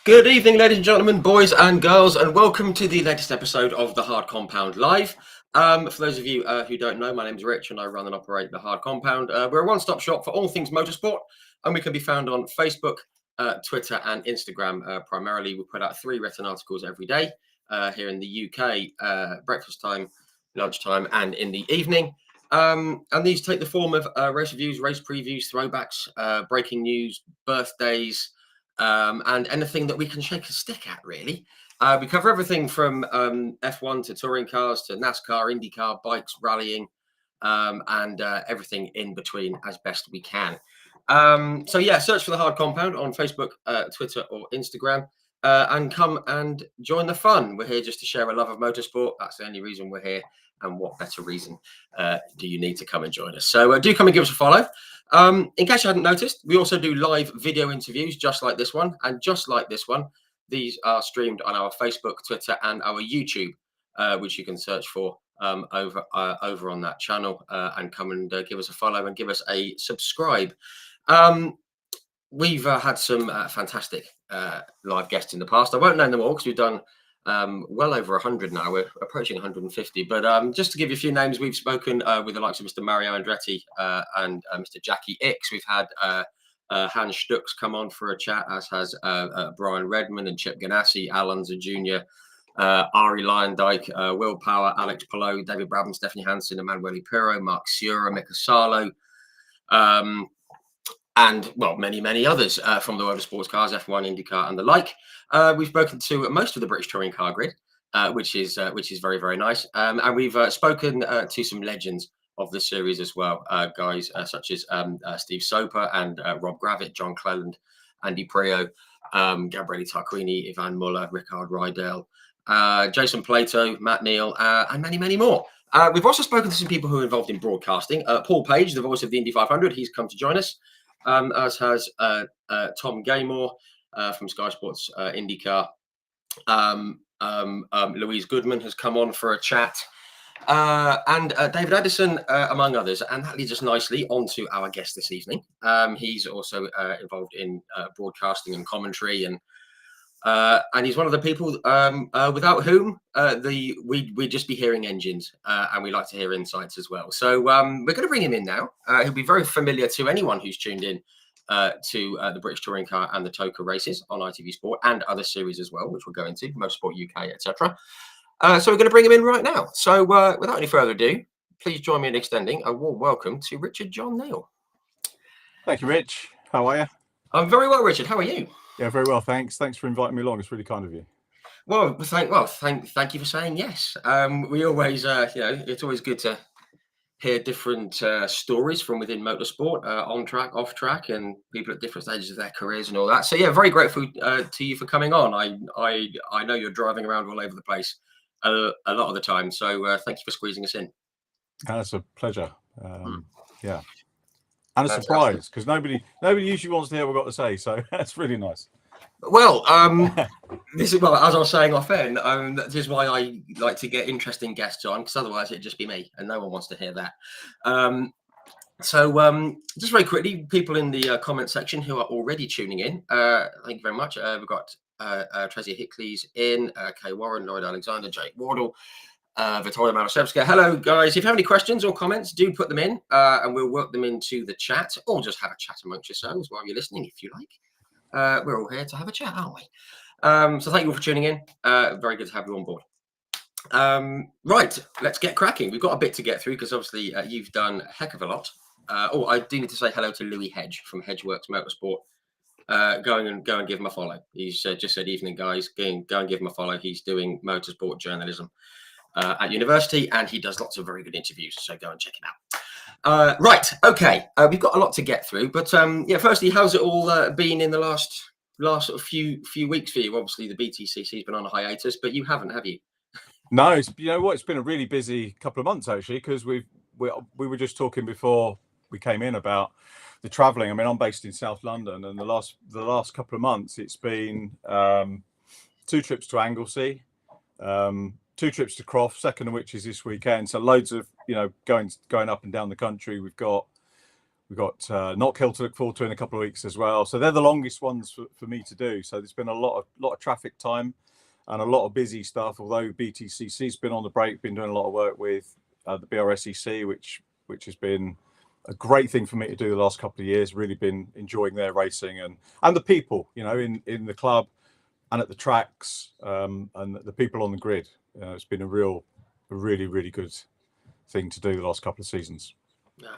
Good evening, ladies and gentlemen, boys and girls, and welcome to the latest episode of the Hard Compound Live. For those of you who don't know, my name's Rich and I run and operate the Hard Compound. We're a one-stop shop for all things motorsport, and we can be found on Facebook, Twitter, and Instagram. Primarily, we put out 3 written articles every day here in the UK, breakfast time, lunchtime, and in the evening. And these take the form of race reviews, race previews, throwbacks, breaking news, birthdays, and anything that we can shake a stick at, really. We cover everything from F1 to touring cars to NASCAR, IndyCar, bikes, rallying, and everything in between as best we can. So yeah, search for the Hard Compound on Facebook, Twitter, or Instagram, and come and join the fun. We're here just to share a love of motorsport. That's the only reason we're here. And what better reason do you need to come and join us? So do come and give us a follow. In case you hadn't noticed, we also do live video interviews just like this one. And just like this one, these are streamed on our Facebook, Twitter, and our YouTube, which you can search for over on that channel, and come and give us a follow and give us a subscribe. We've had some fantastic live guests in the past. I won't name them all because we've done well over 100 now. We're approaching 150, but just to give you a few names, we've spoken with the likes of Mr. Mario Andretti and Mr. Jackie Ix. We've had Hans Stux come on for a chat, as has Brian Redman and Chip Ganassi, Al Unser Jr., Ari Lyondike, Will Power, Alex Palou, David Brabham, Stephanie Hansen, Emanuele Pirro, Mark Sura, Mika Salo, and well, many others from the world of sports cars, F1, IndyCar, and the like. We've spoken to most of the British touring car grid, which is very nice, and we've spoken to some legends of the series as well, guys such as Steve Soper and Rob Gravett, John Cleland, Andy Prio, Gabriele Tarquini, Ivan Muller, Rickard Rydell, Jason Plato, Matt Neal, and many more. We've also spoken to some people who are involved in broadcasting. Paul Page, the voice of the Indy 500, he's come to join us. As has Tom Gaymore from Sky Sports IndyCar. Louise Goodman has come on for a chat, and David Addison, among others. And that leads us nicely onto our guest this evening. He's also involved in broadcasting and commentary, and he's one of the people without whom we'd just be hearing engines, and we like to hear insights as well. So we're going to bring him in now. He'll be very familiar to anyone who's tuned in to the British Touring Car and the TOCA races on ITV Sport and other series as well, which we'll go into, Motorsport UK, etc. So we're going to bring him in right now. So without any further ado, please join me in extending a warm welcome to Richard John Neal. Thank you, Rich. How are you? I'm very well, Richard. How are you? Yeah, very well, thanks. Thanks for inviting me along. It's really kind of you. Well, thank you for saying yes. We always, it's always good to hear different stories from within motorsport, on track, off track, and people at different stages of their careers and all that. So yeah, very grateful to you for coming on. I know you're driving around all over the place a lot of the time. So thank you for squeezing us in. That's a pleasure. Yeah. And a surprise, because nobody usually wants to hear what I've got to say, so that's really nice. Well, as I was saying off air, this is why I like to get interesting guests on, because otherwise it'd just be me, and no one wants to hear that. So just very quickly, people in the comment section who are already tuning in, thank you very much. We've got Tresia Hickley's in, Kay Warren, Lloyd Alexander, Jake Wardle, Victoria Maraszewska. Hello, guys. If you have any questions or comments, do put them in, and we'll work them into the chat, or just have a chat amongst yourselves while you're listening, if you like. We're all here to have a chat, aren't we? So thank you all for tuning in. Very good to have you on board. Right, let's get cracking. We've got a bit to get through because obviously you've done a heck of a lot. I do need to say hello to Louis Hedge from Hedgeworks Motorsport. Go and give him a follow. He's just said, evening, guys. Go and give him a follow. He's doing motorsport journalism at university, and he does lots of very good interviews. So go and check him out. Right, okay. We've got a lot to get through, but yeah. Firstly, how's it all been in the last sort of few weeks for you? Obviously, the BTCC's been on a hiatus, but you haven't, have you? No, you know what? It's been a really busy couple of months actually, because we were just talking before we came in about the travelling. I mean, I'm based in South London, and the last couple of months, it's been 2 trips to Anglesey, 2 trips to Croft, second of which is this weekend. So loads of going up and down the country. We've got we've got Knock Hill to look forward to in a couple of weeks as well. So they're the longest ones for me to do. So there's been a lot of traffic time and a lot of busy stuff. Although BTCC's been on the break, been doing a lot of work with the BRSEC, which has been a great thing for me to do the last couple of years. Really been enjoying their racing and the people, in the club and at the tracks, and the people on the grid. It's been a really, really good thing to do the last couple of seasons.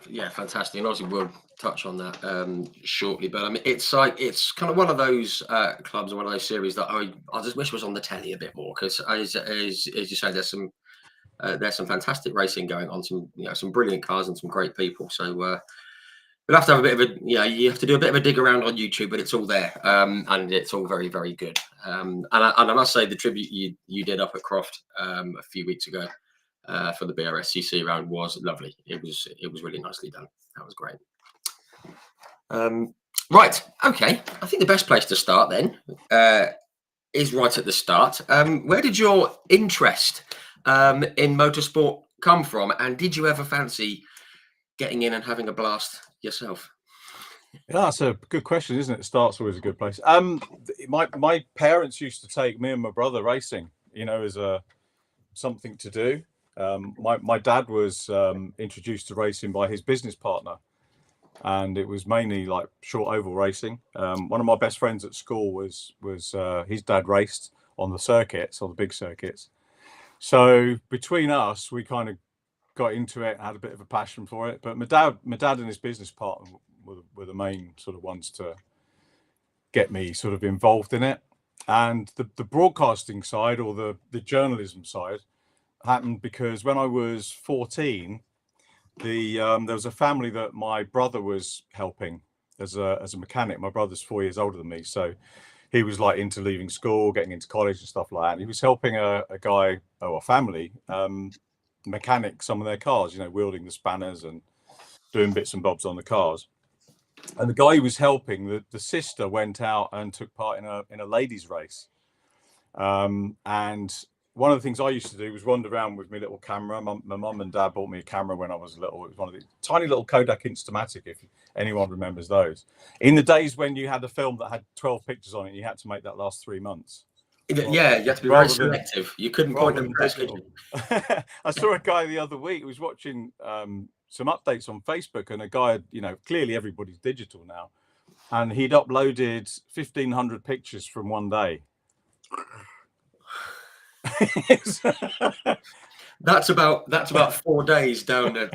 Yeah, fantastic. And obviously we'll touch on that shortly. But I mean, it's kind of one of those clubs, one of those series that I just wish was on the telly a bit more, because as you say, there's some fantastic racing going on, some brilliant cars and some great people. So we'll have to have a bit of you have to do a bit of a dig around on YouTube, but it's all there, and it's all very, very good. And I must say, the tribute you did up at Croft a few weeks ago for the BRSCC round was lovely. It was really nicely done. That was great. Right, okay. I think the best place to start then is right at the start. Where did your interest in motorsport come from, and did you ever fancy getting in and having a blast yourself? Yeah, that's a good question, isn't it? Start's always a good place. My parents used to take me and my brother racing, as something to do. My dad was introduced to racing by his business partner, and it was mainly like short oval racing. One of my best friends at school was his dad raced on the big circuits. So between us, we kind of got into it, had a bit of a passion for it. But my dad and his business partner were the main sort of ones to get me sort of involved in it. And the broadcasting side, or the journalism side, happened because when I was 14, there was a family that my brother was helping as a mechanic. My brother's 4 years older than me, so he was like into leaving school, getting into college and stuff like that. And he was helping a family mechanic some of their cars, wielding the spanners and doing bits and bobs on the cars. And the guy who was helping, the sister went out and took part in a ladies' race. And one of the things I used to do was wander around with my little camera. My mum and dad bought me a camera when I was little. It was one of the tiny little Kodak Instamatic, if anyone remembers those. In the days when you had a film that had 12 pictures on it, you had to make that last 3 months. Yeah, you had to be very selective. You couldn't point them press, could you? I saw a guy the other week who was watching some updates on Facebook, and a guy, clearly everybody's digital now, and he'd uploaded 1,500 pictures from one day. That's about 4 days down at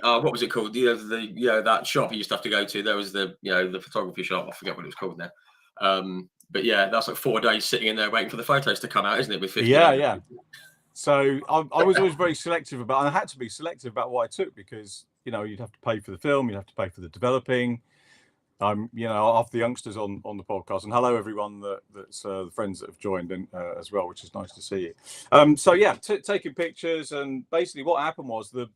what was it called? That shop you used to have to go to. There was the photography shop. I forget what it was called now. But yeah, that's like 4 days sitting in there waiting for the photos to come out, isn't it? With 50. Yeah. So I was always very selective and I had to be selective about what I took, because you'd have to pay for the film, you'd have to pay for the developing. After the youngsters on the podcast, and hello everyone that's the friends that have joined in as well, which is nice to see you. So yeah, taking pictures, and basically what happened was the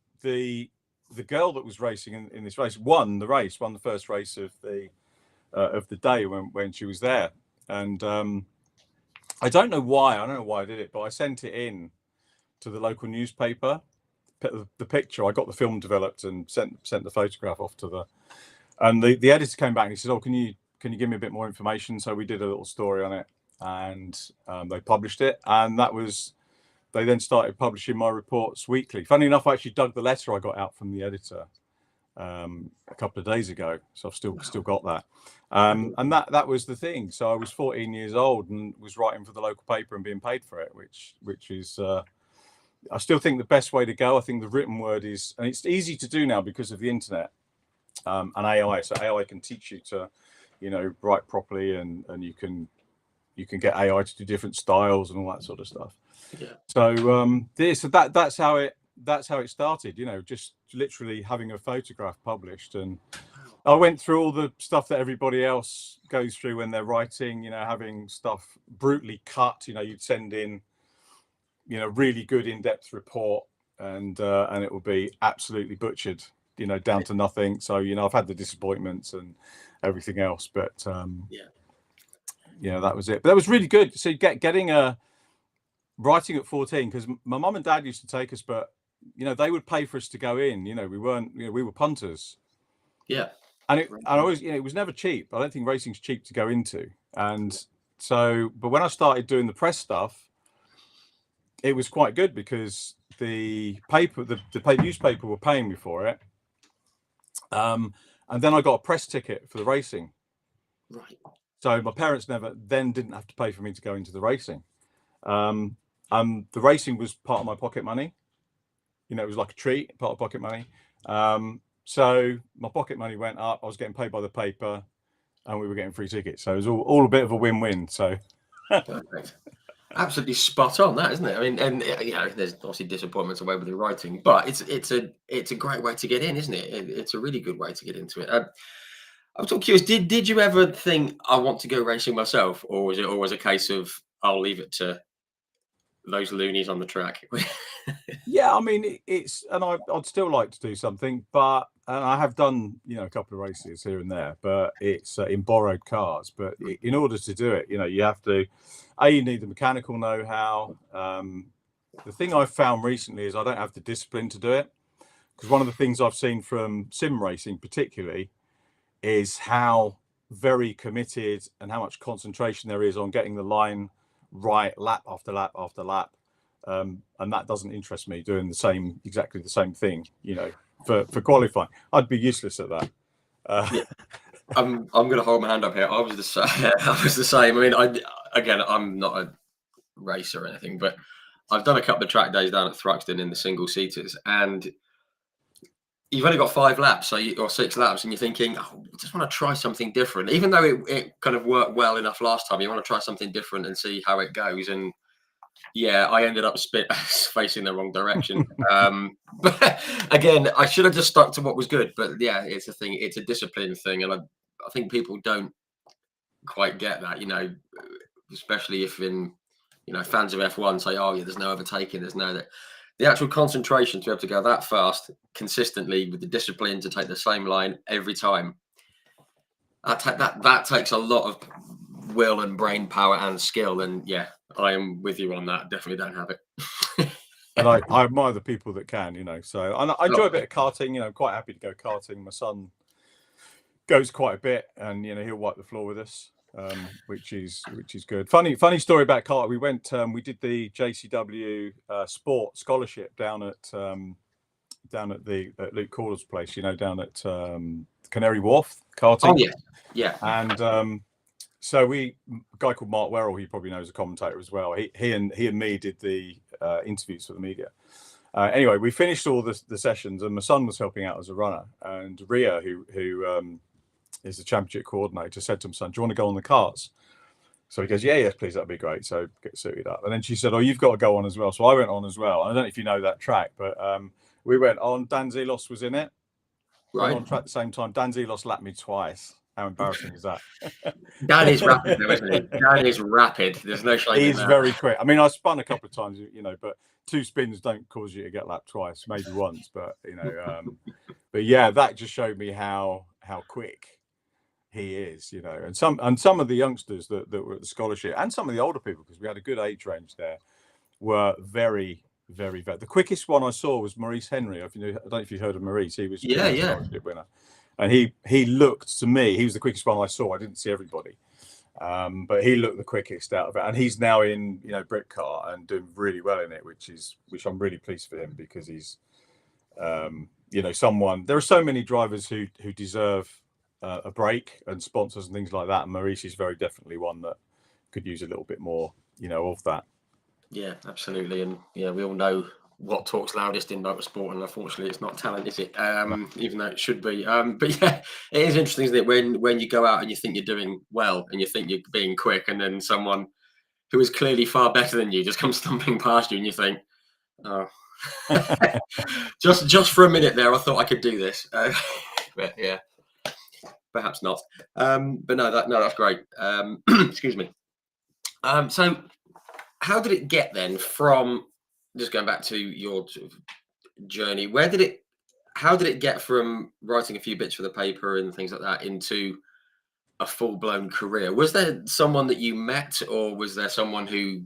girl that was racing in this race won the first race of the day when she was there. And I don't know why I did it, but I sent it in to the local newspaper, the picture. I got the film developed and sent the photograph off to and the editor came back and he said, "Oh, can you give me a bit more information?" So we did a little story on it, and they published it, and they then started publishing my reports weekly. Funny enough, I actually dug the letter I got out from the editor a couple of days ago, so I've still got that. And that was the thing. So I was 14 years old and was writing for the local paper and being paid for it, which is I still think the best way to go. I think the written word is, and it's easy to do now because of the internet and AI. So AI can teach you to write properly, and you can get AI to do different styles and all that sort of stuff. Yeah. So that's how it started, just literally having a photograph published. And I went through all the stuff that everybody else goes through when they're writing, having stuff brutally cut. You'd send in really good in-depth report, and it will be absolutely butchered, down to nothing. So I've had the disappointments and everything else, but that was it. But that was really good. So getting writing at 14, because my mum and dad used to take us, but they would pay for us to go in. We weren't, we were punters. Yeah. And I always, it was never cheap. I don't think racing's cheap to go into. And so, but when I started doing the press stuff, it was quite good because the paper, the newspaper were paying me for it. And then I got a press ticket for the racing. Right. So my parents didn't have to pay for me to go into the racing. The racing was part of my pocket money. It was like a treat, part of pocket money. So my pocket money went up. I was getting paid by the paper, and we were getting free tickets. So it was all a bit of a win-win. So perfect. Absolutely spot on, that, isn't it? I mean, and there's obviously disappointments away with the writing, but it's a great way to get in, isn't it? It's a really good way to get into it. I'm so curious. Did you ever think I want to go racing myself, or was it always a case of I'll leave it to those loonies on the track? yeah, I mean, and I'd still like to do something, and I have done a couple of races here and there, but it's in borrowed cars. But in order to do it, you have to, you need the mechanical know-how. The thing I've found recently is I don't have the discipline to do it, because one of the things I've seen from sim racing particularly is how very committed and how much concentration there is on getting the line right lap after lap after lap. And that doesn't interest me, doing exactly the same thing, for qualifying. I'd be useless at that. Yeah. I'm going to hold my hand up here. I was the same. I was the same. I mean, I'm not a racer or anything, but I've done a couple of track days down at Thruxton in the single seaters, and you've only got 5 laps, or 6 laps, and you're thinking, I just want to try something different. Even though it kind of worked well enough last time, you want to try something different and see how it goes. And yeah, I ended up facing the wrong direction. But again, I should have just stuck to what was good. But yeah, it's a thing. It's a discipline thing, and I think people don't quite get that. Especially if fans of F1 say, "Oh yeah, there's no overtaking. There's no that." The actual concentration to be able to go that fast consistently with the discipline to take the same line every time. That takes a lot of will and brain power and skill. And yeah, I am with you on that. Definitely don't have it. And I admire the people that can, So I enjoy a bit of karting. I'm quite happy to go karting. My son goes quite a bit, and he'll wipe the floor with us, which is good. Funny story about kart. We did the JCW sport scholarship down at Luke Calder's place. Down at Canary Wharf karting. Oh yeah. And so a guy called Mark Werrell, he probably knows, a commentator as well. He and me did the interviews for the media. Anyway, we finished all the sessions, and my son was helping out as a runner. And Ria, who is the championship coordinator, said to my son, "Do you want to go on the karts?" So he goes, "Yes, please, that'd be great." So get suited up. And then she said, "Oh, you've got to go on as well." So I went on as well. I don't know if you know that track, but we went on. Dan Zelos was in it. Right. On track at the same time. Dan Zelos lapped me twice. How embarrassing is that? Dan is rapid, though, isn't he? Dan is rapid. There's no shame. He's very quick. I mean, I spun a couple of times, but 2 spins don't cause you to get lapped twice, maybe once. But but yeah, that just showed me how quick he is, And some of the youngsters that were at the scholarship, and some of the older people, because we had a good age range there, were very, very, very. The quickest one I saw was Maurice Henry. I don't know if you heard of Maurice. He was a scholarship winner. And he looked, to me, he was the quickest one I saw. I didn't see everybody, but he looked the quickest out of it. And he's now in Britcar and doing really well in it, which I'm really pleased for him, because he's someone. There are so many drivers who deserve a break, and sponsors and things like that. And Maurice is very definitely one that could use a little bit more of that. Yeah, absolutely. And yeah, we all know what talks loudest in motorsport, and unfortunately it's not talent, is it? Even though it should be. But yeah, it is interesting, isn't it, when you go out and you think you're doing well and you think you're being quick, and then someone who is clearly far better than you just comes stumbling past you, and you think, oh, just for a minute there I thought I could do this. But yeah, perhaps not. But no, that's great. Excuse me. So how did it get then from, just going back to your sort of journey, how did it get from writing a few bits for the paper and things like that into a full-blown career? Was there someone that you met, or was there someone who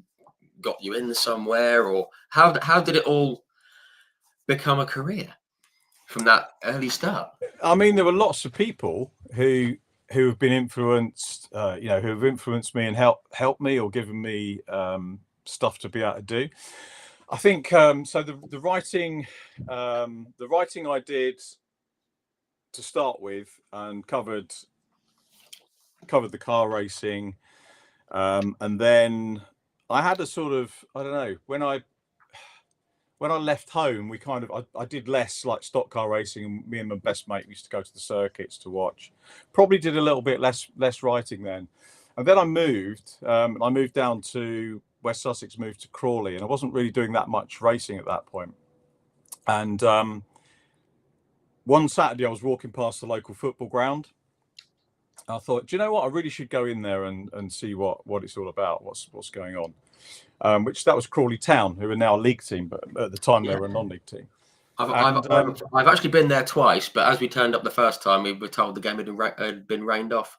got you in somewhere, or how did it all become a career from that early start? I mean, there were lots of people who have been influenced, who have influenced me and helped me or given me stuff to be able to do. I think so. The writing I did to start with and covered the car racing, and then I had a sort of, I don't know, when I left home, we kind of I did less like stock car racing, and me and my best mate used to go to the circuits to watch. Probably did a little bit less writing then, and then I moved. I moved down to West Sussex, moved to Crawley, and I wasn't really doing that much racing at that point. And one Saturday, I was walking past the local football ground. I thought, do you know what? I really should go in there and see what it's all about, what's going on. Which that was Crawley Town, who are now a league team, but at the time they were a non-league team. I've actually been there twice, but as we turned up the first time, we were told the game had been rained off.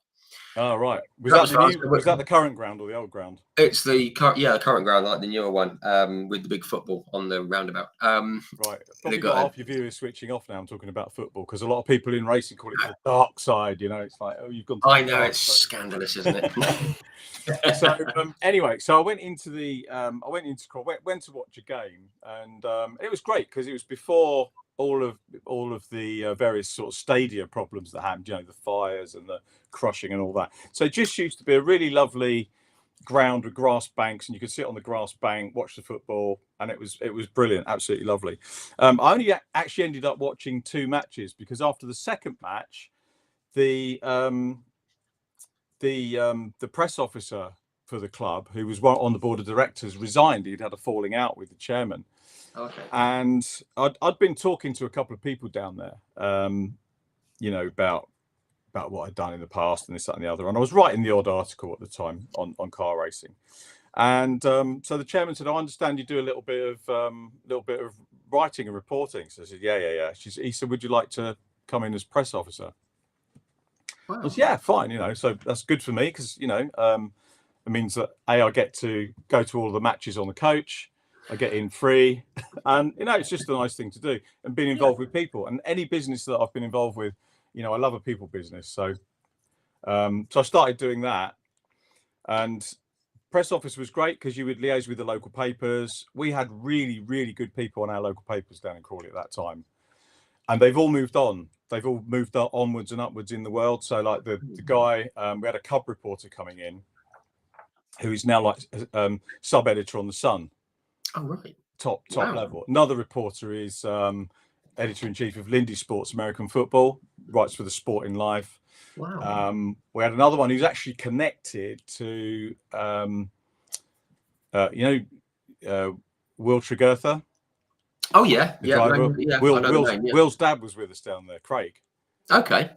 Oh, right. Was that the current ground or the old ground? It's the current ground, like the newer one, with the big football on the roundabout. Right. Probably got half your viewers switching off now. I'm talking about football because a lot of people in racing call it the dark side. You know, it's like, oh, you've gone. I know, it's scandalous, isn't it? So anyway, so I went into Crawley, went to watch a game, and it was great because it was before all of the various sort of stadia problems that happened, you know, the fires and the crushing and all that. So it just used to be a really lovely ground with grass banks, and you could sit on the grass bank, watch the football, and it was brilliant, absolutely lovely. I only actually ended up watching 2 matches because after the second match, the press officer for the club, who was on the board of directors, resigned. He'd had a falling out with the chairman. Okay. And I'd been talking to a couple of people down there, about what I'd done in the past and this, that, and the other. And I was writing the odd article at the time on car racing. And so the chairman said, "I understand you do a little bit of writing and reporting." So I said, "Yeah." He said, "Would you like to come in as press officer?" Wow. I said, "Yeah, fine." So that's good for me because it means that I get to go to all the matches on the coach. I get in free, and it's just a nice thing to do, and being involved with people. And any business that I've been involved with, I love a people business. So I started doing that, and press office was great because you would liaise with the local papers. We had really, really good people on our local papers down in Crawley at that time, and they've all moved on. They've all moved onwards and upwards in the world. So like the guy, we had a Cub reporter coming in, who is now like sub-editor on The Sun. Oh, right. Top level. Another reporter is editor-in-chief of Lindy Sports American Football, writes for The Sporting Life. Wow. We had another one who's actually connected to, Will Tregurtha. Oh, yeah. Will's dad was with us down there, Craig. Okay.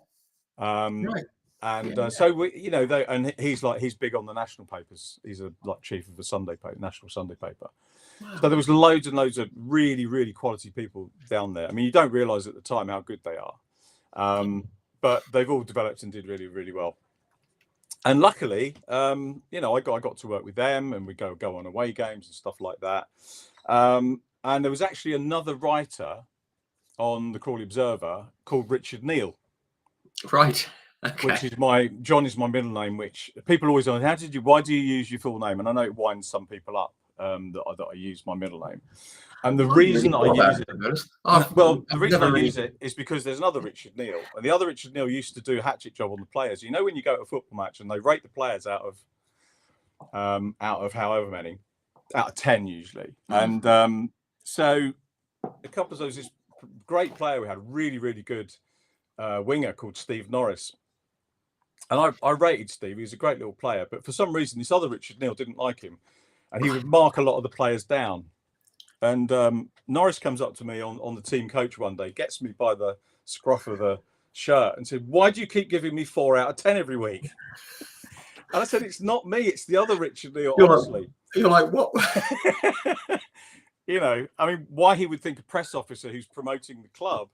Right. And so we, and he's big on the national papers. He's a chief of the national Sunday paper. Wow. So there was loads and loads of really, really quality people down there. I mean, you don't realise at the time how good they are, but they've all developed and did really, really well. And luckily, I got to work with them, and we go on away games and stuff like that. And there was actually another writer on the Crawley Observer called Richard Neal. Right. Okay. Which is John is my middle name, which people always ask, why do you use your full name? And I know it winds some people up that I use my middle name. And the reason I use it is because there's another Richard Neal, and the other Richard Neal used to do a hatchet job on the players. When you go to a football match and they rate the players out of however many, out of 10 usually. And so a couple of those, this great player we had, really, really good winger called Steve Norris. And I rated Steve. He was a great little player, but for some reason, this other Richard Neal didn't like him, and he would mark a lot of the players down. And Norris comes up to me on the team coach one day, gets me by the scruff of the shirt and said, "Why do you keep giving me 4 out of 10 every week?" And I said, "It's not me, it's the other Richard Neal, honestly." You're like, what? I mean, why he would think a press officer who's promoting the club,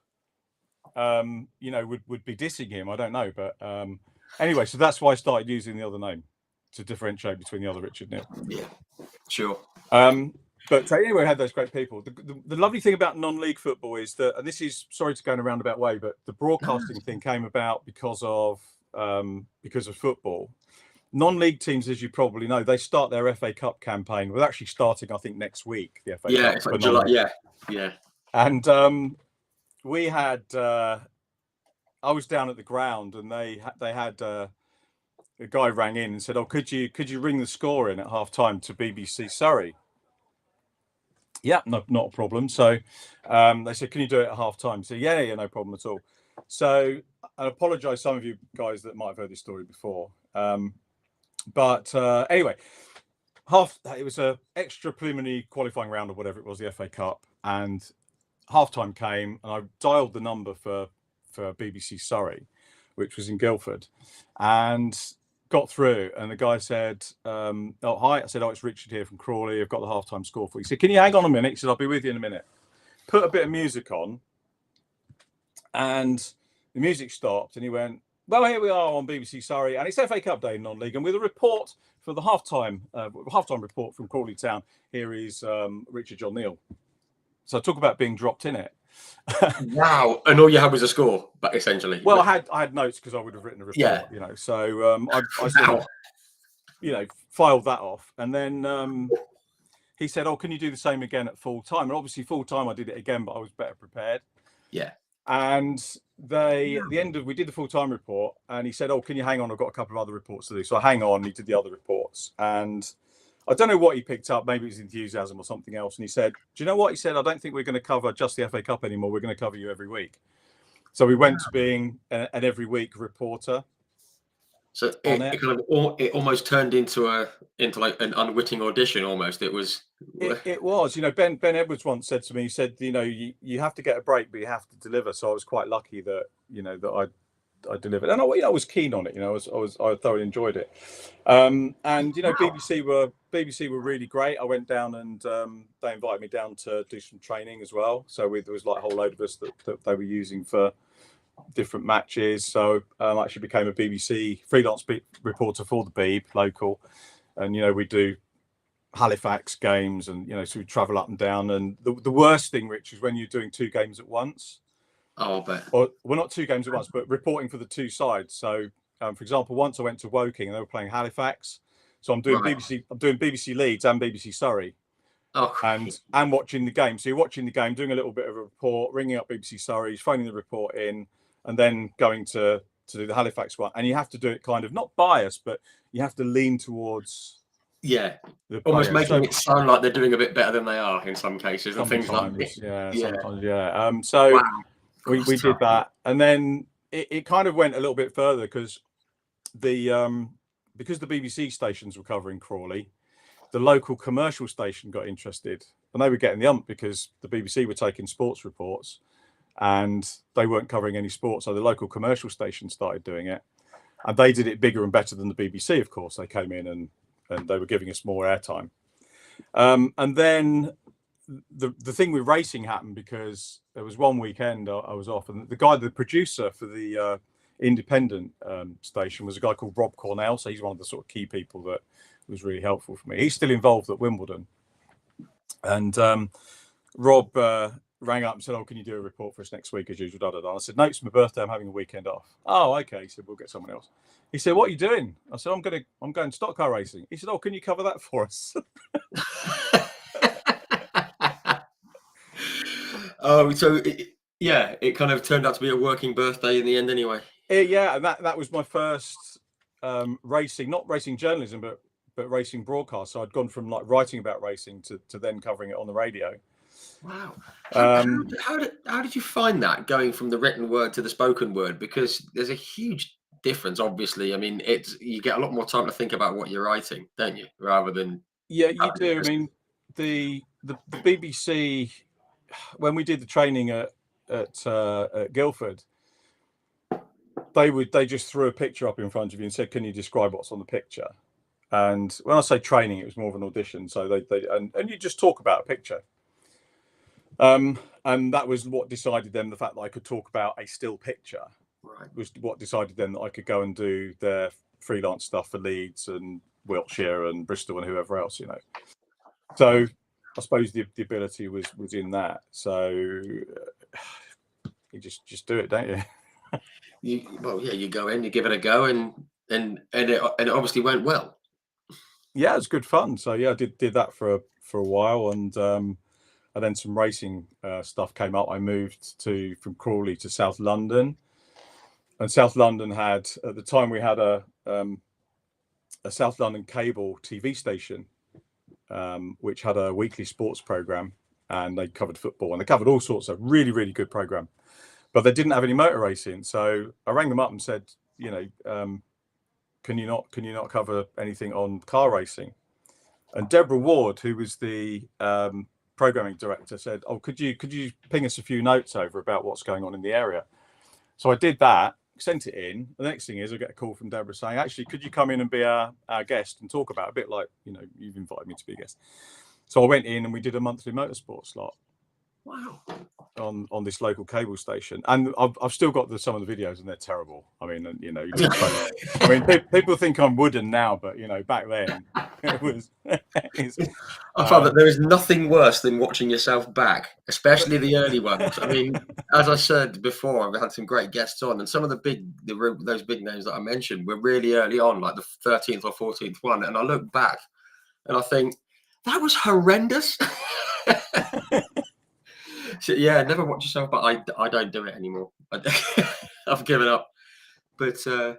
would be dissing him, I don't know. But anyway, so that's why I started using the other name to differentiate between the other Richard Neal. Yeah, sure. But anyway, we had those great people. The lovely thing about non-league football is that, and this is, sorry to go in a roundabout way, but the broadcasting thing came about because of football. Non-league teams, as you probably know, they start their FA Cup campaign. We're actually starting, I think, next week. The FA Cup. Yeah, it's like July. Yeah. And we had. I was down at the ground, and they had. A guy rang in and said, "Oh, could you ring the score in at half time to BBC Surrey?" Yeah, no, not a problem. So they said, "Can you do it at half time?" So yeah, no problem at all. So I apologise, some of you guys that might have heard this story before. But anyway, it was a extra preliminary qualifying round or whatever it was, the FA Cup, and half time came, and I dialed the number for BBC Surrey, which was in Guildford, and got through, and the guy said, "Oh, hi." I said, "Oh, it's Richard here from Crawley. I've got the halftime score for you." He said, "Can you hang on a minute?" He said, "I'll be with you in a minute." Put a bit of music on, and the music stopped, and he went, "Well, here we are on BBC Surrey, and it's FA Cup day in non-league, and with a report for the halftime report from Crawley Town. Here is Richard John Neal." So talk about being dropped in it. Wow! And all you had was a score, but essentially. Well, I had notes because I would have written a report, So I sort of, filed that off, and then he said, "Oh, can you do the same again at full time?" And obviously, full time, I did it again, but I was better prepared. Yeah. And at the end of we did the full time report, and he said, "Oh, can you hang on? I've got a couple of other reports to do." So I hang on. He did the other reports, and I don't know what he picked up. Maybe it was enthusiasm or something else. And he said, "Do you know what?" He said, "I don't think we're going to cover just the FA Cup anymore. We're going to cover you every week." So we went to being an every week reporter. So it almost turned into like an unwitting audition. Almost, it was. It was. Ben Edwards once said to me, he said, "You have to get a break, but you have to deliver." So I was quite lucky that I delivered, and I was keen on it. I thoroughly enjoyed it. And BBC were really great. I went down, and they invited me down to do some training as well. So there was like a whole load of us that they were using for different matches. So I actually became a BBC freelance reporter for the Beeb local, and we do Halifax games, and so we travel up and down. And the worst thing, Rich, is when you're doing two games at once. Oh, I bet. Well, not two games at once, but reporting for the two sides. So, for example, once I went to Woking and they were playing Halifax, so I'm doing BBC. I'm doing BBC Leeds and BBC Surrey, and watching the game. So you're watching the game, doing a little bit of a report, ringing up BBC Surrey, phoning the report in, and then going to do the Halifax one. And you have to do it kind of not biased, but you have to lean towards. Yeah, almost making it sound like they're doing a bit better than they are in some cases, and things like this. Sometimes. So. Wow. We did that, and then it kind of went a little bit further because the BBC stations were covering Crawley, the local commercial station got interested, and they were getting the ump because the BBC were taking sports reports, and they weren't covering any sports. So the local commercial station started doing it, and they did it bigger and better than the BBC. Of course, they came in and they were giving us more airtime, and then. The thing with racing happened because there was one weekend I was off, and the producer for the independent station was a guy called Rob Cornell. So he's one of the sort of key people that was really helpful for me. He's still involved at Wimbledon, and Rob rang up and said, "Oh, can you do a report for us next week as usual?" Da, da, da. I said, "No, it's my birthday. I'm having a weekend off." "Oh, okay." He said, "We'll get someone else." He said, "What are you doing?" I said, I'm going stock car racing." He said, "Oh, can you cover that for us?" Oh, so it kind of turned out to be a working birthday in the end, anyway. Yeah, and that was my first racing, not racing journalism, but racing broadcast. So I'd gone from like writing about racing to then covering it on the radio. Wow. How did you find that, going from the written word to the spoken word? Because there's a huge difference, obviously. I mean, you get a lot more time to think about what you're writing, don't you? Rather than you do. I mean, the BBC. When we did the training at Guildford, they just threw a picture up in front of you and said, "Can you describe what's on the picture?" And when I say training, it was more of an audition. So and you just talk about a picture. And that was what decided then, the fact that I could talk about a still picture, was what decided then that I could go and do their freelance stuff for Leeds and Wiltshire and Bristol and whoever else, So I suppose the ability was in that. So you just do it, don't you? You go in, you give it a go, and it obviously went well. Yeah, it was good fun. So yeah, I did that for a while, and then some racing stuff came up. I moved from Crawley to South London, and South London had, at the time, we had a South London cable TV station, which had a weekly sports program, and they covered football, and they covered all sorts of really, really good program, but they didn't have any motor racing. So I rang them up and said, can you not cover anything on car racing? And Deborah Ward, who was the programming director, said, "Oh, could you ping us a few notes over about what's going on in the area?" So I did that, sent it in. The next thing is I get a call from Deborah saying, "Actually, could you come in and be our guest and talk about, a bit like, you've invited me to be a guest." So I went in and we did a monthly motorsport slot. Wow. On this local cable station, and I've still got some of the videos, and they're terrible. I mean, people think I'm wooden now, but back then it was. I find that there is nothing worse than watching yourself back, especially the early ones. I mean, as I said before, I've had some great guests on, and some of those big names that I mentioned were really early on, like the 13th or 14th one, and I look back and I think that was horrendous. So, yeah, never watch yourself, but I don't do it anymore. I've given up. But I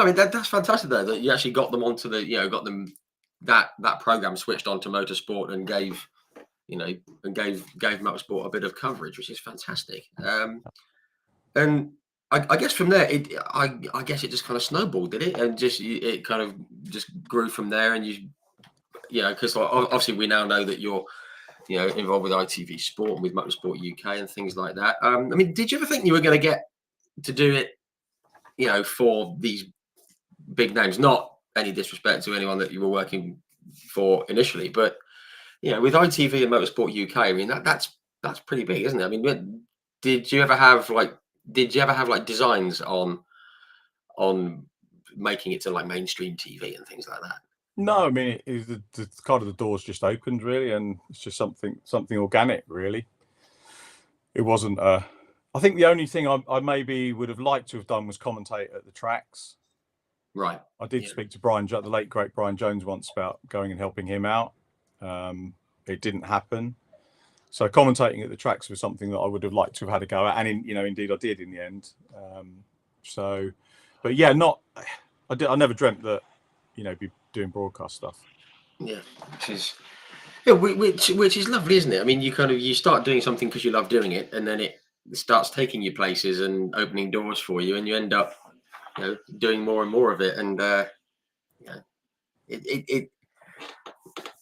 mean, that's fantastic though, that you actually got them onto that program switched on to motorsport and gave motorsport a bit of coverage, which is fantastic. And I guess from there, I guess it just kind of snowballed, did it? And it kind of just grew from there. And because obviously we now know that you're involved with ITV Sport and with Motorsport UK and things like that. I mean, did you ever think you were going to get to do it, for these big names? Not any disrespect to anyone that you were working for initially, but with ITV and Motorsport UK, I mean that's pretty big, isn't it? I mean, did you ever have designs on making it to like mainstream TV and things like that? No, I mean, the kind of the doors just opened really, and it's just something organic really. It wasn't. I think the only thing I maybe would have liked to have done was commentate at the tracks. Right. I did speak to the late great Brian Jones, once about going and helping him out. It didn't happen. So commentating at the tracks was something that I would have liked to have had a go at, and indeed I did in the end. But yeah, I never dreamt that be doing broadcast stuff. Yeah, which is lovely, isn't it? I mean, you start doing something because you love doing it, and then it starts taking you places and opening doors for you, and you end up doing more and more of it. And it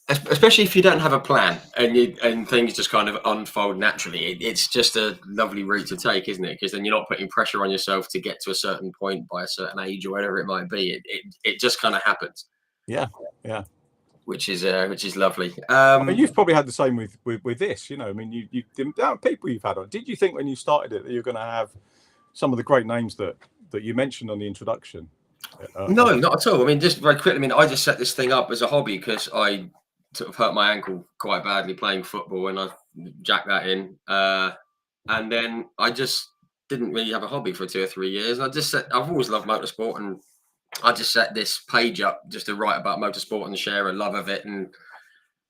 especially if you don't have a plan and things just kind of unfold naturally, it's just a lovely route to take, isn't it? Because then you're not putting pressure on yourself to get to a certain point by a certain age or whatever it might be. It just kind of happens. Yeah. Which is lovely. I mean, you've probably had the same with this. I mean, you the amount of people you've had on. Did you think when you started it that you're going to have some of the great names that you mentioned on the introduction? No, not at all. I mean, just very quickly. I mean, I just set this thing up as a hobby because I sort of hurt my ankle quite badly playing football, and I jacked that in. And then I just didn't really have a hobby for 2 or 3 years. I've always loved motorsport, and I just set this page up just to write about motorsport and share a love of it and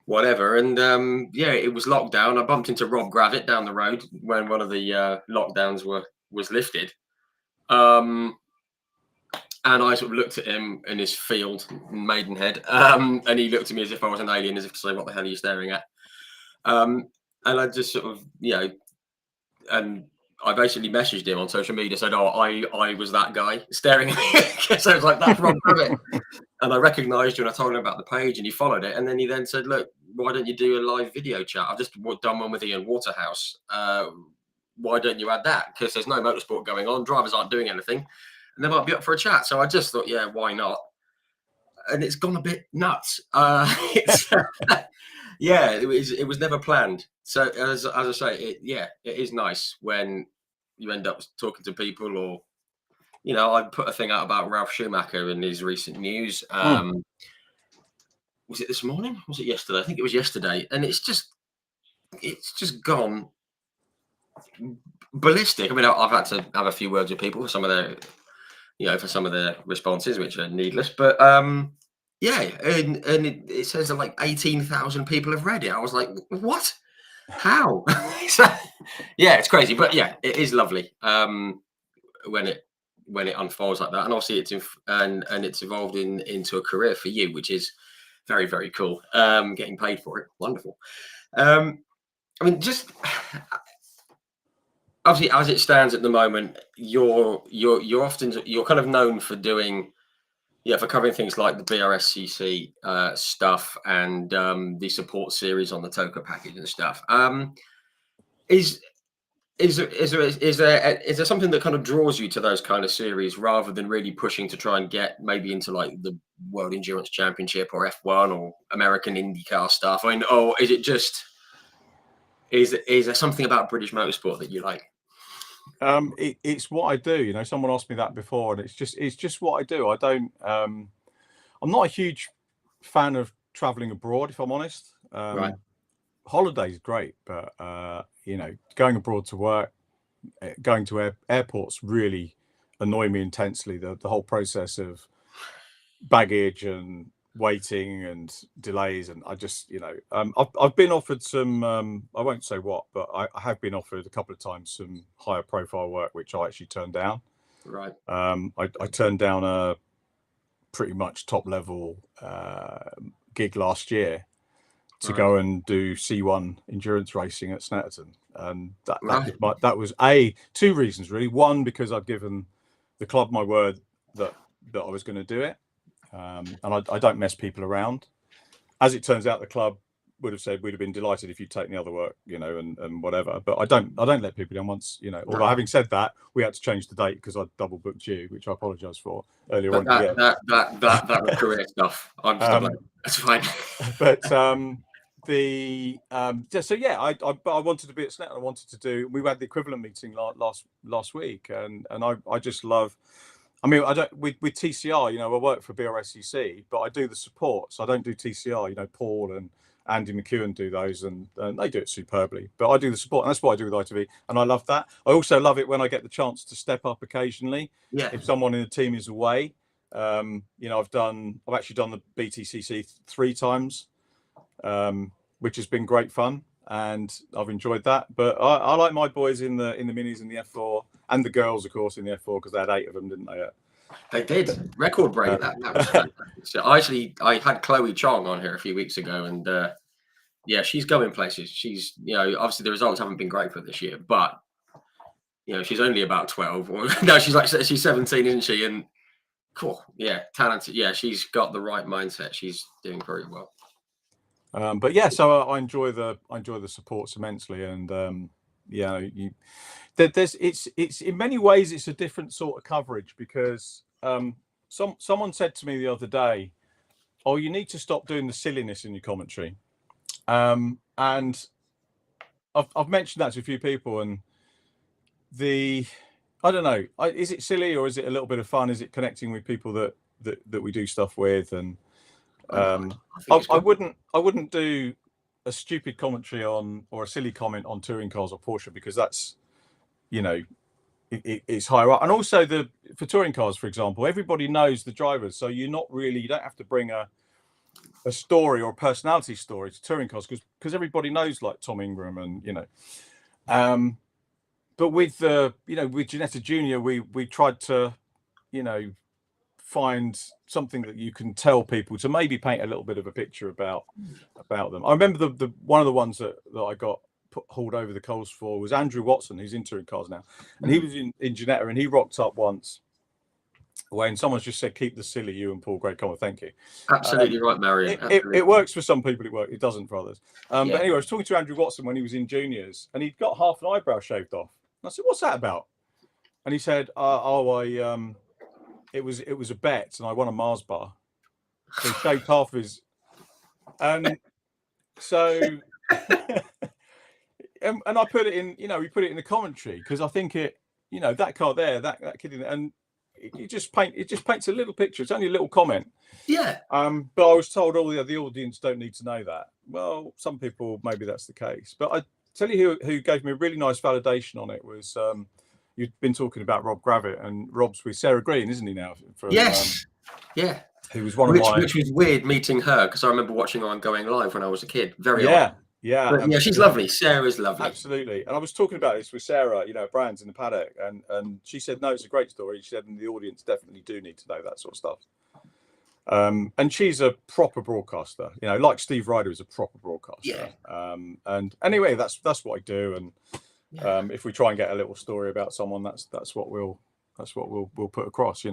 whatever. And it was lockdown. I bumped into Rob Gravitt down the road when one of the lockdowns was lifted. And I sort of looked at him in his field in Maidenhead, and he looked at me as if I was an alien, as if to say, "What the hell are you staring at?" And I just sort of, and I basically messaged him on social media, said, "Oh, I was that guy staring at me." So I was like, "That's Rob Gravitt." And I recognised you, and I told him about the page, and he followed it. And then he then said, "Look, why don't you do a live video chat? I've just done one with Ian Waterhouse. Why don't you add that? Because there's no motorsport going on. Drivers aren't doing anything. And they might be up for a chat." So I just thought, yeah, why not? And it's gone a bit nuts. It was never planned. So as I say, it is nice when you end up talking to people, or I put a thing out about Ralf Schumacher in his recent news. Was it this morning? Was it yesterday? I think it was yesterday. And it's just it's just gone ballistic. I mean, I've had to have a few words with people for some of their, for some of their responses, which are needless. But yeah, and it says that like 18,000 people have read it. I was like, what? How? So, yeah, it's crazy, but yeah, it is lovely when it unfolds like that, and obviously it's evolved into a career for you, which is very, very cool. Getting paid for it, wonderful. I mean, just obviously as it stands at the moment, you're kind of known for doing, for covering things like the BRSCC stuff and the support series on the Toka package and stuff. Is there something that kind of draws you to those kind of series rather than really pushing to try and get maybe into like the World Endurance Championship or F1 or American IndyCar stuff? I mean, or is it just is there something about British motorsport that you like? It's what I do. Someone asked me that before, and it's just what I do. I don't. I'm not a huge fan of traveling abroad, if I'm honest. Right. Holidays great, but going abroad to work, going to airports really annoy me intensely. The whole process of baggage and waiting and delays, and I just I've been offered some I won't say what, but I have been offered a couple of times some higher profile work which I actually turned down. Right. I turned down a pretty much top level gig last year to go and do C1 endurance racing at Snetterton, and that was two reasons really. One, because I'd given the club my word that I was going to do it, and I don't mess people around. As it turns out, the club would have said we'd have been delighted if you'd taken the other work, and whatever. But I don't let people down once, Although having said that, we had to change the date because I double booked you, which I apologise for earlier on. That career stuff. I'm just that's fine. But I wanted to be at Snetterton. I wanted to do. We had the equivalent meeting last week, and I just love. I mean, I don't with TCR. I work for BRSCC, but I do the support, so I don't do TCR. Paul and Andy McEwen do those, and they do it superbly. But I do the support, and that's what I do with ITV, and I love that. I also love it when I get the chance to step up occasionally. Yeah. If someone in the team is away, I've actually done the BTCC 3 times, which has been great fun, and I've enjoyed that. But I like my boys in the minis and the F4, and the girls, of course, in the F4, because they had 8 of them, didn't they? They did. Record break. That was fantastic. So I had Chloe Chong on here a few weeks ago, and she's going places. She's obviously the results haven't been great for this year, but she's only about 12. Or no, she's 17, isn't she? And cool, talented. Yeah, she's got the right mindset. She's doing very well. But yeah, so I enjoy the supports immensely, and it's in many ways it's a different sort of coverage, because someone said to me the other day, "Oh, you need to stop doing the silliness in your commentary," and I've mentioned that to a few people, and I don't know, is it silly or is it a little bit of fun? Is it connecting with people that we do stuff with? And I wouldn't do a stupid commentary on, or a silly comment on, touring cars or Porsche, because that's it's higher up. And also for touring cars, for example, everybody knows the drivers, so you don't have to bring a story or a personality story to touring cars, because everybody knows, like Tom Ingram, and but with with Ginetta Junior, we tried to find something that you can tell people to maybe paint a little bit of a picture about them. I remember the one of the ones that I got hauled over the coals for was Andrew Watson, who's in touring cars now, and he was in Ginetta, and he rocked up once when someone's just said, "Keep the silly, you and Paul. Great comment, thank you." Absolutely right, Marion. It works for some people. It doesn't for others. But anyway, I was talking to Andrew Watson when he was in juniors, and he'd got half an eyebrow shaved off. And I said, "What's that about?" And he said, it was a bet, and I won a Mars bar. So he shaved half his, and so and I put it in, we put it in the commentary, because I think that car there, that kid in, and it just paints a little picture. It's only a little comment. Yeah. But I was told, the audience don't need to know that. Well, some people, maybe that's the case. But I tell you who gave me a really nice validation on it was you've been talking about Rob Gravitt, and Rob's with Sarah Green, isn't he now? Yes. Yeah. Who was one of my... Which was weird meeting her, because I remember watching her on Going Live when I was a kid. Very odd. Yeah. But yeah, she's lovely. Sarah's lovely. Absolutely. And I was talking about this with Sarah, at Brands in the Paddock, and she said, no, it's a great story. She said, and the audience definitely do need to know that sort of stuff. And she's a proper broadcaster, like Steve Ryder is a proper broadcaster. Yeah. And anyway, that's what I do. And if we try and get a little story about someone, that's what we'll put across,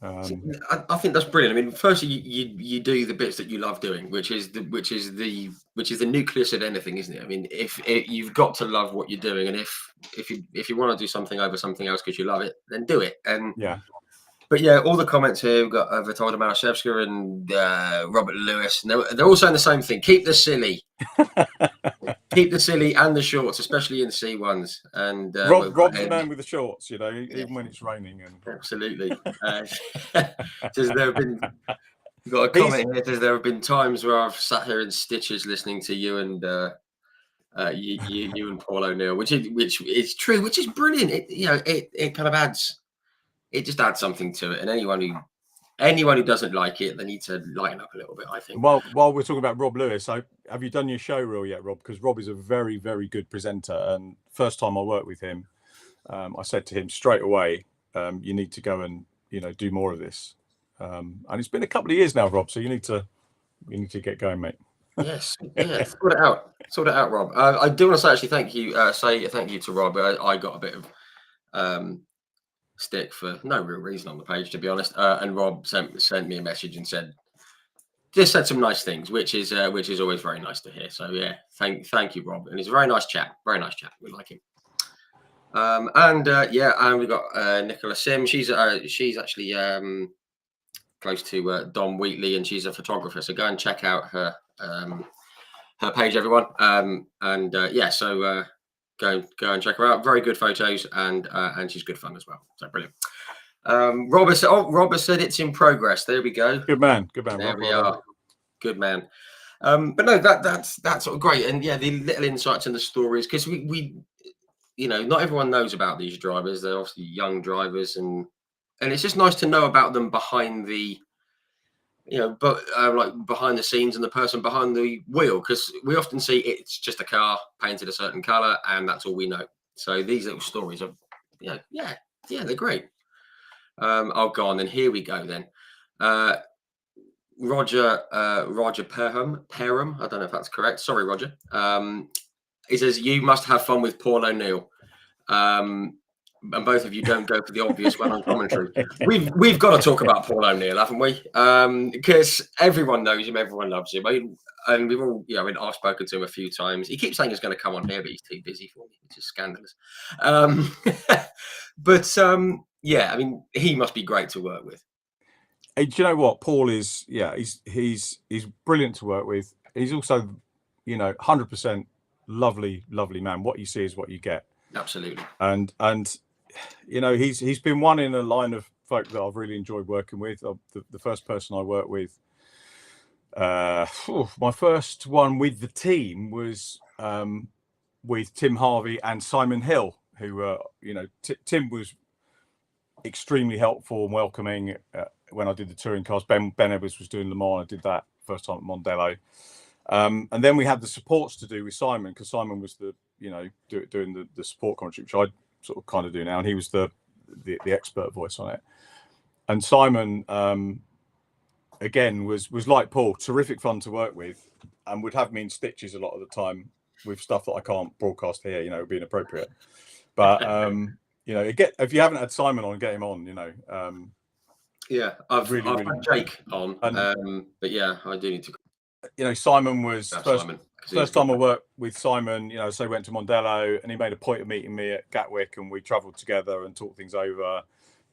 I think that's brilliant. I mean, firstly, you do the bits that you love doing, which is the nucleus of anything, isn't it? I mean, if you've got to love what you're doing, and if you want to do something over something else because you love it, then do it. And yeah. But yeah, all the comments here we've got Witold Maraszewska and Robert Lewis, and they're all saying the same thing. Keep the silly. Keep the silly and the shorts, especially in C1s. And Rob's the man with the shorts, even when it's raining. And absolutely. We've got a comment here. There have been times where I've sat here in stitches listening to you and you and Paul O'Neill, which is true, which is brilliant. It kind of adds. It just adds something to it, and anyone who doesn't like it, they need to lighten up a little bit, I think. Well, while we're talking about Rob Lewis, have you done your show reel yet, Rob? Because Rob is a very, very good presenter, and first time I worked with him, I said to him straight away, you need to go and do more of this. And it's been a couple of years now, Rob, so you need to get going, mate. Yes, yeah, sort it out, Rob. I do want to say actually thank you to Rob. I got a bit of stick for no real reason on the page, to be honest. And Rob sent me a message and said some nice things, which is always very nice to hear. So yeah, thank you, Rob. And it's a very nice chat. Very nice chat. We like him. And we've got Nicola Sim. She's actually close to Dom Wheatley, and she's a photographer. So go and check out her page, everyone. So go and check her out. Very good photos, and she's good fun as well. So brilliant. Rob has said it's in progress. There we go. Good man. There Rob, we are. Good man. But no, that's sort of great. And yeah, the little insights and the stories, because we not everyone knows about these drivers. They're obviously young drivers, and it's just nice to know about them behind the behind the scenes and the person behind the wheel, because we often see it's just a car painted a certain color and that's all we know. So these little stories are they're great. I'll go on, and here we go then. Roger Perham, I don't know if that's correct, sorry Roger. He says you must have fun with Paul O'Neill, and both of you don't go for the obvious one on commentary. We've got to talk about Paul O'Neill, haven't we? Because everyone knows him, everyone loves him. And we've all, I've spoken to him a few times. He keeps saying he's going to come on here, but he's too busy for me, which is scandalous. He must be great to work with. Hey, do you know what? Paul is, he's brilliant to work with. He's also, 100% lovely man. What you see is what you get. Absolutely. And he's been one in a line of folk that I've really enjoyed working with. The first person I worked with, my first one with the team was with Tim Harvey and Simon Hill, who Tim was extremely helpful and welcoming when I did the touring cars. Ben Edwards was doing Le Mans. I did that first time at Mondello. And then we had the supports to do with Simon, because Simon was doing the support commentary, which I sort of kind of do now, and he was the expert voice on it. And Simon again was like Paul, terrific fun to work with, and would have me in stitches a lot of the time with stuff that I can't broadcast here, it would be inappropriate. But if you haven't had Simon on, get him on. I've had Jake on, but yeah, I do need to. Simon was first time I worked with Simon. So we went to Mondello, and he made a point of meeting me at Gatwick, and we travelled together and talked things over.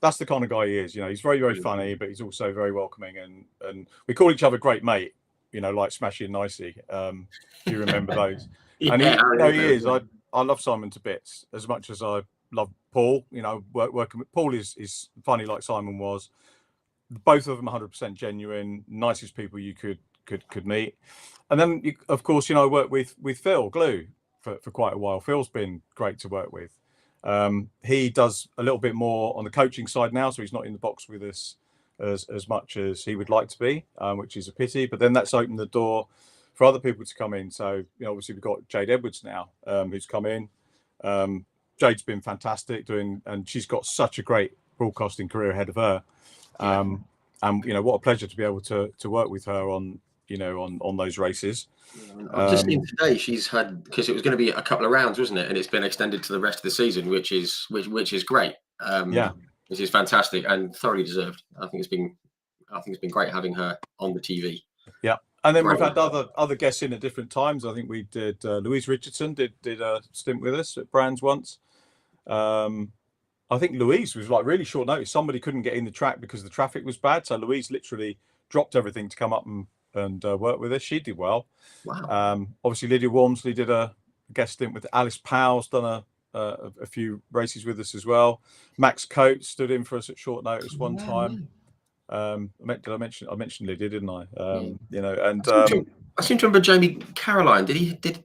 That's the kind of guy he is. He's very, very funny, but he's also very welcoming, and we call each other great mate. Like Smashy and Nicey. Do you remember those? And he is. I love Simon to bits, as much as I love Paul. You know, working with Paul is funny like Simon was. Both of them 100% genuine, nicest people you could meet. And then, of course, you know, I worked with Phil Glue for quite a while. Phil's been great to work with. He does a little bit more on the coaching side now, so he's not in the box with us as much as he would like to be, which is a pity. But then that's opened the door for other people to come in. So, you know, obviously we've got Jade Edwards now, who's come in. Jade's been fantastic and she's got such a great broadcasting career ahead of her. And you know, what a pleasure to be able to work with her on, you know, on those races. I've just seen today she's had, because it was going to be a couple of rounds, wasn't it? And it's been extended to the rest of the season, which is great. Which is fantastic and thoroughly deserved. I think it's been great having her on the TV. Yeah. And then we've had other guests in at different times. I think we did Louise Richardson did a stint with us at Brands once. I think Louise was like really short notice. Somebody couldn't get in the track because the traffic was bad. So Louise literally dropped everything to come up and work with us. She did well. Wow. Obviously, Lydia Walmsley did a guest stint with Alice Powell's done a few races with us as well. Max Coates stood in for us at short notice one time. Did I mention Lydia, didn't I? You know, and I seem to remember Jamie Caroline. Did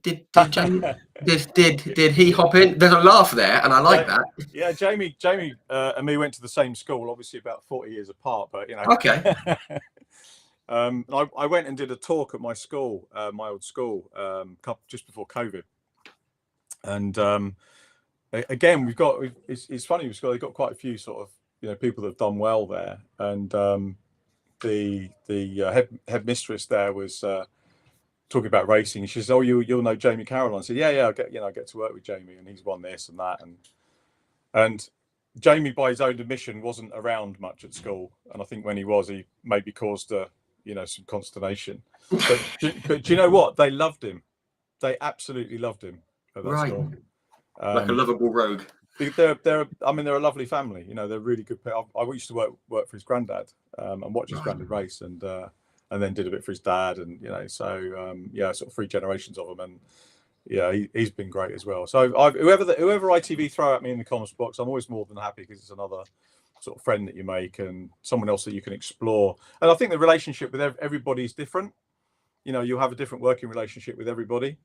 Jamie did he hop in? There's a laugh there, and I like that. Yeah, Jamie and me went to the same school, obviously about 40 years apart, but you know. Okay. I went and did a talk at my school, my old school, just before COVID, and again it's funny they've got quite a few sort of, you know, people that have done well there, and the headmistress there was talking about racing. She says, "Oh, you'll know Jamie Caroline." I said, "Yeah, I get to work with Jamie, and he's won this and that." And Jamie, by his own admission, wasn't around much at school, and I think when he was, he maybe caused some consternation. But do you know what? They loved him. They absolutely loved him at that school. Like a lovable rogue. They're a lovely family. You know, they're really good. I used to work for his granddad and watch his granddad race, and then did a bit for his dad, and you know, so sort of 3 generations of him, and yeah, he's been great as well. So whoever ITV throw at me in the comments box, I'm always more than happy, because it's another sort of friend that you make and someone else that you can explore. And I think the relationship with everybody is different. You know, you'll have a different working relationship with everybody.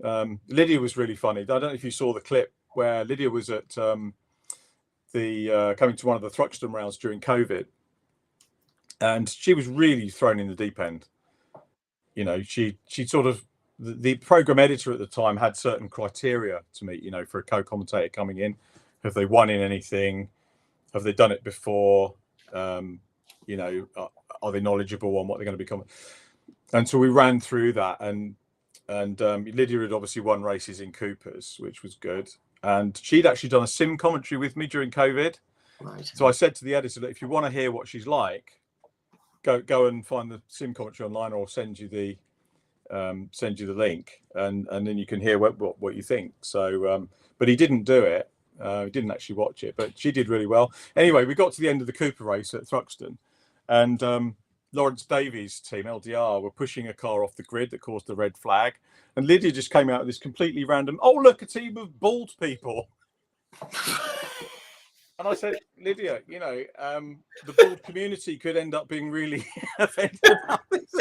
Lydia was really funny. I don't know if you saw the clip where Lydia was at coming to one of the Thruxton rounds during COVID, and she was really thrown in the deep end. You know, she sort of, the program editor at the time had certain criteria to meet, you know, for a co-commentator coming in. Have they won in anything? Have they done it before? You know, are they knowledgeable on what they're going to become? And so we ran through that, and Lydia had obviously won races in Coopers, which was good. And she'd actually done a sim commentary with me during COVID. Right. So I said to the editor, if you want to hear what she's like, go and find the sim commentary online, or send you the link, and then you can hear what you think. So, but he didn't do it. He didn't actually watch it, but she did really well. Anyway, we got to the end of the Cooper race at Thruxton, and Lawrence Davies' team, LDR, were pushing a car off the grid that caused the red flag. And Lydia just came out with this completely random, "Oh, look, a team of bald people." And I said, "Lydia, you know, the bald community could end up being really offended about this."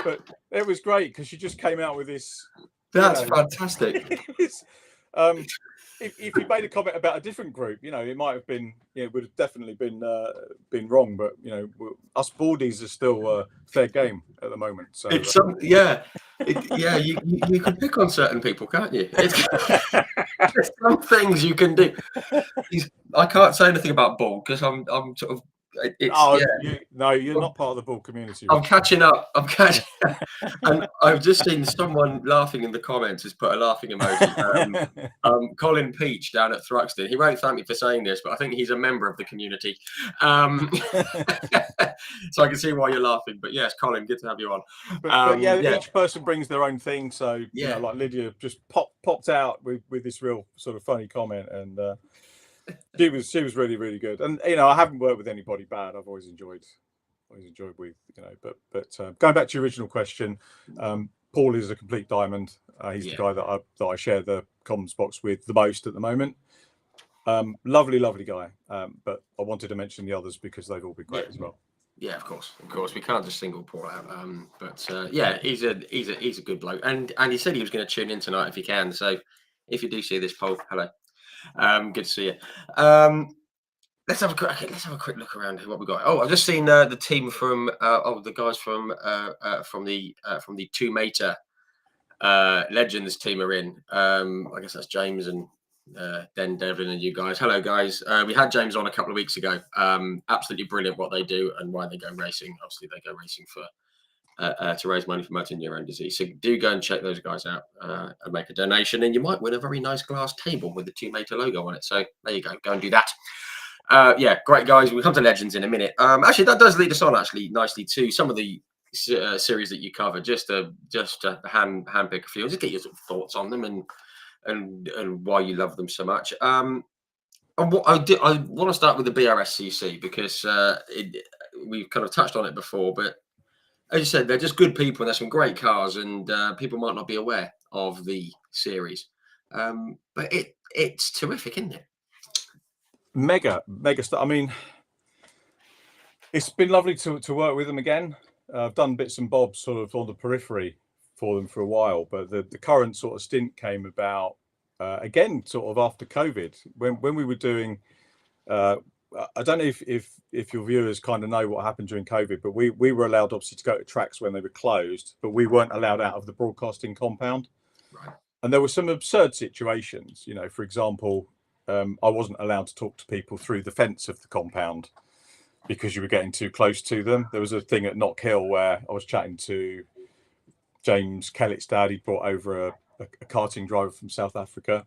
But it was great, because she just came out with this. That's fantastic. If you made a comment about a different group, you know, it might have been, you know, would have definitely been wrong. But you know, us baldies are still fair game at the moment. So It's you can pick on certain people, can't you? There's some things you can do. I can't say anything about ball, because I'm sort of. You're not part of the ball community. I'm catching up. And I've just seen someone laughing in the comments has put a laughing emoji. Colin Peach down at Thruxton. He won't thank me for saying this, but I think he's a member of the community. So I can see why you're laughing. But yes, Colin, good to have you on. But each person brings their own thing. So you know, like Lydia just popped out with this real sort of funny comment, and she was really, really good. And you know, I haven't worked with anybody bad. I've always enjoyed with, you know, but going back to your original question, Paul is a complete diamond. He's the guy that I share the comms box with the most at the moment. Lovely guy. But I wanted to mention the others because they've all been great as well. Yeah, of course. We can't just single Paul out. Yeah, he's a good bloke, and he said he was going to tune in tonight if he can. So if you do see this, Paul, hello. Good to see you. Let's have a quick look around here. What we got? Oh, I've just seen the team from the guys from the Two Meter Legends team are in. I guess that's James and Den Devlin and you guys. Hello, guys. We had James on a couple of weeks ago. Absolutely brilliant what they do and why they go racing. Obviously, they go racing for to raise money for motor neurone disease. So do go and check those guys out and make a donation, and you might win a very nice glass table with the Two Meter logo on it. So there you go. Go and do that. Yeah, great guys. We'll come to Legends in a minute. Actually, that does lead us on nicely to some of the series that you cover. Just to hand pick a few. Just get your sort of thoughts on them and why you love them so much. And what I want to start with the BRSCC because we've kind of touched on it before, but as you said, they're just good people and they're some great cars, and people might not be aware of the series. But it's terrific, isn't it? Mega stuff. I mean, it's been lovely to work with them again. I've done bits and bobs sort of on the periphery for them for a while, but the current sort of stint came about again sort of after COVID when we were doing I don't know if your viewers kind of know what happened during COVID, but we were allowed obviously to go to tracks when they were closed, but we weren't allowed out of the broadcasting compound. Right. And there were some absurd situations, you know, for example, I wasn't allowed to talk to people through the fence of the compound because you were getting too close to them. There was a thing at Knock Hill where I was chatting to James Kellett's dad. He brought over a karting driver from South Africa,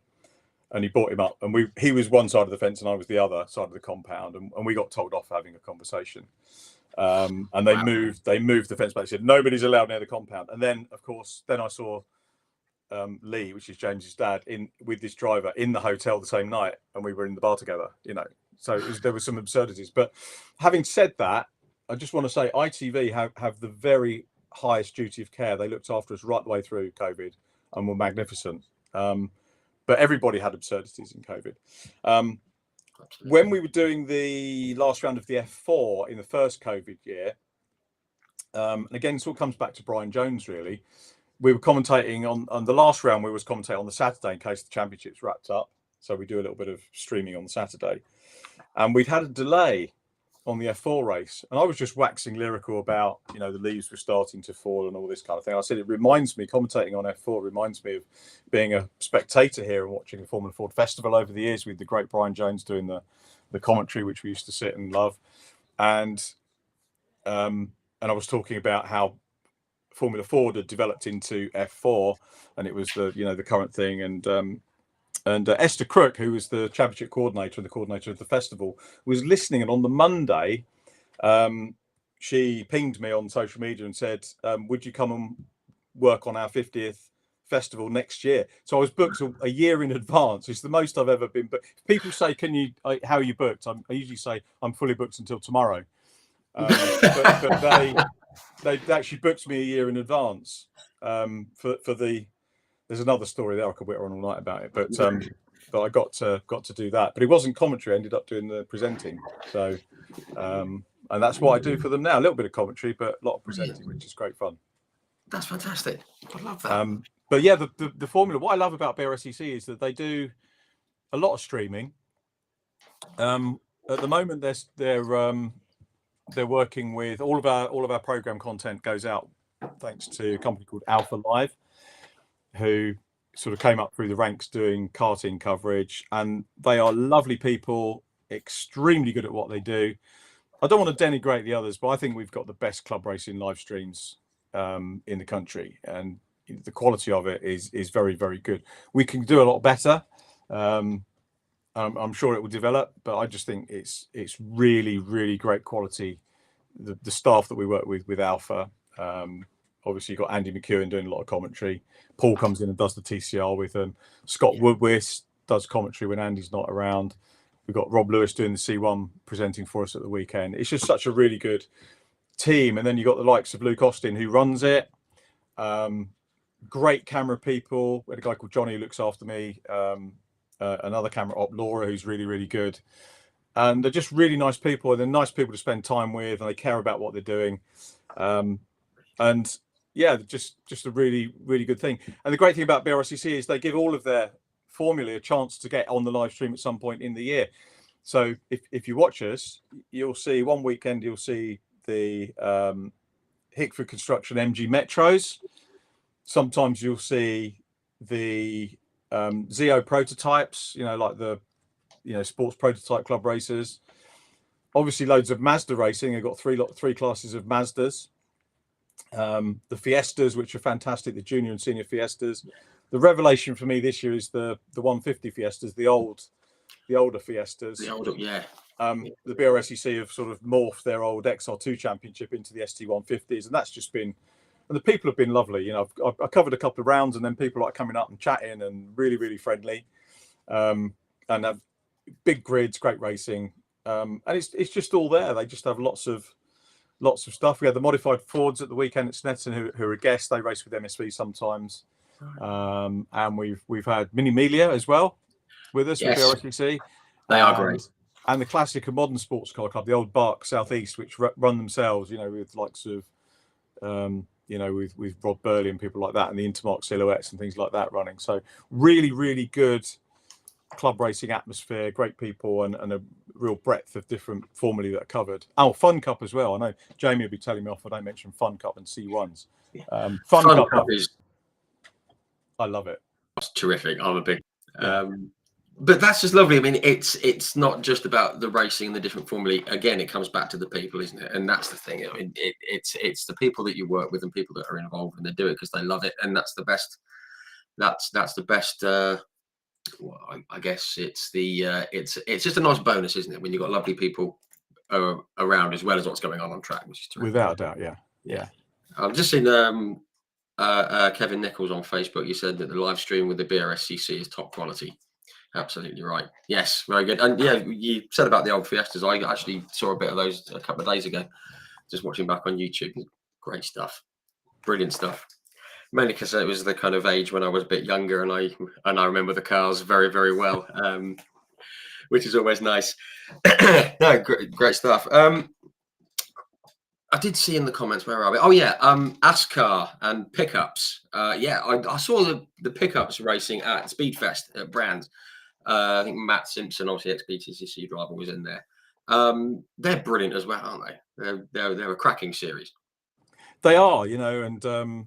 and he brought him up, and he was one side of the fence and I was the other side of the compound, and we got told off having a conversation. And they moved the fence back. They said nobody's allowed near the compound. And then, of course, I saw Lee, which is James's dad, with this driver in the hotel the same night, and we were in the bar together. You know, so there were some absurdities. But having said that, I just want to say ITV have the very highest duty of care. They looked after us right the way through COVID and were magnificent. But everybody had absurdities in COVID. When we were doing the last round of the F4 in the first COVID year, and again, this all comes back to Brian Jones, really. We were commentating on the last round. We was commentating on the Saturday in case the championships wrapped up. So we do a little bit of streaming on the Saturday. And we'd had a delay on the F4 race. And I was just waxing lyrical about, you know, the leaves were starting to fall and all this kind of thing. I said, it reminds me, commentating on F4 reminds me of being a spectator here and watching the Formula Ford Festival over the years with the great Brian Jones doing the commentary, which we used to sit and love. And I was talking about how Formula Ford had developed into F4, and it was the current thing. And Esther Crook, who was the championship coordinator and the coordinator of the festival, was listening. And on the Monday, she pinged me on social media and said, "Would you come and work on our 50th festival next year?" So I was booked a year in advance. It's the most I've ever been. But people say, how are you booked? I usually say I'm fully booked until tomorrow. But they actually booked me a year in advance for the. There's another story there I could whitter on all night about it, but I got to do that. But it wasn't commentary. I ended up doing the presenting. So and that's what I do for them now. A little bit of commentary, but a lot of presenting, which is great fun. That's fantastic. I love that. But yeah, the formula. What I love about BRSCC is that they do a lot of streaming. At the moment, they're working with all of our program content goes out thanks to a company called Alpha Live, who sort of came up through the ranks doing karting coverage, and they are lovely people, extremely good at what they do. I don't want to denigrate the others, but I think we've got the best club racing live streams in the country, and the quality of it is very, very good. We can do a lot better. I'm sure it will develop, but I just think it's really, really great quality. The staff that we work with Alpha, obviously you've got Andy McEwen doing a lot of commentary. Paul comes in and does the TCR with them. Scott Woodwist does commentary when Andy's not around. We've got Rob Lewis doing the C1 presenting for us at the weekend. It's just such a really good team. And then you've got the likes of Luke Austin who runs it. Great camera people. We had a guy called Johnny who looks after me. another camera op, Laura, who's really, really good. And they're just really nice people, and they're nice people to spend time with, and they care about what they're doing. And yeah, just a really, really good thing. And the great thing about BRSCC is they give all of their formulae a chance to get on the live stream at some point in the year. So if you watch us, you'll see one weekend, you'll see the Hickford Construction MG Metros. Sometimes you'll see the Zeo prototypes, like the sports prototype club races. Obviously loads of Mazda racing. They've got three classes of Mazdas. The Fiestas, which are fantastic, the junior and senior Fiestas. The revelation for me this year is the 150 Fiestas, the older Fiestas. The older, yeah. The BRSCC have sort of morphed their old XR2 championship into the ST150s, and that's just been, and the people have been lovely. I covered a couple of rounds, and then people like coming up and chatting and really, really friendly, and have big grids, great racing, and it's just all there. They just have lots of stuff. We had the modified Fords at the weekend at Snetterton, who are a guest. They race with MSV sometimes, and we've had Mini Melia as well with us, yes, with BRSCC. They are great. And the classic and modern sports car club, the old Bark Southeast, which run themselves, with likes of, with Rod Burley and people like that, and the Intermark Silhouettes and things like that running. So really, really good club racing atmosphere, great people, and a real breadth of different formulae that are covered. Oh, Fun Cup as well. I know Jamie will be telling me off if I don't mention Fun Cup and C1s. Fun Cup is, I love it. It's terrific. I'm a big but that's just lovely. I mean, it's not just about the racing and the different formulae. Again, it comes back to the people, isn't it? And that's the thing. I mean, it's the people that you work with and people that are involved, and they do it because they love it, and that's the best. That's the best. Well, I guess it's just a nice bonus, isn't it, when you've got lovely people around as well as what's going on track, which is terrific. Without a doubt, yeah. I've just seen Kevin Nichols on Facebook. You said that the live stream with the BRSCC is top quality. Absolutely right. Yes, very good. And yeah, you said about the old Fiestas. I actually saw a bit of those a couple of days ago, just watching back on YouTube. Great stuff, brilliant stuff. Mainly because it was the kind of age when I was a bit younger, and I remember the cars very, very well, which is always nice. No, great stuff. I did see in the comments, where are we? Oh yeah, ASCAR and pickups. I saw the pickups racing at Speedfest at Brands. I think Matt Simpson, obviously ex-BTCC driver, was in there. They're brilliant as well, aren't they? They're a cracking series. They are, and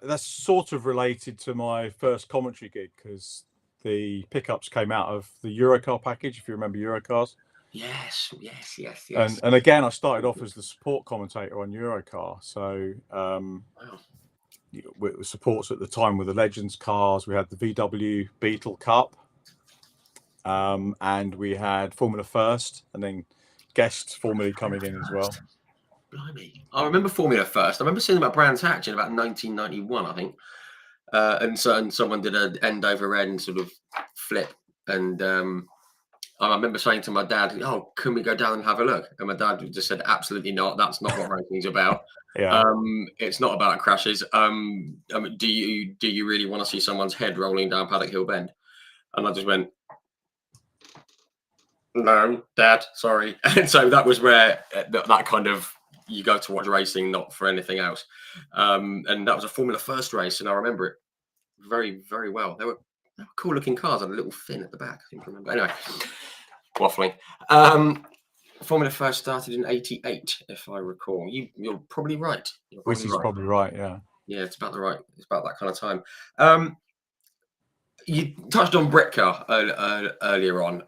that's sort of related to my first commentary gig, because the pickups came out of the Eurocar package, if you remember Eurocars. Yes. And again, I started off as the support commentator on Eurocar. So with supports at the time with the Legends cars, we had the VW Beetle Cup, and we had Formula First, and then guest Formula coming in as well. Blimey. I remember Formula First. I remember seeing them at Brands Hatch in about 1991, I think. And someone did an end over end sort of flip, and I remember saying to my dad, "Oh, can we go down and have a look?" And my dad just said, "Absolutely not. That's not what racing's about. It's not about crashes. Do you really want to see someone's head rolling down Paddock Hill Bend?" And I just went, "No, Dad, sorry." And so that was where that kind of, you go to watch racing, not for anything else. And that was a Formula First race, and I remember it very, very well. They were cool looking cars, had a little fin at the back, I think I remember. Anyway, waffling. Formula First started in '88, if I recall. You're probably right. Which is probably right, yeah. Yeah, it's about that kind of time. You touched on Britcar earlier on.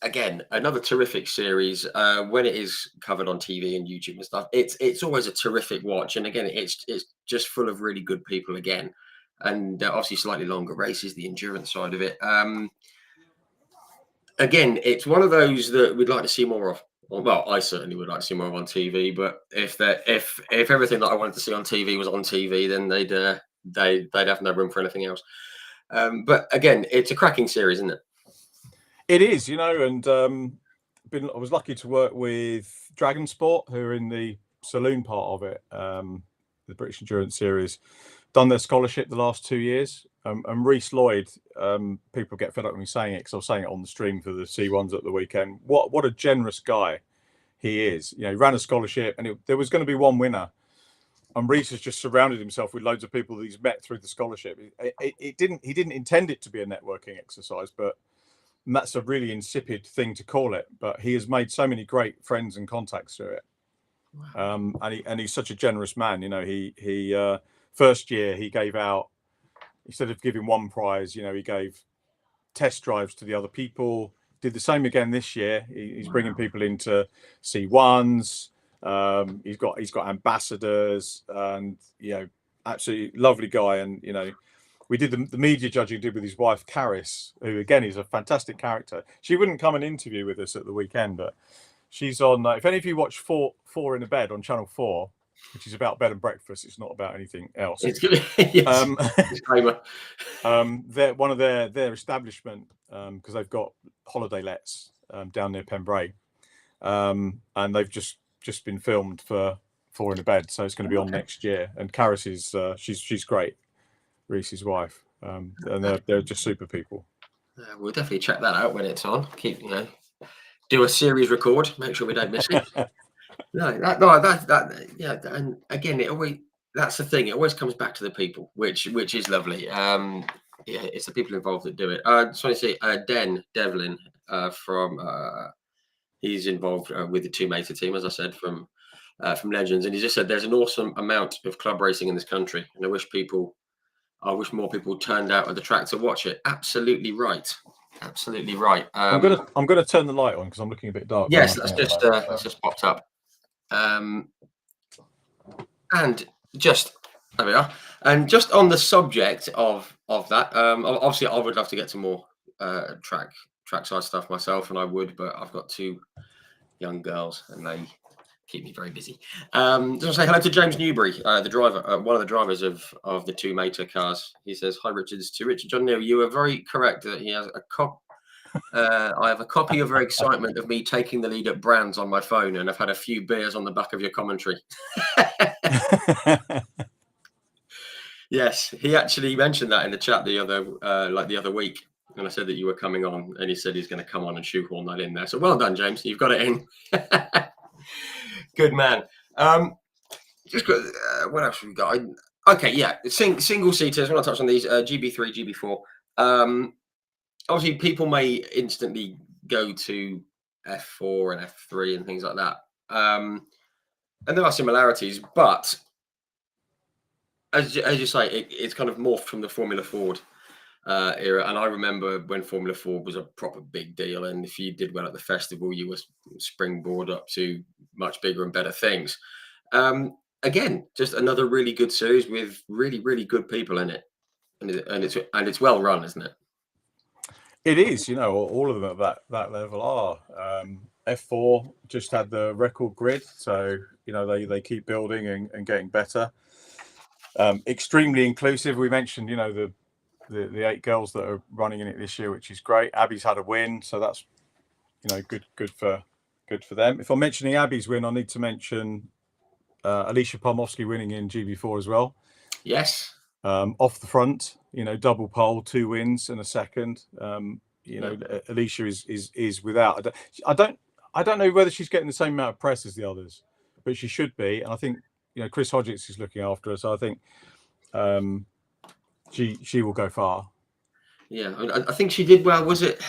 Again, another terrific series. When it is covered on TV and YouTube and stuff, it's always a terrific watch. And again, it's just full of really good people again, and obviously slightly longer races, the endurance side of it. Again, it's one of those that we'd like to see more of. Well, I certainly would like to see more of on TV. But if everything that I wanted to see on TV was on TV, then they'd have no room for anything else. But again, it's a cracking series, isn't it? It is, and I was lucky to work with Dragon Sport, who are in the saloon part of it, the British Endurance Series. Done their scholarship the last 2 years, And Reece Lloyd, people get fed up with me saying it because I was saying it on the stream for the C1s at the weekend. What a generous guy he is. You know, he ran a scholarship, and there was going to be one winner. And Reece has just surrounded himself with loads of people that he's met through the scholarship. He didn't intend it to be a networking exercise, but that's a really insipid thing to call it. But he has made so many great friends and contacts through it. Wow. And he's such a generous man. You know, he first year he gave out, instead of giving one prize, you know, he gave test drives to the other people. Did the same again this year. He's bringing people into C1s. He's got ambassadors, and you know, absolutely lovely guy. And you know, we did the media judging did with his wife Caris, who again is a fantastic character. She wouldn't come and interview with us at the weekend, but she's on. If any of you watch Four in a Bed on Channel 4, which is about bed and breakfast, it's not about anything else. It's good. Yes. Disclaimer. They're one of their establishment, because they've got holiday lets down near Pembrey, and they've just been filmed for Four in a Bed, so it's going to be on next year. And Caris is she's great, Reece's wife, and they're just super people. We'll definitely check that out when it's on. Keep do a series record, make sure we don't miss it. Yeah, and again, that's the thing. It always comes back to the people, which is lovely. Yeah, it's the people involved that do it. I just want to say, Devlin from he's involved with the Two Mater team, as I said, from Legends, and he just said there's an awesome amount of club racing in this country, and I wish more people turned out at the track to watch it. Absolutely right. Absolutely right. I'm gonna turn the light on because I'm looking a bit dark. Yes, that's just popped up. And just there we are. And just on the subject of that, obviously I would love to get to more trackside stuff myself, and I would, but I've got two young girls and they keep me very busy. Just want to say hello to James Newbury, the driver, one of the drivers of the Two Mater cars. He says, "Hi Richard, to Richard John Neal. You are very correct that he has a I have a copy of your excitement of me taking the lead at Brands on my phone, and I've had a few beers on the back of your commentary." Yes, he actually mentioned that in the chat the other week, and I said that you were coming on, and he said he's going to come on and shoehorn that in there. So well done, James. You've got it in. Good man. Just got, what else have we got? Okay, yeah, single seaters. When I touch on these, GB3, GB4. Obviously, people may instantly go to F4 and F3 and things like that. And there are similarities, but as you say, it's kind of morphed from the Formula Ford era. And I remember when Formula Ford was a proper big deal. And if you did well at the festival, you were springboard up to much bigger and better things. Again, just another really good series with really, really good people in it. And it's well run, isn't it? It is, you know, all of them at that level are. F4 just had the record grid, so you know they keep building and getting better. Extremely inclusive. We mentioned, you know, the 8 girls that are running in it this year, which is great. Abby's had a win, so that's, you know, good for them. If I'm mentioning Abby's win, I need to mention Alicia Palmowski winning in GB4 as well. Yes. Off the front, you know, double pole, 2 wins and a second. You know, Alicia is without. I don't know whether she's getting the same amount of press as the others, but she should be. And I think, you know, Chris Hodgetts is looking after her, so I think she will go far. Yeah, I think she did well. Was it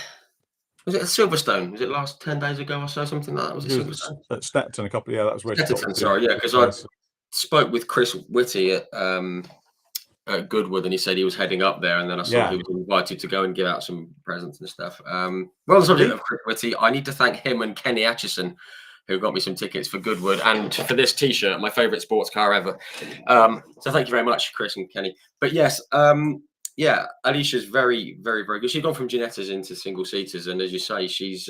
at Silverstone? Was it last 10 days ago or so? Something like that. Was it Silverstone? At Snetterton a couple. Yeah, that was where she got. Sorry, yeah, because I spoke with Chris Whitty at Goodwood, and he said he was heading up there, and then I saw he was invited to go and give out some presents and stuff. Well, the subject of Chris Whitty, I need to thank him and Kenny Atchison, who got me some tickets for Goodwood and for this T-shirt, my favourite sports car ever. So thank you very much, Chris and Kenny. But yes, yeah, Alicia's very, very, very good. She's gone from Ginettas into single seaters, and as you say, she's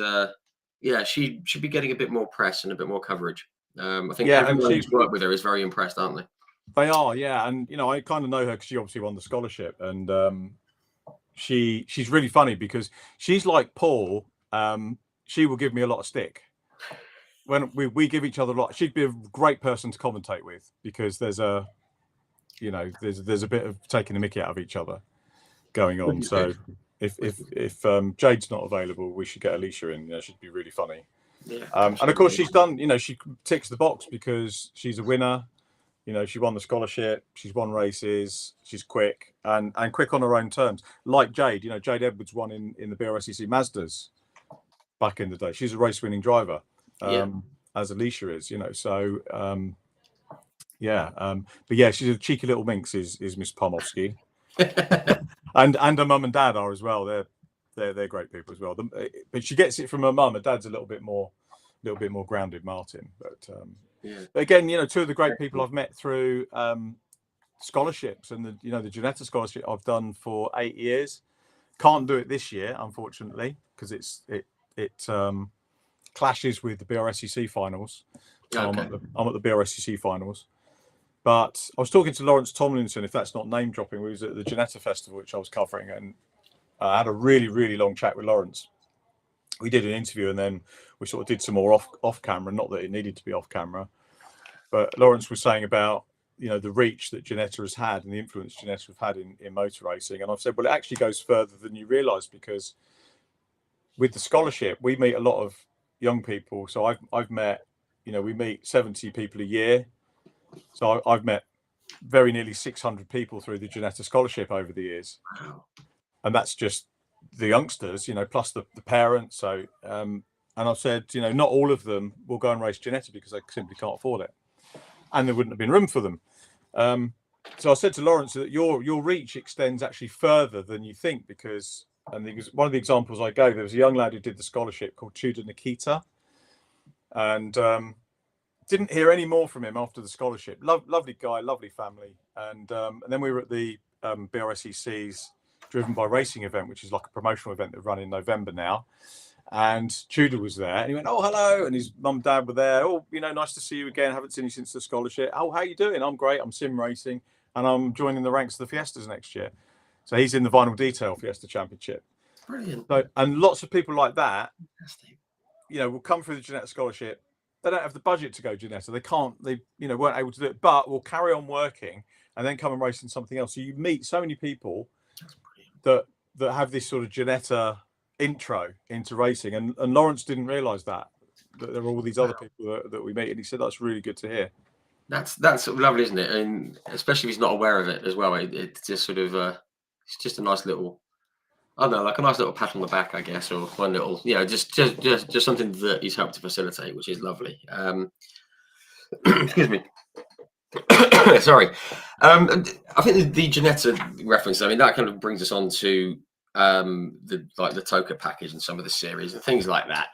she should be getting a bit more press and a bit more coverage. I think everyone who's worked with her is very impressed, aren't they? They are, yeah, and you know, I kind of know her because she obviously won the scholarship, and she's really funny because she's like Paul. She will give me a lot of stick when we give each other a lot. She'd be a great person to commentate with because there's a bit of taking the mickey out of each other. going on. Wouldn't be So good. if Jade's not available, we should get Alicia in. Yeah, she'd be really funny. Yeah, And of course, she's done. She ticks the box because she's a winner. She won the scholarship. She's won races. She's quick and quick on her own terms. Like Jade, Jade Edwards won in the BRSEC Mazdas back in the day. She's a race-winning driver, as Alicia is. So but yeah, she's a cheeky little minx. Is Miss Pomofsky, and her mum and dad are as well. They're great people as well. But she gets it from her mum. Her dad's a little bit more grounded, Martin. But again, two of the great people I've met through scholarships and the Ginetta scholarship I've done for 8 years. Can't do it this year, unfortunately, because it clashes with the BRSEC finals. So I'm at the BRSEC finals. But I was talking to Lawrence Tomlinson, if that's not name dropping. We was at the Ginetta Festival, which I was covering, and I had a really, really long chat with Lawrence. We did an interview, and then we sort of did some more off camera. Not that it needed to be off camera, but Lawrence was saying about the reach that Ginetta has had and the influence Ginetta have had in motor racing. And I've said, well, it actually goes further than you realise, because with the scholarship, we meet a lot of young people. So I've met, we meet 70 people a year. So I've met very nearly 600 people through the Ginetta scholarship over the years. Wow. And that's just the youngsters, plus the parents. So, and I've said, not all of them will go and race Ginetta because they simply can't afford it, and there wouldn't have been room for them. So I said to Lawrence that your reach extends actually further than you think, because, and one of the examples I gave, there was a young lad who did the scholarship called Tudor Nikita, and didn't hear any more from him after the scholarship. Lovely guy, lovely family, and then we were at the BRSEC's Driven by Racing event, which is like a promotional event that run in November now. And Tudor was there, and he went, "Oh, hello," and his mum and dad were there. "Oh, nice to see you again. Haven't seen you since the scholarship. Oh, how you doing?" "I'm great. I'm sim racing, and I'm joining the ranks of the Fiestas next year." So he's in the Vinyl Detail Fiesta Championship. Brilliant. So, and lots of people like that, will come through the Ginetta scholarship. They don't have the budget to go Ginetta. They can't. They weren't able to do it, but will carry on working and then come and race in something else. So you meet so many people that have this sort of Ginetta intro into racing, and Lawrence didn't realise that there are all these other people that we meet, and he said that's really good to hear. That's lovely, isn't it? And especially if he's not aware of it as well. It's just sort of it's just a nice little, I don't know, like a nice little pat on the back, I guess, or one little, just something that he's helped to facilitate, which is lovely. Excuse me. Sorry. I think the Ginetta reference, I mean, that kind of brings us on to the TOCA package and some of the series and things like that.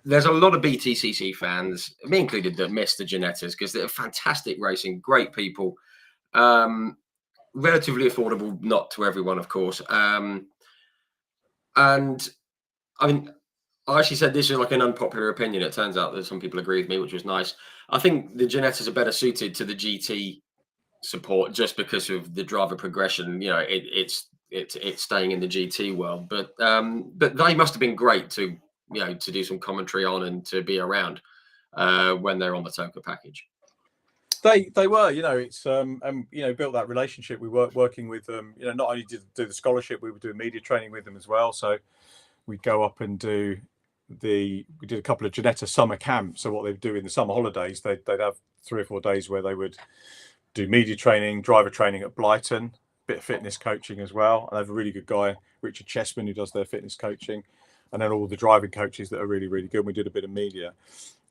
There's a lot of BTCC fans, me included, that miss the Ginettas because they're fantastic racing, great people, relatively affordable, not to everyone, of course. And I mean, I actually said this is like an unpopular opinion. It turns out that some people agree with me, which was nice. I think the Ginettas are better suited to the GT support just because of the driver progression. It's staying in the GT world, but they must have been great to do some commentary on and to be around when they're on the TOCA package. They were, it's built that relationship. We were working with them. Not only did do the scholarship, we were doing media training with them as well. So we'd go up and we did a couple of Ginetta summer camps. So what they'd do in the summer holidays, they'd have 3 or 4 days where they would do media training, driver training at Blyton, bit of fitness coaching as well. And they have a really good guy, Richard Chessman, who does their fitness coaching, and then all the driving coaches that are really, really good. We did a bit of media.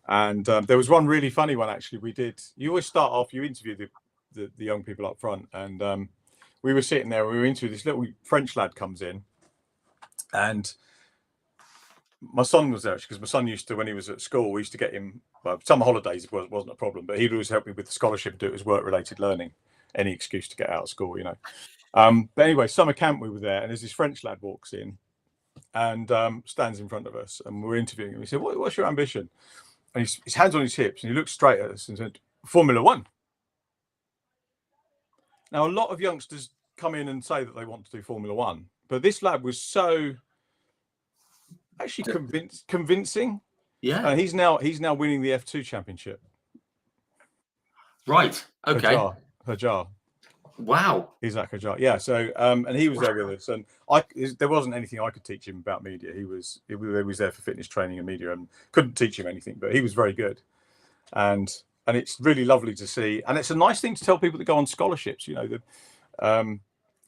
And there was one really funny one, actually. You always start off, you interview the young people up front. And we were sitting there, we were interviewing, this little French lad comes in, and my son was there, actually, because my son used to, when he was at school, we used to get him, summer holidays wasn't a problem, but he'd always help me with the scholarship and do it as work-related learning, any excuse to get out of school, But anyway, summer camp, we were there, and there's this French lad walks in and stands in front of us, and we're interviewing him. He said, what's your ambition? And his hands on his hips, and he looked straight at us and said, Formula One. Now, a lot of youngsters come in and say that they want to do Formula One, but this lad was so actually convincing. Yeah. And he's now winning the F2 championship. Right. Okay. Hajar. Wow. Isaac Ajar. Yeah. So, and he was there with us, and there wasn't anything I could teach him about media. He was there for fitness training and media, and couldn't teach him anything, but he was very good. And it's really lovely to see, and it's a nice thing to tell people that go on scholarships. You know,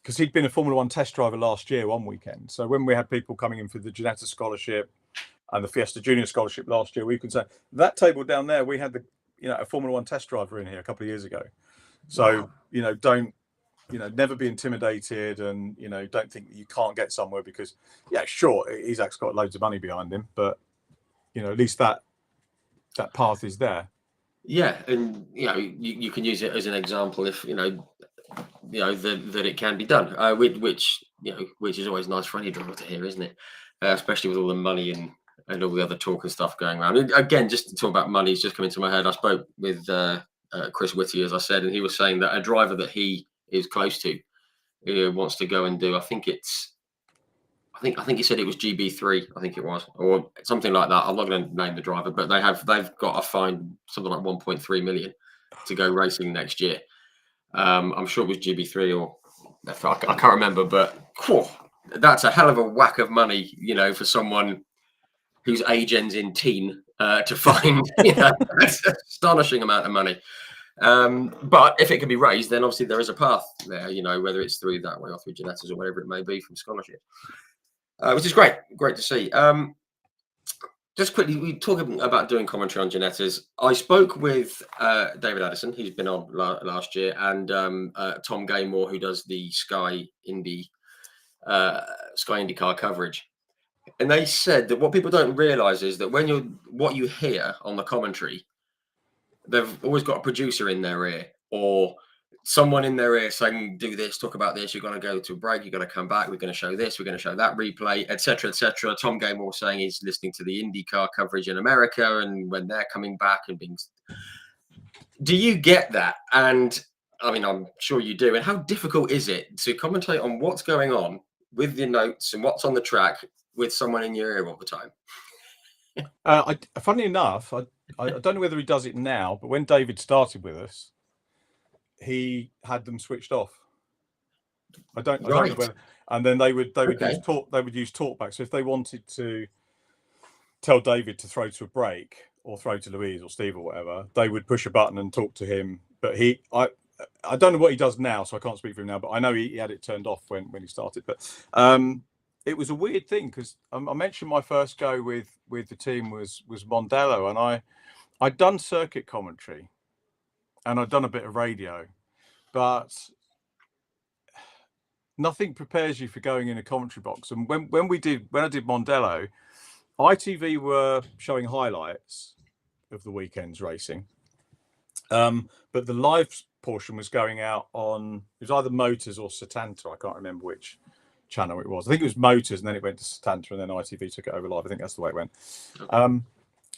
because he'd been a Formula One test driver last year one weekend. So when we had people coming in for the Ginetta scholarship and the Fiesta Junior scholarship last year, we could say that table down there, we had a Formula One test driver in here a couple of years ago. So Wow. Don't. Never be intimidated, and don't think that you can't get somewhere because, yeah, sure, Isaac's got loads of money behind him, but at least that path is there. Yeah, and you can use it as an example if that it can be done, which is always nice for any driver to hear, isn't it? Especially with all the money and all the other talk and stuff going around. And again, just to talk about money, it's just coming to my head. I spoke with Chris Whitty, as I said, and he was saying that a driver that he is close to wants to go and do. I think he said it was GB3. I think it was, or something like that. I'm not going to name the driver, but they've got to find something like 1.3 million to go racing next year. I'm sure it was GB3 or I can't remember, but that's a hell of a whack of money, for someone whose age ends in teen to find. That's an astonishing amount of money. But if it can be raised, then obviously there is a path there, whether it's through that way or through Ginettas or whatever it may be from scholarship, which is great to see. Just quickly, we talk about doing commentary on Ginettas. I spoke with David Addison, who's been on last year, and Tom Gaymore, who does the Sky IndyCar coverage. And they said that what people don't realise is that what you hear on the commentary, they've always got a producer in their ear or someone in their ear saying, do this, talk about this, you're going to go to a break, you're going to come back, we're going to show this, we're going to show that replay, etc., etc. Tom Gaymore saying he's listening to the IndyCar coverage in America and when they're coming back and being... Do you get that? And I mean, I'm sure you do. And how difficult is it to commentate on what's going on with your notes and what's on the track with someone in your ear all the time? Funnily enough, I don't know whether he does it now, but when David started with us, he had them switched off. I don't know whether, and then they would use talkback. So if they wanted to tell David to throw to a break or throw to Louise or Steve or whatever, they would push a button and talk to him. But I don't know what he does now, so I can't speak for him now. But I know he had it turned off when he started. But it was a weird thing because I mentioned my first go with the team was Mondello, and I'd done circuit commentary and I'd done a bit of radio, but nothing prepares you for going in a commentary box. And when I did Mondello, ITV were showing highlights of the weekend's racing, but the live portion was going out on, it was either Motors or Setanta. I can't remember which channel it was. I think it was Motors, and then it went to Setanta, and then ITV took it over live. I think that's the way it went.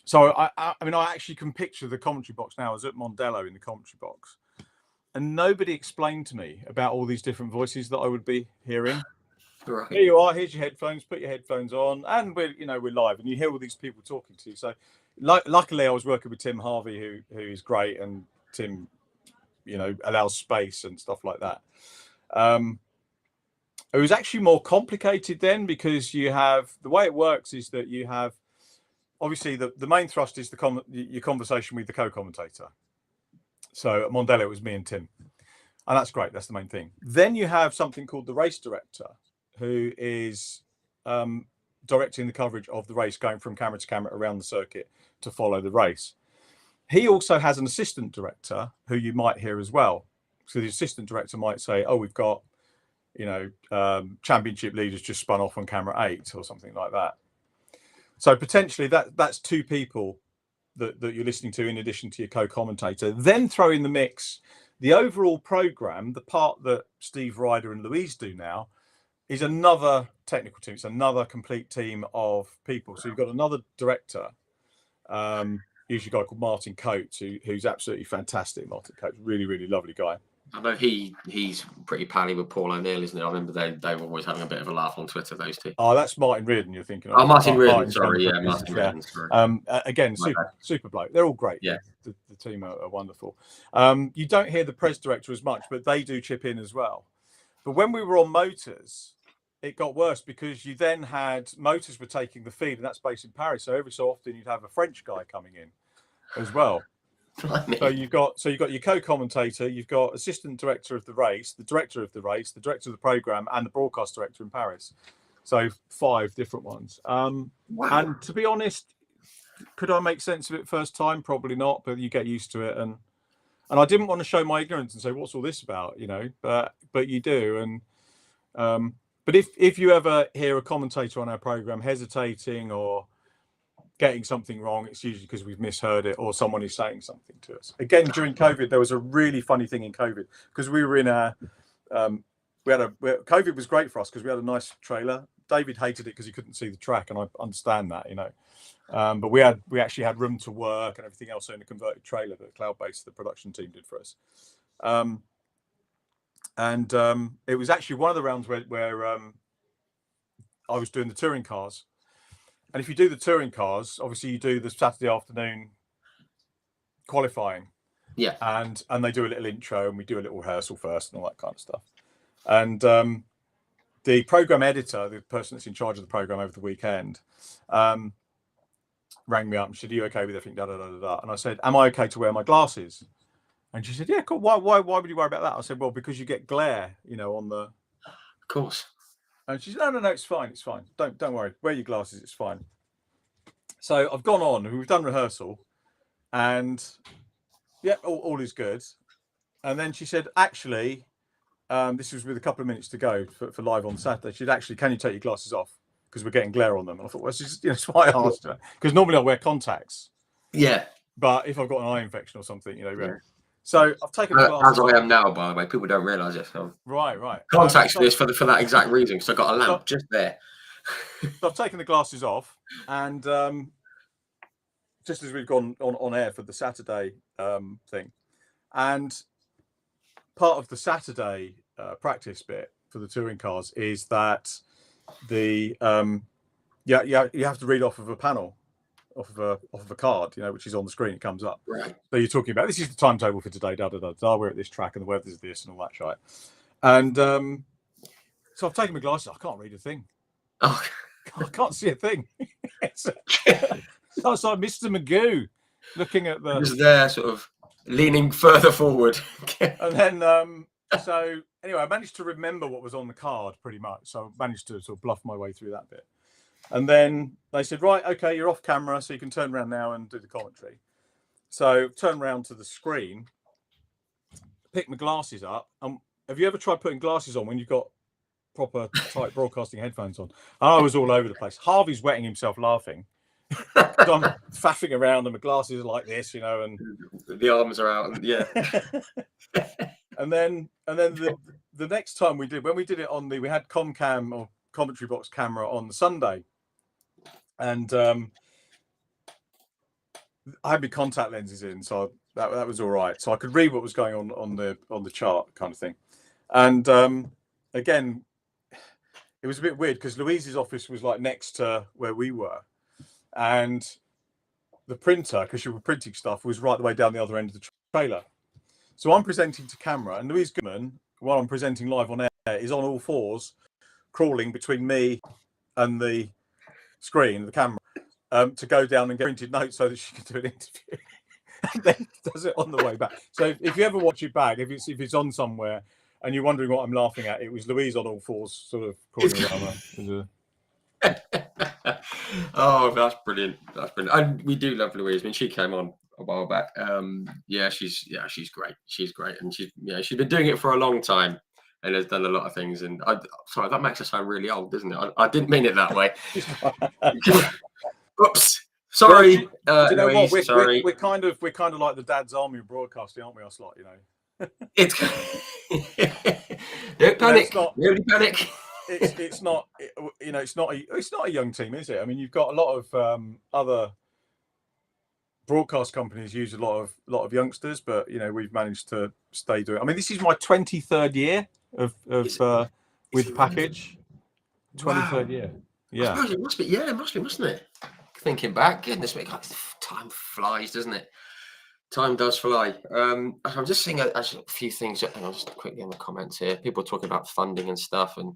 So I mean, I actually can picture the commentary box now. I was at Mondello in the commentary box, and nobody explained to me about all these different voices that I would be hearing. Right. Here you are. Here's your headphones. Put your headphones on, and we're live, and you hear all these people talking to you. So, luckily, I was working with Tim Harvey, who is great, and Tim, allows space and stuff like that. It was actually more complicated then because you have, the way it works is that you have, obviously the main thrust is your conversation with the co-commentator. So at Mondello it was me and Tim, and that's great. That's the main thing. Then you have something called the race director, who is directing the coverage of the race, going from camera to camera around the circuit to follow the race. He also has an assistant director who you might hear as well. So the assistant director might say, oh, we've got, championship leaders just spun off on camera 8 or something like that. So potentially that's two people that you're listening to in addition to your co-commentator. Then throw in the mix the overall program, the part that Steve Ryder and Louise do now, is another technical team. It's another complete team of people. So you've got another director, usually a guy called Martin Coates, who's absolutely fantastic. Martin Coates, really, really lovely guy. I know he's pretty pally with Paul O'Neill, isn't it? I remember they were always having a bit of a laugh on Twitter, those two. Oh, that's Martin Reardon you're thinking of. Oh, Martin Reardon, Martin's sorry, younger yeah, brother, Martin yeah. Reardon, sorry. Again, My bad. super bloke. They're all great. Yeah. The team are wonderful. You don't hear the press director as much, but they do chip in as well. But when we were on Motors, it got worse because you then had Motors were taking the feed, and that's based in Paris. So every so often you'd have a French guy coming in as well. So you've got your co-commentator, you've got assistant director of the race, the director of the race, the director of the program, and the broadcast director in Paris. So 5 different ones. Wow. And to be honest, could I make sense of it first time? Probably not, but you get used to it. And I didn't want to show my ignorance and say, "What's all this about?" You know, but you do. And but if you ever hear a commentator on our program hesitating or getting something wrong, it's usually because we've misheard it or someone is saying something to us. Again, during COVID, there was a really funny thing in COVID because we were in COVID was great for us because we had a nice trailer. David hated it because he couldn't see the track, and I understand that, you know. But we actually had room to work and everything else in a converted trailer that cloud-based the production team did for us. It was actually one of the rounds where I was doing the touring cars. And if you do the touring cars, obviously you do the Saturday afternoon qualifying. Yeah. And they do a little intro and we do a little rehearsal first and all that kind of stuff. And the program editor, the person that's in charge of the program over the weekend, rang me up and said, "Are you okay with everything?" And I said, "Am I okay to wear my glasses?" And she said, "Yeah, cool. Why would you worry about that?" I said, "Well, because you get glare, you know, on the." Of course. And she said, "No, it's fine. It's fine. Don't worry. Wear your glasses. It's fine." So I've gone on. We've done rehearsal, and yeah, all is good. And then she said, "Actually, this was with a couple of minutes to go for live on Saturday." She said, "Actually, can you take your glasses off because we're getting glare on them?" And I thought, well, that's why I asked her, because normally I wear contacts. Yeah. But if I've got an eye infection or something, you know. Yeah. So I've taken the glasses as I am now, by the way. People don't realise it. So. Right. Contacts this for that exact reason. So I got a lamp just there. So I've taken the glasses off, and just as we've gone on air for the Saturday thing, and part of the Saturday practice bit for the touring cars is that the you have to read off of a panel, off of a card, you know, which is on the screen. It comes up. Right. So you're talking about, this is the timetable for today. We're at this track, and the weather's this and all that shit. And so I've taken my glasses. I can't read a thing. Oh. I can't see a thing. It's like Mr. Magoo looking at the. Just there, sort of leaning further forward. And then, so anyway, I managed to remember what was on the card pretty much. So I managed to sort of bluff my way through that bit. And then they said, "Right, okay, you're off camera, so you can turn around now and do the commentary." So turn around to the screen, pick my glasses up. Have you ever tried putting glasses on when you've got proper tight broadcasting headphones on? I was all over the place. Harvey's wetting himself laughing. So I'm faffing around and my glasses are like this, you know, and the arms are out. And, yeah. and then the next time we did it we had Comcam or commentary box camera on the Sunday, and I had my contact lenses in, so that was all right. So I could read what was going on the chart kind of thing. And again, it was a bit weird because Louise's office was like next to where we were, and the printer, because she was printing stuff, was right the way down the other end of the trailer. So I'm presenting to camera, and Louise Goodman, while I'm presenting live on air, is on all fours, crawling between me and the screen, the camera, to go down and get printed notes so that she can do an interview. And then does it on the way back. So if you ever watch it back, if it's on somewhere and you're wondering what I'm laughing at, it was Louise on all fours, sort of crawling around there. Oh, that's brilliant. That's brilliant. And we do love Louise. I mean, she came on a while back. She's great. She's great, and she's been doing it for a long time and has done a lot of things. And sorry, that makes her sound really old, doesn't it? I didn't mean it that way. Oops. Sorry. Well, you know Louise, what? sorry. We're kind of like the dad's army of broadcasting, aren't we? Us lot, you know. It's don't panic. Nobody panic. It's not, you know, it's not a young team, is it? I mean, you've got a lot of other broadcast companies use a lot of youngsters, but we've managed to stay doing. I mean, this is my 23rd year of Is with the it really? package. 23rd Wow. year. I Yeah. suppose it must be. Yeah, it must be, mustn't it? Thinking back, goodness me, God, time flies, doesn't it? Time does fly. I'm just seeing a few things. Hang on, just quickly in the comments here. People are talking about funding and stuff, and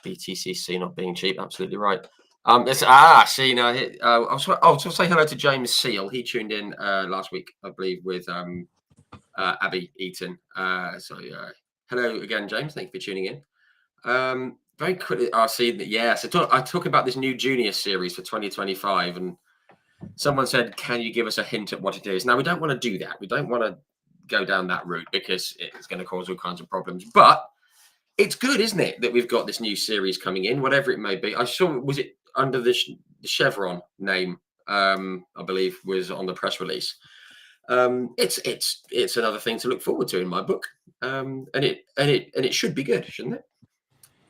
BTCC not being cheap. Absolutely right. See now. I was to say hello to James Seal. He tuned in last week, I believe, with Abby Eaton. Hello again, James. Thank you for tuning in. Very quickly, I see that. Yeah, so I talk about this new junior series for 2025, and someone said, "Can you give us a hint at what it is?" Now, we don't want to do that. We don't want to go down that route because it's going to cause all kinds of problems. But it's good, isn't it, that we've got this new series coming in, whatever it may be. I saw, was it under the Chevron name? I believe was on the press release. It's another thing to look forward to in my book, and it should be good, shouldn't it?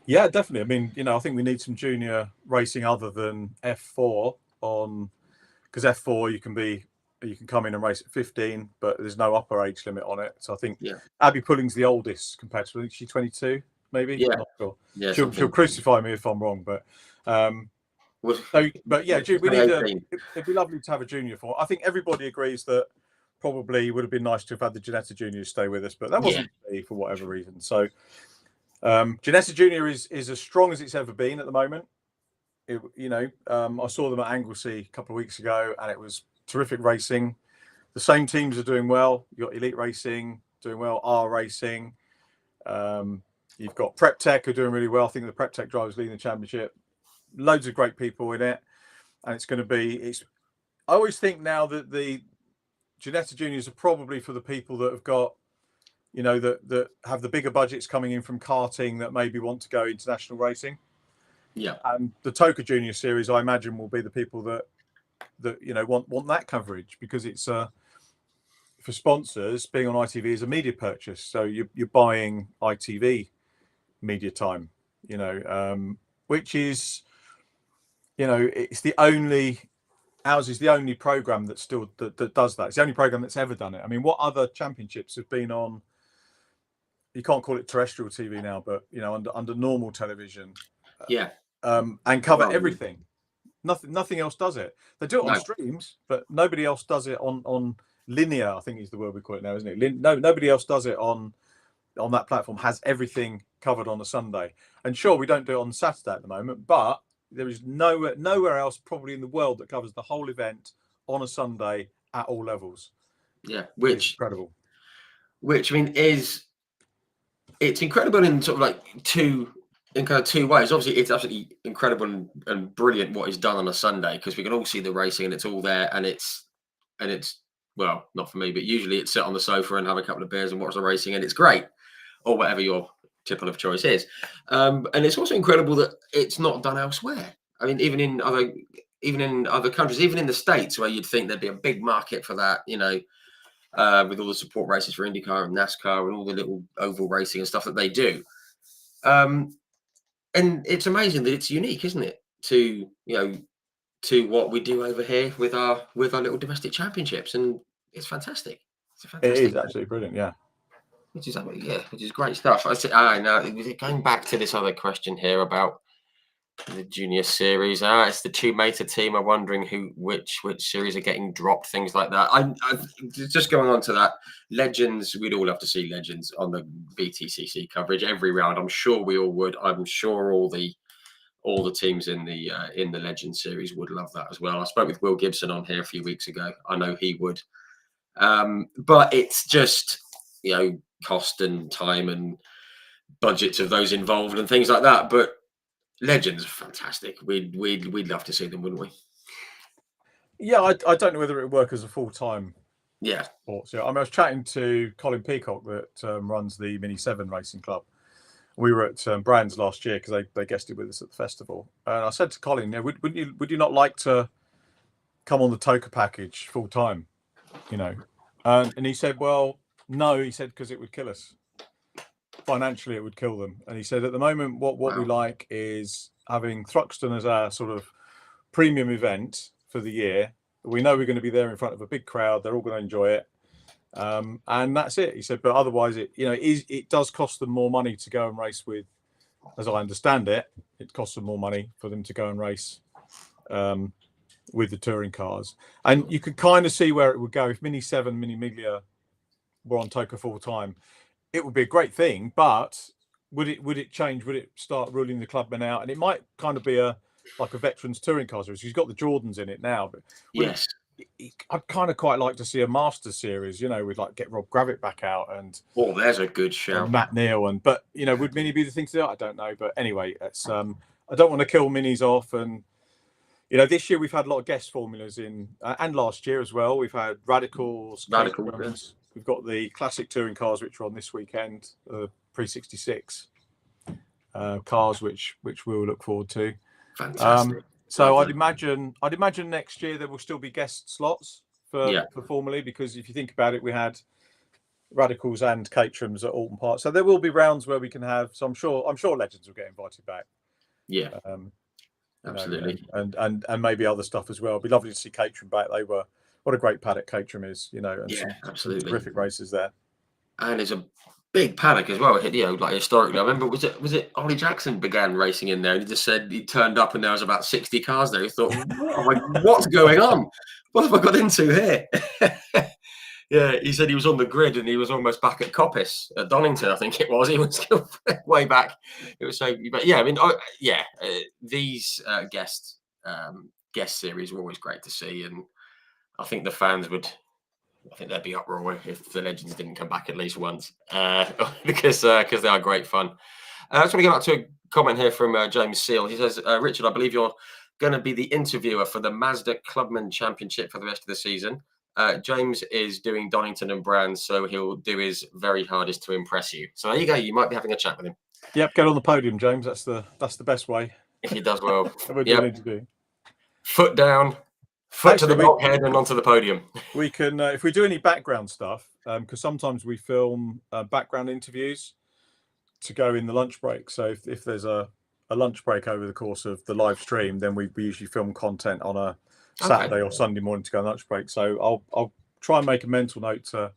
Yeah, definitely. I mean, I think we need some junior racing other than F4 on, because F4 you can come in and race at 15, but there's no upper age limit on it. So I think Abby Pulling's the oldest competitor. I think she's 22, maybe. Yeah, Not sure. Yeah, she'll crucify me if I'm wrong, but but yeah, we need it'd be lovely to have a junior for. I think everybody agrees that probably would have been nice to have had the Ginetta Juniors stay with us, but that wasn't me for whatever reason. So Ginetta Junior is as strong as it's ever been at the moment. I saw them at Anglesey a couple of weeks ago, and it was terrific racing. The same teams are doing well. You've got Elite Racing doing well, R Racing. You've got Prep Tech are doing really well. I think the Prep Tech drivers leading the championship. Loads of great people in it, and it's going to be. I always think now that the Ginetta Juniors are probably for the people that have got, that have the bigger budgets coming in from karting that maybe want to go international racing. Yeah, and the Toka Junior Series, I imagine, will be the people that want that coverage, because it's for sponsors. Being on ITV is a media purchase, so you're buying ITV media time, which is, it's the only. Ours is the only program that does that. It's the only program that's ever done it. I mean, what other championships have been on? You can't call it terrestrial TV now, but under normal television. Yeah. And cover everything. Nothing else does it. They do it on streams, but nobody else does it on linear. I think is the word we call it now, isn't it? Nobody else does it on that platform. Has everything covered on a Sunday. And sure, we don't do it on Saturday at the moment, but there is nowhere else probably in the world that covers the whole event on a Sunday at all levels. Yeah, which is incredible. Which I mean it's incredible in sort of like two ways. Obviously, it's absolutely incredible and brilliant what is done on a Sunday, because we can all see the racing and it's all there, and it's well, not for me, but usually it's sit on the sofa and have a couple of beers and watch the racing, and it's great, or whatever your tipple of choice is. And it's also incredible that it's not done elsewhere. I mean, even in other countries, even in the States, where you'd think there'd be a big market for that, with all the support races for IndyCar and NASCAR and all the little oval racing and stuff that they do. And it's amazing that it's unique, isn't it, to what we do over here with our little domestic championships, and it's fantastic. It is absolutely brilliant, yeah. Which is great stuff. Now going back to this other question here about the junior series. It's the two Meta team are wondering which series are getting dropped, things like that. I just going on to that, Legends, we'd all love to see Legends on the BTCC coverage every round. I'm sure we all would. I'm sure all the teams in the Legends series would love that as well. I spoke with Will Gibson on here a few weeks ago. I know he would. But it's just, cost and time and budgets of those involved and things like that. But Legends are fantastic. We'd love to see them, wouldn't we? Yeah, I don't know whether it would work as a full-time sport. So I was chatting to Colin Peacock that runs the Mini 7 Racing Club. We were at Brands last year because they guested with us at the festival. And I said to Colin, would you not like to come on the Toka package full-time? And he said, well, no, he said, because it would kill us. Financially, it would kill them. And he said, at the moment, what we like is having Thruxton as our sort of premium event for the year, We know we're going to be there in front of a big crowd. They're all going to enjoy it. And that's it. He said, but otherwise it does cost them more money to go and race with, as I understand it, it costs them more money for them to go and race with the touring cars. And you could kind of see where it would go if Mini 7, Mini Miglia were on TOCA full time. It would be a great thing, but would it change? Would it start ruling the clubmen out? And it might kind of be like a veterans touring car series. He's got the Jordans in it now, but yes, I'd kind of quite like to see a Masters series, with like get Rob Gravitt back out and there's a good shout. Matt Neal but would Mini be the thing to do? I don't know, but anyway, it's I don't want to kill Minis off. And this year we've had a lot of guest formulas in, and last year as well. We've had Radicals. We've got the classic touring cars, which are on this weekend, pre-66 cars, which we'll look forward to. Fantastic. So I'd imagine next year there will still be guest slots for Formula, because if you think about it, we had Radicals and Caterhams at Alton Park, so there will be rounds where we can have. So I'm sure Legends will get invited back. Yeah, absolutely, and maybe other stuff as well. It'd be lovely to see Caterham back. What a great paddock Caterham is, and absolutely some terrific races there. And it's a big paddock as well. Like historically, I remember was it Ollie Jackson began racing in there, and he just said he turned up and there was about 60 cars there. He thought, what's going on? What have I got into here? Yeah, he said he was on the grid and he was almost back at Coppice at Donington, I think it was. He was still way back. It was so, but yeah, I mean, these guest series are always great to see, and I think the fans they'd be uproar if the Legends didn't come back at least once, because they are great fun. I just want to get back to a comment here from James Seal. He says, Richard, I believe you're going to be the interviewer for the Mazda Clubman Championship for the rest of the season. James is doing Donington and Brands, so he'll do his very hardest to impress you. So there you go. You might be having a chat with him. Yep, get on the podium, James. That's the best way. If he does well. Yep. Foot down. Foot to the bulkhead and onto the podium. We can, if we do any background stuff, because sometimes we film background interviews to go in the lunch break. So if there's a lunch break over the course of the live stream, then we usually film content on a Saturday or Sunday morning to go on lunch break. So I'll try and make a mental note to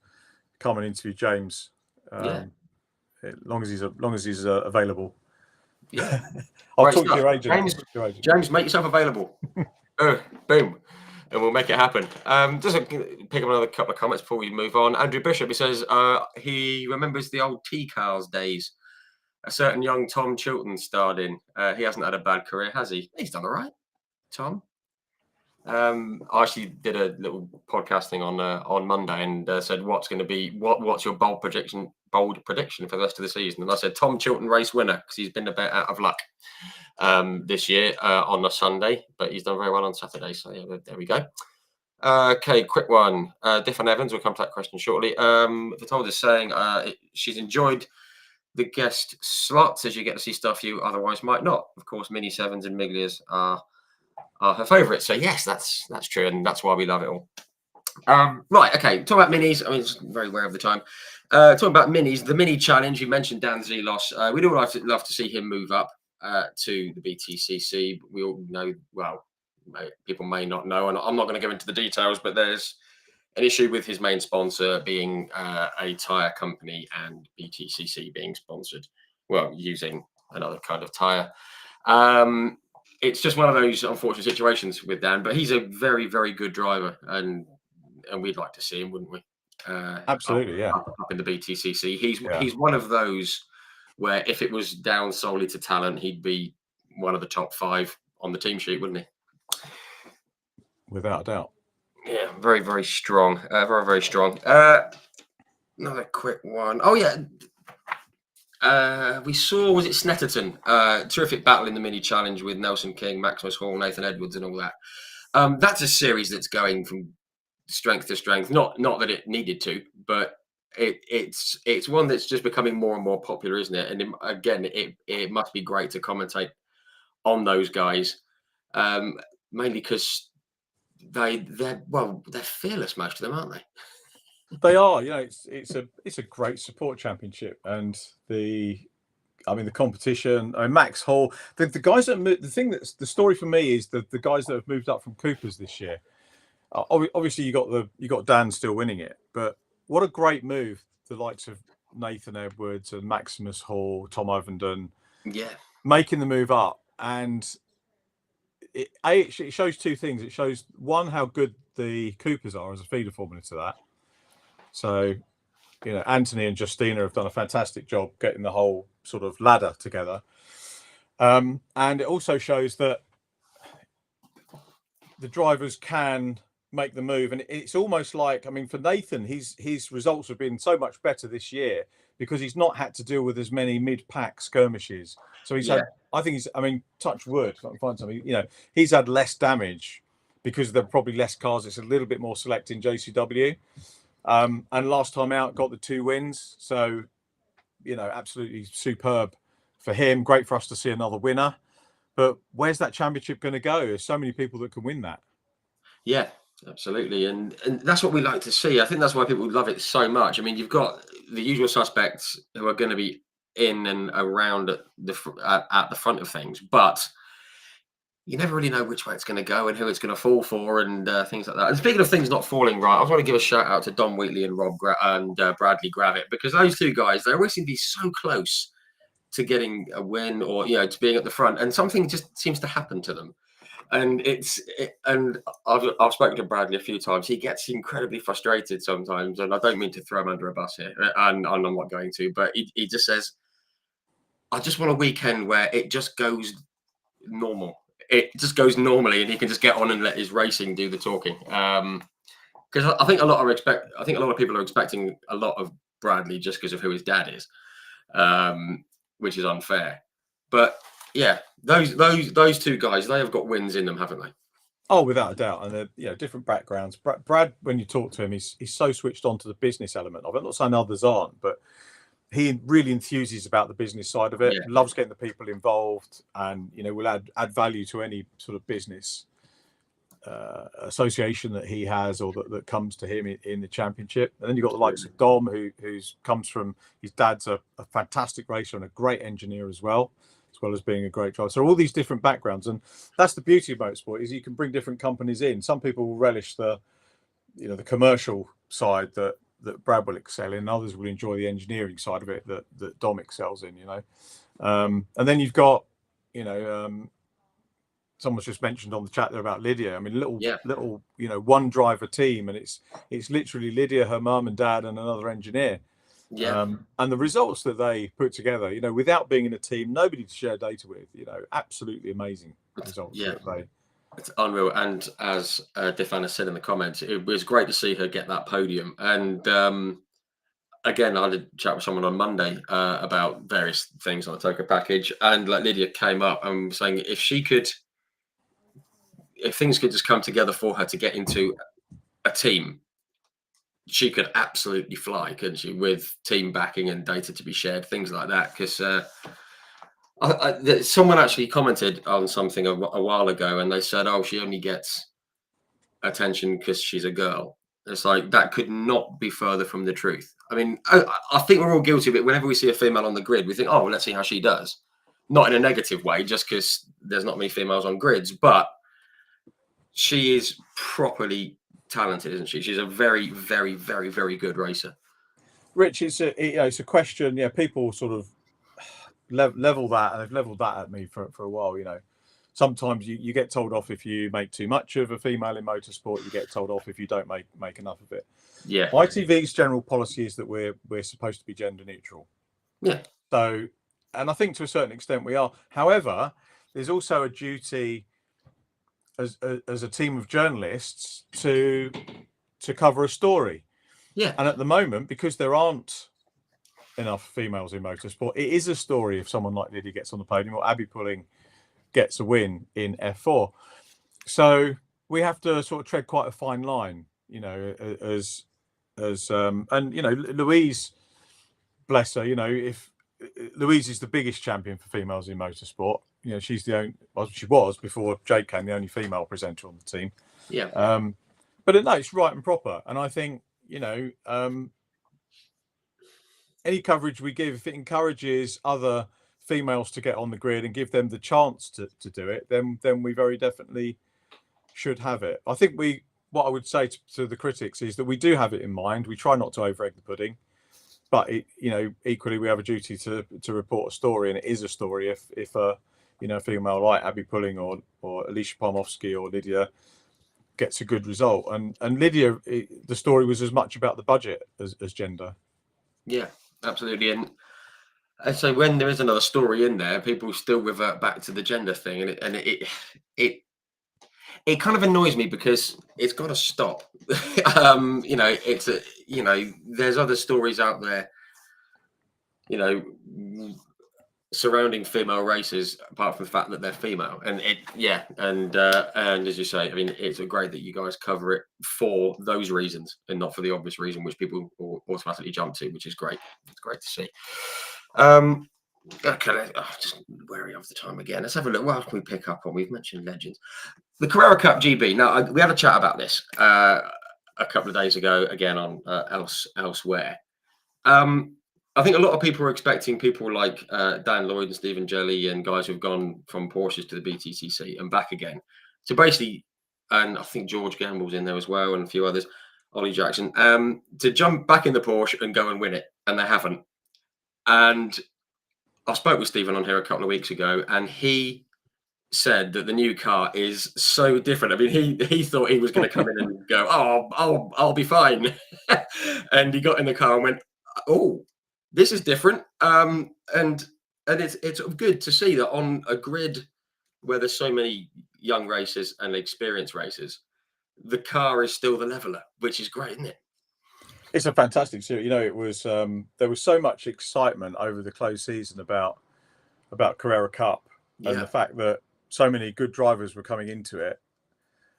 come and interview James, as long as he's available. Yeah, I'll talk to your agent. James, make yourself available. Boom. And we'll make it happen. Just pick up another couple of comments before we move on. Andrew Bishop, he says he remembers the old T-Cars days. A certain young Tom Chilton starred in. He hasn't had a bad career, has he? He's done all right, Tom. I actually did a little podcasting on Monday and said what's your bold prediction for the rest of the season, and I said Tom Chilton race winner, because he's been a bit out of luck this year on a Sunday, but he's done very well on Saturday. So yeah, there we go. Okay, quick one. Diffan Evans, we'll come to that question shortly. Vitolda is saying she's enjoyed the guest slots, as you get to see stuff you otherwise might not. Of course, Mini 7s and Miglias are her favourites. So yes, that's true, and that's why we love it all. Right, okay, talking about minis. I mean, it's very aware of the time. Talking about minis, the mini challenge, you mentioned Dan Zelos. We'd all love to see him move up to the BTCC. We all know, well, people may not know, and I'm not going to go into the details, but there's an issue with his main sponsor being a tyre company and BTCC being sponsored, well, using another kind of tyre. It's just one of those unfortunate situations with Dan, but he's a very, very good driver, and we'd like to see him, wouldn't we? Absolutely, up in the BTCC. He's one of those where if it was down solely to talent, he'd be one of the top 5 on the team sheet, wouldn't he? Without a doubt. Yeah, very, very strong. Very, very strong. Another quick one. Oh, yeah. We saw, was it Snetterton? Terrific battle in the mini challenge with Nelson King, Maximus Hall, Nathan Edwards, and all that. That's a series that's going from strength to strength. Not that it needed to, but it's one that's just becoming more and more popular, isn't it? And again, it must be great to commentate on those guys, mainly because they're fearless, most of them, aren't they? They are. It's a great support championship, and the competition. Max Hall, the guys that the thing that's the story for me is the guys that have moved up from Coopers this year. Obviously you got Dan still winning it, but what a great move the likes of Nathan Edwards and Maximus Hall, Tom Ovenden, Yeah, making the move up. And it shows two things. It shows, one, how good the Coopers are as a feeder formula to that. So, Anthony and Justina have done a fantastic job getting the whole sort of ladder together. And it also shows that the drivers can make the move. And it's almost like, I mean, for Nathan, his results have been so much better this year because he's not had to deal with as many mid-pack skirmishes. So he's had, I think touch wood, if I can find something, he's had less damage because there are probably less cars. It's a little bit more select in JCW. And last time out, got the 2 wins. So, absolutely superb for him. Great for us to see another winner. But where's that championship going to go? There's so many people that can win that. Yeah, absolutely. And that's what we like to see. I think that's why people love it so much. I mean, you've got the usual suspects who are going to be in and around at the front of things, but you never really know which way it's going to go and who it's going to fall for and things like that. And speaking of things not falling right, I want to give a shout out to Dom Wheatley and Bradley Gravitt, because those two guys, they always seem to be so close to getting a win or to being at the front, and something just seems to happen to them. And I've spoken to Bradley a few times. He gets incredibly frustrated sometimes, and I don't mean to throw him under a bus here, and I'm not going to. But he just says, "I just want a weekend where it just goes normal. It just goes normally, and he can just get on and let his racing do the talking." Because I think a lot of people are expecting a lot of Bradley just because of who his dad is, which is unfair. But yeah, those two guys, they have got wins in them, haven't they? Oh, without a doubt. And they're different backgrounds. Brad, when you talk to him, he's so switched on to the business element of it. I'm not saying others aren't, but he really enthuses about the business side of it. Yeah. Loves getting the people involved, and will add value to any sort of business association that he has or that comes to him in the championship. And then you've got the likes of Dom, who's comes from, his dad's a fantastic racer and a great engineer as well as being a great driver. So all these different backgrounds, and that's the beauty of motorsport, is you can bring different companies in. Some people will relish the commercial side that Brad will excel in, others will enjoy the engineering side of it that Dom excels in, and then you've got someone's just mentioned on the chat there about Lydia. I mean, little one driver team, and it's literally Lydia, her mum and dad, and another engineer. Yeah. And the results that they put together, without being in a team, nobody to share data with, absolutely amazing results. Yeah, it's unreal. And as Defana said in the comments, it was great to see her get that podium. And again, I did chat with someone on Monday about various things on the Toka package, and like Lydia came up and was saying if things could just come together for her to get into a team, she could absolutely fly, couldn't she? With team backing and data to be shared, things like that. Because someone actually commented on something a while ago, and they said, "Oh, she only gets attention because she's a girl." It's like, that could not be further from the truth. I mean, I think we're all guilty of it. Whenever we see a female on the grid, we think, "Oh, well, let's see how she does." Not in a negative way, just because there's not many females on grids, but she is properly talented, isn't she? She's a very, very, very, very good racer. Rich, it's a question. Yeah, people sort of level that, and they've leveled that at me for a while. Sometimes you get told off if you make too much of a female in motorsport. You get told off if you don't make enough of it. Yeah. ITV's general policy is that we're supposed to be gender neutral. Yeah. So, and I think to a certain extent we are. However, there's also a duty as a team of journalists to cover a story. Yeah. And at the moment, because there aren't enough females in motorsport, it is a story if someone like Lydia gets on the podium or Abby Pulling gets a win in F4. So we have to sort of tread quite a fine line, as Louise, bless her, if Louise is the biggest champion for females in motorsport, she's the only, well, she was before Jade came, the only female presenter on the team. Yeah. But no, it's right and proper. And I think, any coverage we give, if it encourages other females to get on the grid and give them the chance to do it, then we very definitely should have it. I think we what I would say to the critics is that we do have it in mind. We try not to over egg the pudding, but equally we have a duty to report a story, and it is a story if a female like Abby Pulling or Alicia Palmowski or Lydia gets a good result. And Lydia, the story was as much about the budget as gender. Yeah, absolutely. And so when there is another story in there, people still revert back to the gender thing, and it kind of annoys me because it's got to stop. There's other stories out there, surrounding female races, apart from the fact that they're female, and as you say, I mean, it's great that you guys cover it for those reasons and not for the obvious reason which people automatically jump to, which is great. It's great to see. Okay, just wary of the time again. Let's have a look. What can we pick up on? We've mentioned legends. The Carrera Cup GB. Now, we had a chat about this a couple of days ago, again on elsewhere. I think a lot of people are expecting people like Dan Lloyd and Stephen Jelly and guys who've gone from Porsches to the BTCC and back again. So basically, and I think George Gamble's in there as well and a few others, Ollie Jackson, to jump back in the Porsche and go and win it. And they haven't. And I spoke with Stephen on here a couple of weeks ago, and he said that the new car is so different. I mean, he thought he was going to come in and go, I'll be fine. And he got in the car and went, oh, this is different. And it's good to see that on a grid where there's so many young racers and experienced racers, the car is still the leveler, which is great, isn't it? It's a fantastic series. It was there was so much excitement over the closed season about Carrera Cup and the fact that so many good drivers were coming into it.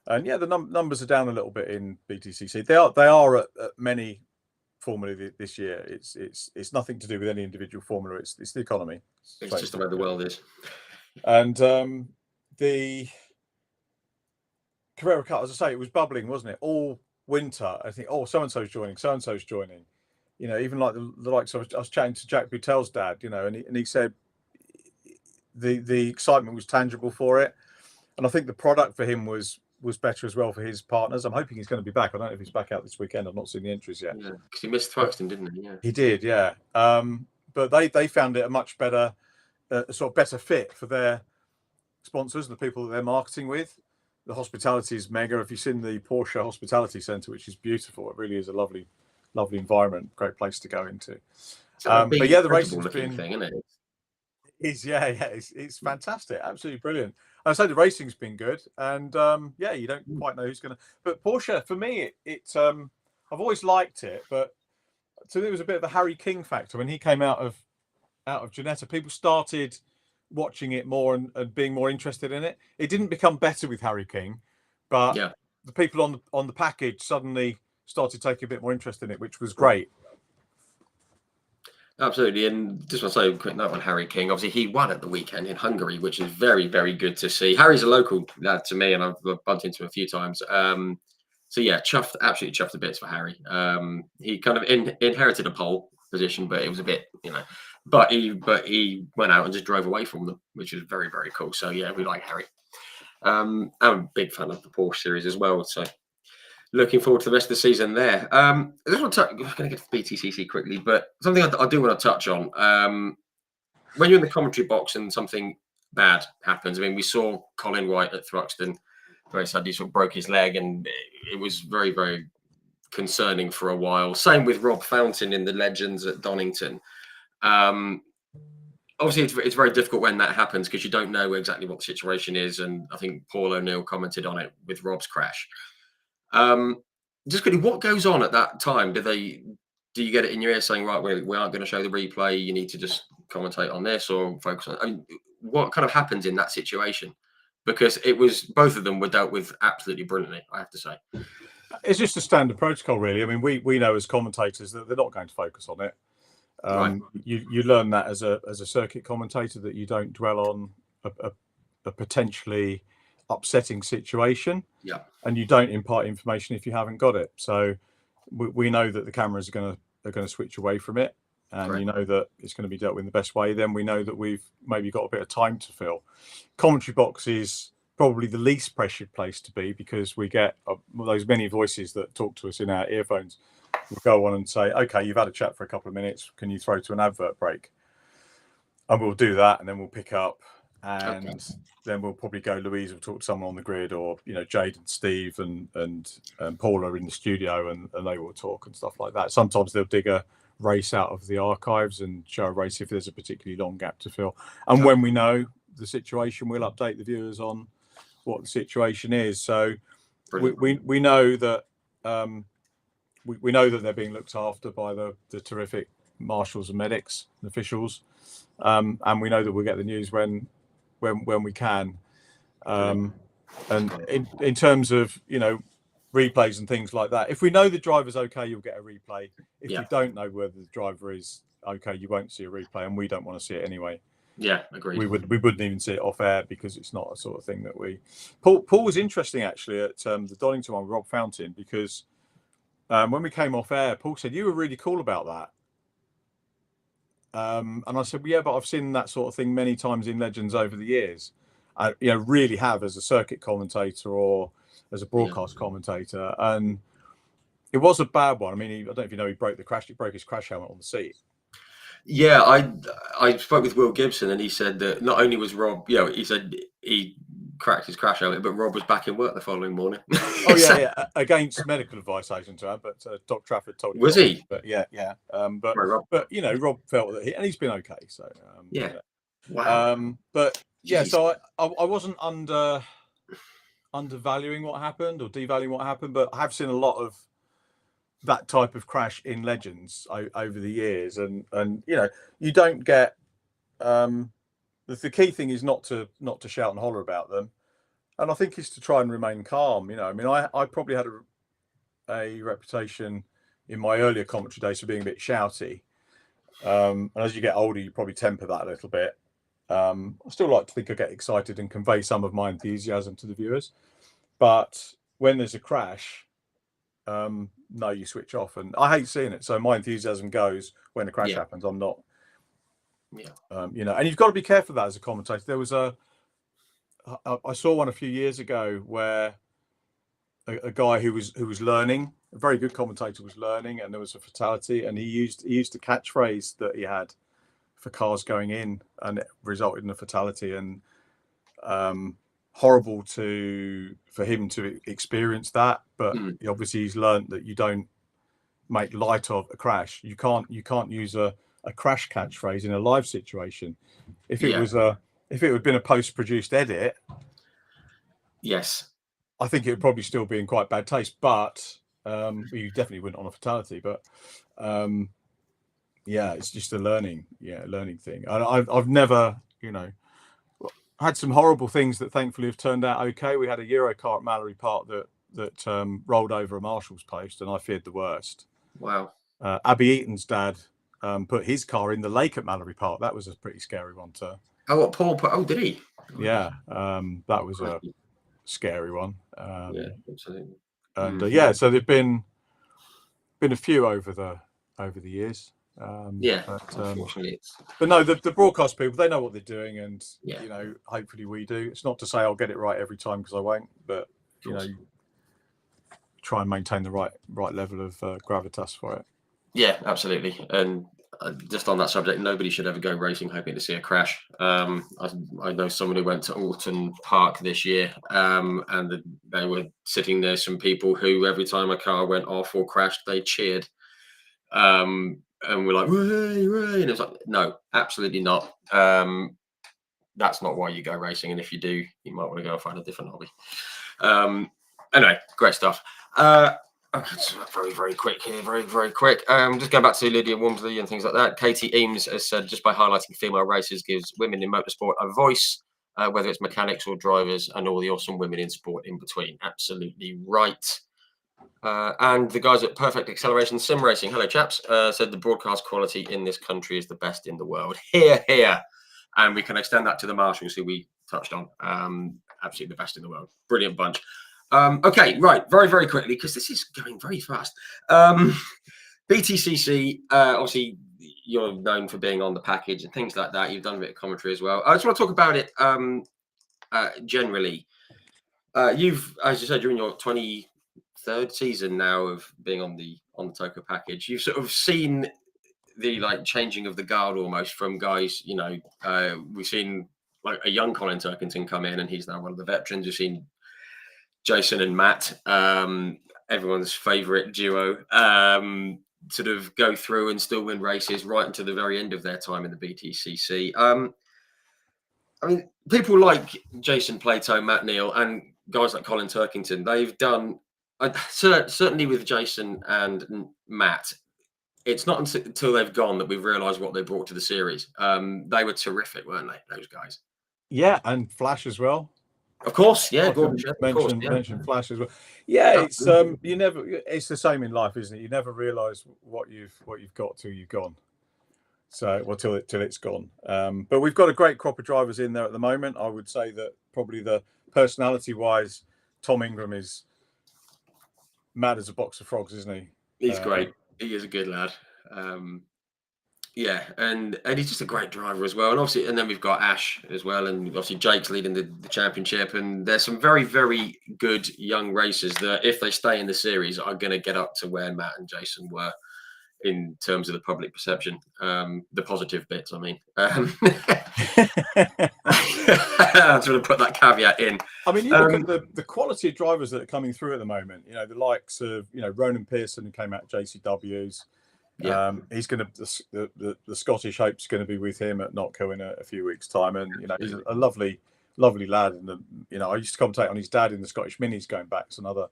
And the numbers are down a little bit in BTCC. They are at many formula this year. It's nothing to do with any individual formula. It's the economy. It's just the way the world is. And the Carrera Cup, as I say, it was bubbling, wasn't it? All winter, I think, so and so's joining. Even like the likes of, I was chatting to Jack Butel's dad, and he said the excitement was tangible for it, and I think the product for him was better as well for his partners. I'm hoping he's going to be back. I don't know if he's back out this weekend. I've not seen the entries yet. Yeah, because he missed Thruxton, didn't he? Yeah, he did. Yeah, but they found it a much better, sort of better fit for their sponsors and the people that they're marketing with. The hospitality is mega. If you've seen the Porsche Hospitality Centre, which is beautiful, it really is a lovely environment, great place to go into. But the racing's been thing, isn't it? It's fantastic, absolutely brilliant. I say the racing's been good, and you don't quite know who's going to. But Porsche, for me, I've always liked it, but to me, it was a bit of a Harry King factor when he came out of Ginetta. People started watching it more and being more interested in it. It didn't become better with Harry King, but the people on the package suddenly started taking a bit more interest in it, which was great. Absolutely. And just want to say a quick note on Harry King. Obviously, he won at the weekend in Hungary, which is very, very good to see. Harry's a local lad to me, and I've bumped into him a few times. Absolutely chuffed to bits for Harry. He kind of inherited a pole position, but it was a bit, but he went out and just drove away from them, which is very, very cool. So yeah, we like Harry. I'm a big fan of the Porsche series as well. So looking forward to the rest of the season there. I just want to I'm going to get to the BTCC quickly, but something I do want to touch on. When you're in the commentary box and something bad happens, I mean, we saw Colin White at Thruxton very sadly sort of broke his leg, and it was very, very concerning for a while. Same with Rob Fountain in the Legends at Donington. Obviously, it's very difficult when that happens because you don't know exactly what the situation is, and I think Paul O'Neill commented on it with Rob's crash. Just quickly, what goes on at that time? Do you get it in your ear saying, right, we aren't going to show the replay, you need to just commentate on this or focus on? I mean, what kind of happens in that situation? Because both of them were dealt with absolutely brilliantly, I have to say. It's just a standard protocol, really. I mean, we know as commentators that they're not going to focus on it. Right. You learn that as a circuit commentator, that you don't dwell on a potentially upsetting situation, and you don't impart information if you haven't got it. So we know that the cameras are going to switch away from it, and you know that it's going to be dealt with in the best way. Then we know that we've maybe got a bit of time to fill. Commentary box is probably the least pressured place to be, because we get those many voices that talk to us in our earphones. We'll go on and say, okay, you've had a chat for a couple of minutes. Can you throw to an advert break? And we'll do that, and then we'll pick up, and then we'll probably go. Louise will talk to someone on the grid, or Jade and Steve and Paul are in the studio, and they will talk and stuff like that. Sometimes they'll dig a race out of the archives and show a race if there's a particularly long gap to fill. And when we know the situation, we'll update the viewers on what the situation is. So we know that we know that they're being looked after by the terrific marshals and medics and officials. And we know that we'll get the news when we can. And in terms of replays and things like that, if we know the driver's okay, you'll get a replay. If you don't know whether the driver is okay, you won't see a replay, and we don't want to see it anyway. Yeah, agreed. We wouldn't even see it off air, because it's not a sort of thing that we. Paul was interesting actually at the Donington one with Rob Fountain, because when we came off air, Paul said you were really cool about that. And I said, well, yeah, but I've seen that sort of thing many times in Legends over the years. I really have, as a circuit commentator or as a broadcast commentator. And it was a bad one. I mean, I don't know if you know, he broke his crash helmet on the seat. Yeah, I spoke with Will Gibson, and he said that not only was Rob, he said he cracked his crash helmet, but Rob was back in work the following morning. Oh yeah, against medical advice, I hasten to add, but Doc Trafford told him. Was he? But yeah. But Rob felt that and he's been okay. So wow. But yeah, so I wasn't undervaluing what happened or devaluing what happened, but I have seen a lot of that type of crash in Legends over the years, and you don't get the key thing is not to shout and holler about them, and I think it's to try and remain calm. I mean, I probably had a reputation in my earlier commentary days for being a bit shouty, and as you get older you probably temper that a little bit. I still like to think I get excited and convey some of my enthusiasm to the viewers, but when there's a crash, no, you switch off, and I hate seeing it. So my enthusiasm goes when a crash happens. I'm not, and you've got to be careful of that as a commentator. There was I saw one a few years ago where a guy who was learning, a very good commentator, was learning, and there was a fatality, and he used a catchphrase that he had for cars going in, and it resulted in a fatality. And horrible for him to experience that, but obviously he's learned that you don't make light of a crash. You can't use a crash catchphrase in a live situation. If it had been a post-produced edit, yes, I think it would probably still be in quite bad taste, but you definitely wouldn't on a fatality. But it's just a learning thing. And I've never had some horrible things that thankfully have turned out okay. We had a Eurocar at Mallory Park that rolled over a marshal's post, and I feared the worst. Wow. Abby Eaton's dad put his car in the lake at Mallory Park. That was a pretty scary one too. Oh, what Paul put? Oh, did he? Yeah, that was a scary one. Yeah, absolutely. And so there've been a few over the years. Unfortunately, but no, the broadcast people, they know what they're doing, and hopefully we do. It's not to say I'll get it right every time, because I won't, but try and maintain the right level of gravitas for it. Yeah, absolutely. And just on that subject, nobody should ever go racing hoping to see a crash. I know someone who went to Alton Park this year, and they were sitting there, some people who every time a car went off or crashed, they cheered. And we're like, and it's like, no, absolutely not. That's not why you go racing. And if you do, you might want to go and find a different hobby. Anyway, great stuff. Very, very quick here. Very, very quick. Just going back to Lydia Walmsley and things like that. Katie Eames has said, just by highlighting female racers gives women in motorsport a voice, whether it's mechanics or drivers, and all the awesome women in sport in between. Absolutely right. And the guys at Perfect Acceleration Sim Racing, hello chaps, said the broadcast quality in this country is the best in the world. Here. And we can extend that to the marshals who we touched on. Absolutely the best in the world. Brilliant bunch. Okay, right. Very, very quickly, because this is going very fast. BTCC, obviously, you're known for being on the package and things like that. You've done a bit of commentary as well. I just want to talk about it generally. You've, as you said, you're in your 23rd season now of being on the Toka package. You've sort of seen the changing of the guard almost from guys. We've seen like a young Colin Turkington come in, and he's now one of the veterans. We've seen Jason and Matt, everyone's favourite duo, sort of go through and still win races right until the very end of their time in the BTCC. I mean, people like Jason Plato, Matt Neal, and guys like Colin Turkington, they've done, certainly with Jason and Matt, it's not until they've gone that we've realised what they brought to the series. They were terrific, weren't they, those guys? Yeah, and Flash as well. Of course, yeah. Gordon mentioned Flash as well. Yeah, it's you never. It's the same in life, isn't it? You never realise what you've got till you've gone. So, well, till it's gone. But we've got a great crop of drivers in there at the moment. I would say that probably the personality-wise, Tom Ingram is mad as a box of frogs, isn't he? He's great. He is a good lad. Yeah, and he's just a great driver as well. And obviously, and then we've got Ash as well, and obviously Jake's leading the championship. And there's some very, very good young racers that, if they stay in the series, are going to get up to where Matt and Jason were in terms of the public perception. The positive bits, I mean. I'm trying to put that caveat in. I mean, you look at the quality of drivers that are coming through at the moment. You know, the likes of Ronan Pearson, who came out JCWs. Yeah. He's going to the Scottish Hope's going to be with him at Notco in a few weeks' time, and he's a lovely lad. And I used to commentate on his dad in the Scottish Minis going back. It's another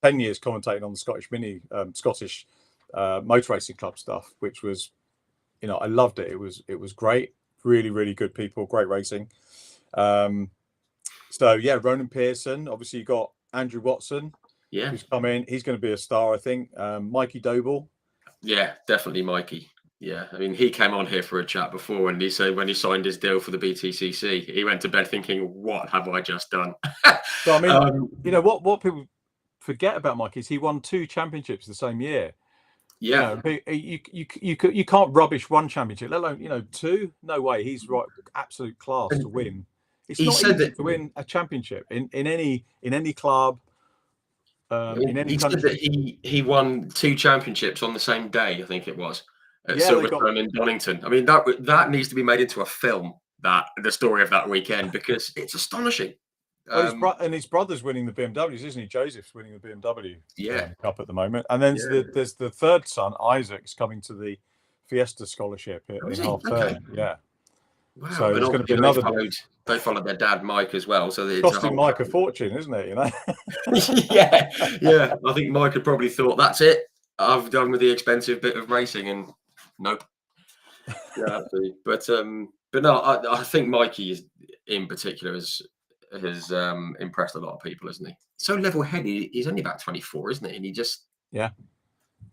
10 years commentating on the Scottish Mini, Scottish motor racing club stuff, which was, I loved it. It was great, really, really good people, great racing. So yeah, Ronan Pearson. Obviously, you got Andrew Watson. Yeah, who's come in. He's going to be a star, I think. Mikey Doble. Yeah, definitely Mikey. Yeah, I mean, he came on here for a chat before, and he said when he signed his deal for the BTCC, he went to bed thinking, "What have I just done?" So I mean, what people forget about Mikey is he won 2 championships the same year. Yeah, you can't rubbish 1 championship, let alone 2. No way. He's right, absolute class to win. It's not easy to win a championship in any club. In any country. Said that he won 2 championships on the same day. I think it was at Silverstone and Donington. I mean, that needs to be made into a film. The story of that weekend, because it's astonishing. And his brother's winning the BMWs, isn't he? Joseph's winning the BMW Cup at the moment. And then there's the third son, Isaac's coming to the Fiesta Scholarship in half term. Yeah. Wow. So there's going to be another. They followed their dad, Mike, as well. So it's costing Mike a fortune, isn't it? Yeah. I think Mike had probably thought, that's it. I've done with the expensive bit of racing, and nope. Yeah, absolutely. But no, I think Mikey is in particular has impressed a lot of people, isn't he? So level-headed. He's only about 24, isn't he? And he just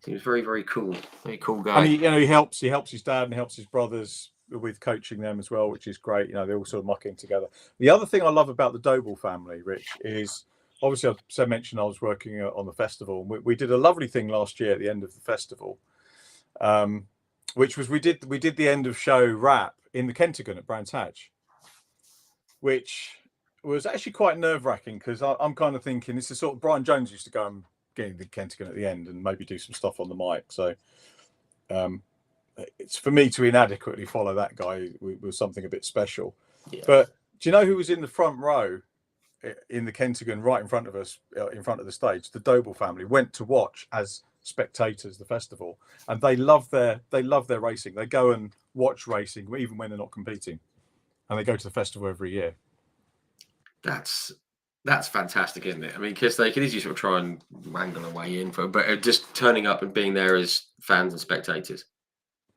seems very, very cool. Very cool guy. And he helps his dad and helps his brothers with coaching them as well, which is great. They're all sort of mucking together. The other thing I love about the Doble family, Rich, is obviously I mentioned I was working on the festival. We did a lovely thing last year at the end of the festival, which was we did the end of show wrap in the Kentagon at Brands Hatch, which was actually quite nerve-wracking, because I'm kind of thinking this is sort of Brian Jones used to go and get the Kentagon at the end and maybe do some stuff on the mic. So it's for me to inadequately follow that guy was something a bit special. Yeah. But do you know who was in the front row in the Kentagon right in front of us, in front of the stage? The Doble family went to watch as spectators the festival, and they love their racing. They go and watch racing even when they're not competing, and they go to the festival every year. That's fantastic, isn't it? I mean, because they could easily sort of try and wangle a way in but just turning up and being there as fans and spectators.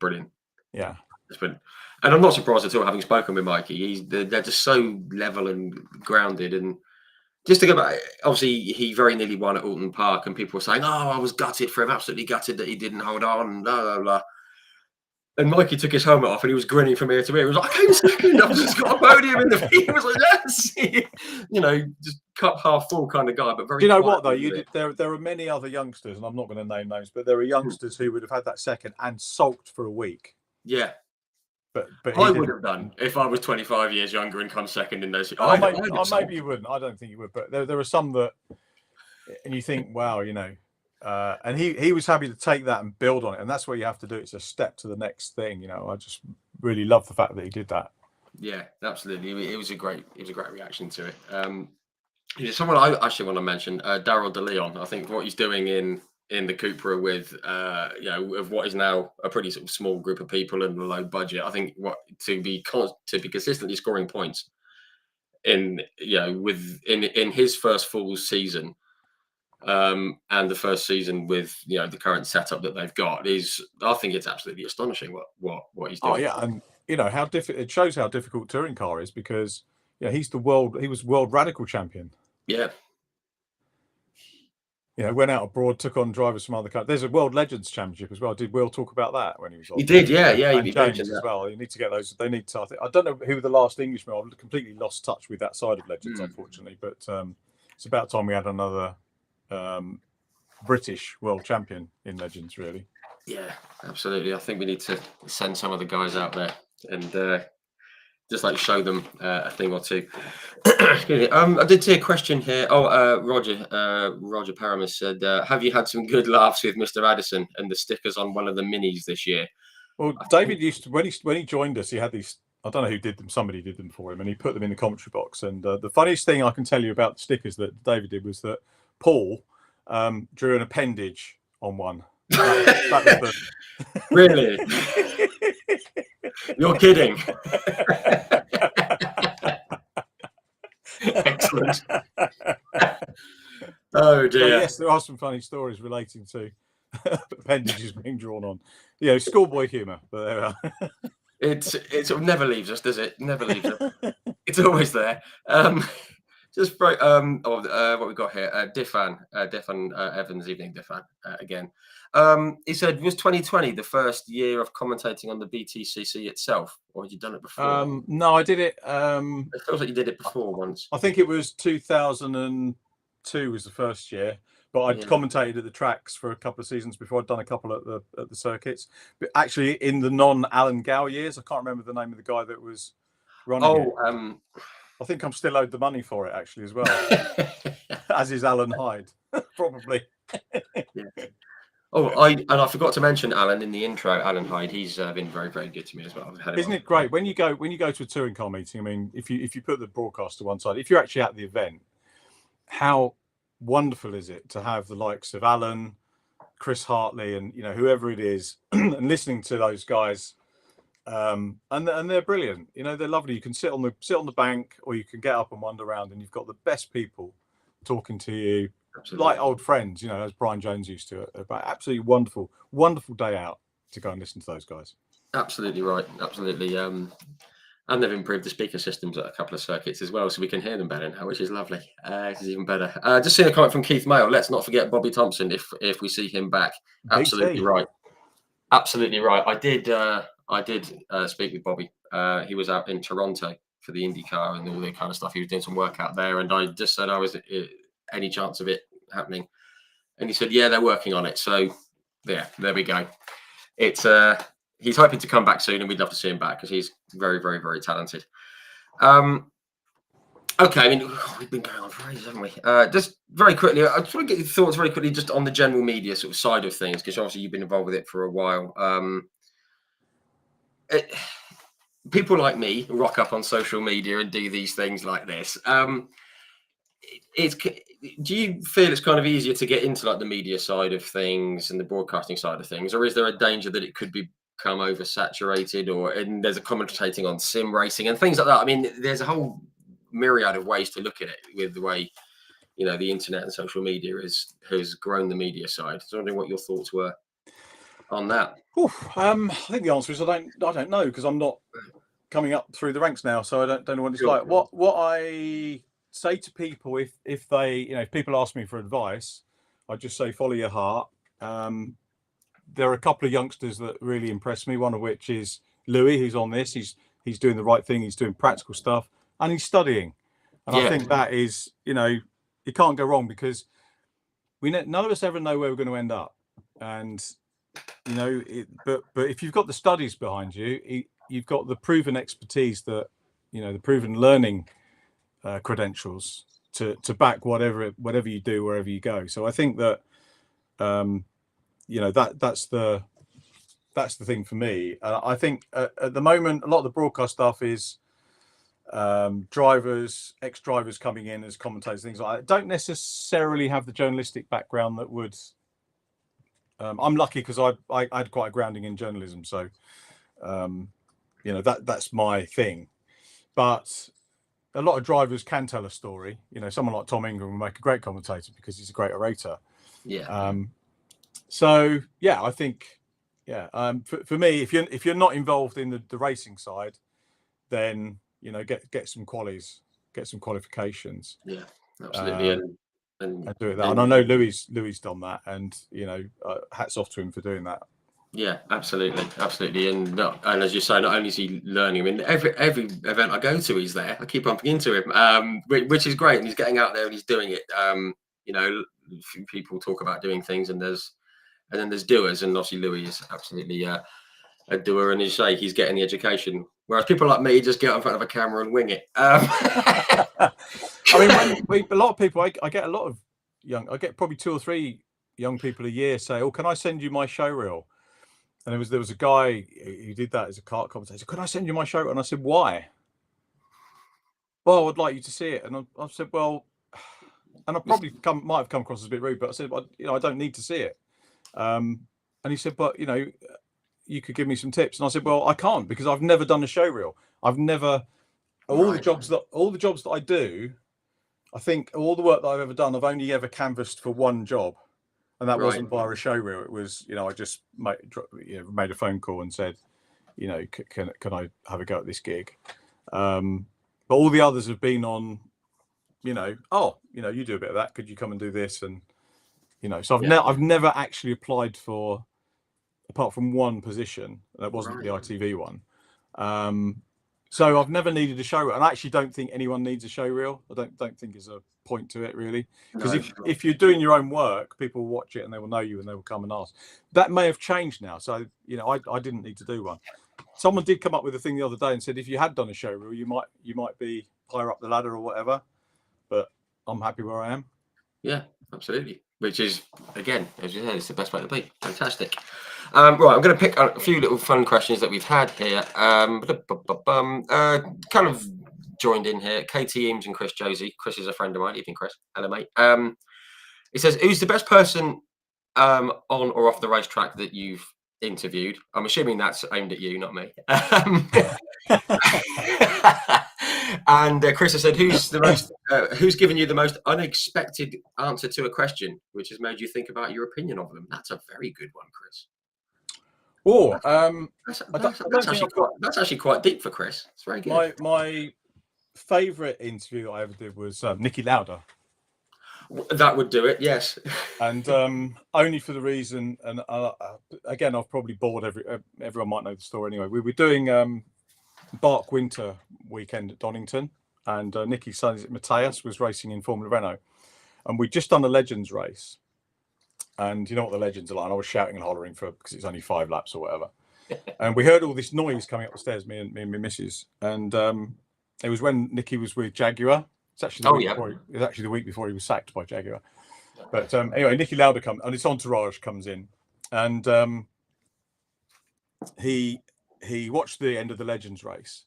Brilliant. Yeah. It's been, and I'm not surprised at all, having spoken with Mikey. They're just so level and grounded. And just to go back, obviously he very nearly won at Alton Park, and people were saying, "Oh, I was gutted for him, absolutely gutted that he didn't hold on," and blah blah blah. And Mikey took his helmet off and he was grinning from ear to ear. He was like, "I came second. I've just got a podium in the field." He was like, "Yes," just cup half full kind of guy. But very. Do you know what though? There are many other youngsters, and I'm not going to name names, but there are youngsters who would have had that second and sulked for a week. Yeah. but he I didn't. would have done if I was 25 years younger and come second in those. Maybe you wouldn't. I don't think you would. But there are some that, and you think, wow, and he was happy to take that and build on it, and that's what you have to do. It's a step to the next thing. I just really love the fact that he did that. Yeah, absolutely. It was a great reaction to it. Someone I actually want to mention, Daryl De Leon. I think what he's doing in the Cupra with of what is now a pretty sort of small group of people and a low budget. I think to be consistently scoring points in his first full season, and the first season with the current setup that they've got I think it's absolutely astonishing what he's doing. Oh yeah, and how difficult it shows how difficult touring car is, because he was world radical champion. Yeah. Went out abroad, took on drivers from other countries. There's a World Legends Championship as well. Did Will talk about that when he was on? He did, yeah. And James as well. You need to get those. They need to. I don't know who the last Englishman. I've completely lost touch with that side of Legends, unfortunately. But it's about time we had another British world champion in Legends, really. Yeah, absolutely. I think we need to send some of the guys out there and just like show them a thing or two. I did see a question here. Roger Paramus said, have you had some good laughs with Mr. Addison and the stickers on one of the minis this year? Well, David used to, when he joined us, he had these, I don't know who did them, somebody did them for him, and he put them in the commentary box. And the funniest thing I can tell you about the stickers that David did was that Paul drew an appendage on one. That was Really? You're kidding. Excellent. Oh dear. Yes, there are some funny stories relating to appendages being drawn on. Schoolboy humour. But there we are. It sort of never leaves us, does it? Never leaves us. It's always there. Just what we got here? Diffan Evans, evening Diffan again. He said, was 2020 the first year of commentating on the BTCC itself, or had you done it before? No, I did it. It feels like you did it before once. I think it was 2002 was the first year, but I'd commentated at the tracks for a couple of seasons before. I'd done a couple at the circuits, but actually in the non-Alan Gow years. I can't remember the name of the guy that was running it. I think I'm still owed the money for it actually as well, as is Alan Hyde, probably. Yeah. I forgot to mention Alan in the intro. Alan Hyde, he's been very, very good to me as well. Isn't it great when you go to a touring car meeting? I mean, if you put the broadcast to one side, if you're actually at the event, how wonderful is it to have the likes of Alan, Chris Hartley, and whoever it is, and listening to those guys. And they're brilliant. They're lovely. You can sit on the bank, or you can get up and wander around, and you've got the best people talking to you. Absolutely. Like old friends, as Brian Jones used to. But absolutely wonderful, wonderful day out to go and listen to those guys. Absolutely right. Absolutely. And they've improved the speaker systems at a couple of circuits as well, so we can hear them better now, which is lovely. This is even better. Just seeing a comment from Keith Mail. Let's not forget Bobby Thompson if we see him back. Absolutely right. Absolutely right. I did speak with Bobby. He was out in Toronto for the IndyCar and all that kind of stuff. He was doing some work out there, and I just said, "Was any chance of it happening?" And he said, "Yeah, they're working on it." So, yeah, there we go. It's he's hoping to come back soon, and we'd love to see him back because he's very, very, very talented. Okay, I mean, we've been going on for ages, haven't we? Just very quickly, I just want to get your thoughts very quickly just on the general media sort of side of things, because obviously you've been involved with it for a while. People like me rock up on social media and do these things like this. Do you feel it's kind of easier to get into like the media side of things and the broadcasting side of things, or is there a danger that it could become oversaturated, and there's a commentating on sim racing and things like that? I mean, there's a whole myriad of ways to look at it with the way the internet and social media has grown the media side. So I wondering what your thoughts were on that. I think the answer is I don't know, because I'm not coming up through the ranks now, so I don't know what it's like. What I say to people, if they if people ask me for advice, I just say follow your heart. There are a couple of youngsters that really impress me, one of which is Louis, who's on this. He's doing the right thing, he's doing practical stuff, and he's studying. And I think that is, you can't go wrong, because none of us ever know where we're going to end up. And but if you've got the studies behind you, you've got the proven expertise that, the proven learning credentials to back whatever you do wherever you go. So I think that that's the thing for me. I think at the moment a lot of the broadcast stuff is ex-drivers coming in as commentators, things like that. Don't necessarily have the journalistic background that would. I'm lucky because I had quite a grounding in journalism, so that's my thing. But a lot of drivers can tell a story. Someone like Tom Ingram will make a great commentator because he's a great orator. Yeah. So yeah, I think for me, if you're not involved in the racing side, then get some qualies, get some qualifications. Yeah, absolutely. And do it that. And I know Louis done that, and hats off to him for doing that. Yeah, absolutely. And as you say, not only is he learning, I mean, every event I go to, he's there. I keep bumping into him, which is great. And he's getting out there and he's doing it. People talk about doing things, and then there's doers, and obviously Louis is absolutely a doer. And as you say, he's getting the education, whereas people like me just get in front of a camera and wing it. I mean, a lot of people, I get a lot of I get probably 2 or 3 young people a year say, "Oh, can I send you my show reel?" And there was a guy who did that as a kart commentator. "Could I send you my show reel?" And I said, "Why?" "Well, I'd like you to see it." And I said, "Well," and I probably might have come across as a bit rude, but I said, "I don't need to see it." And he said, "But you could give me some tips." And I said, "Well, I can't, because I've never done a show reel. I've never all the jobs that I do. I think all the work that I've ever done, I've only ever canvassed for one job, and that wasn't via a show reel. It was, I just made a phone call and said, can I have a go at this gig? But all the others have been on, you do a bit of that. Could you come and do this? And so I've never actually applied for, apart from one position, that wasn't the ITV one. So I've never needed a show reel, and I actually don't think anyone needs a show reel. I don't think there's a point to it, really, because if you're doing your own work, people will watch it and they will know you and they will come and ask. That may have changed now. So I didn't need to do one. Someone did come up with a thing the other day and said if you had done a show reel, you might be higher up the ladder or whatever. But I'm happy where I am. Yeah, absolutely. Which is, again, as you said, it's the best way to be. Fantastic. Right, I'm going to pick a few little fun questions that we've had here. Kind of joined in here. Katie Eames and Chris Josie. Chris is a friend of mine. Evening, Chris. Hello, mate. It says, who's the best person on or off the racetrack that you've interviewed? I'm assuming that's aimed at you, not me. And Chris has said, who's given you the most unexpected answer to a question, which has made you think about your opinion of them? That's a very good one, Chris. Oh, that's actually quite deep for Chris. It's very good. My favourite interview I ever did was Niki Lauda. That would do it, yes. And only for the reason, and again, I've probably bored everyone might know the story anyway. We were doing Bark Winter weekend at Donington, and Nicky's son, Matthias, was racing in Formula Renault, and we'd just done a Legends race. And you know what the Legends are like, and I was shouting and hollering because it's only 5 laps or whatever. And we heard all this noise coming up the stairs, me and my missus. And it was when Nicky was with Jaguar. It's actually the week before he was sacked by Jaguar. But anyway, Niki Lauda comes, and his entourage comes in, and he watched the end of the Legends race,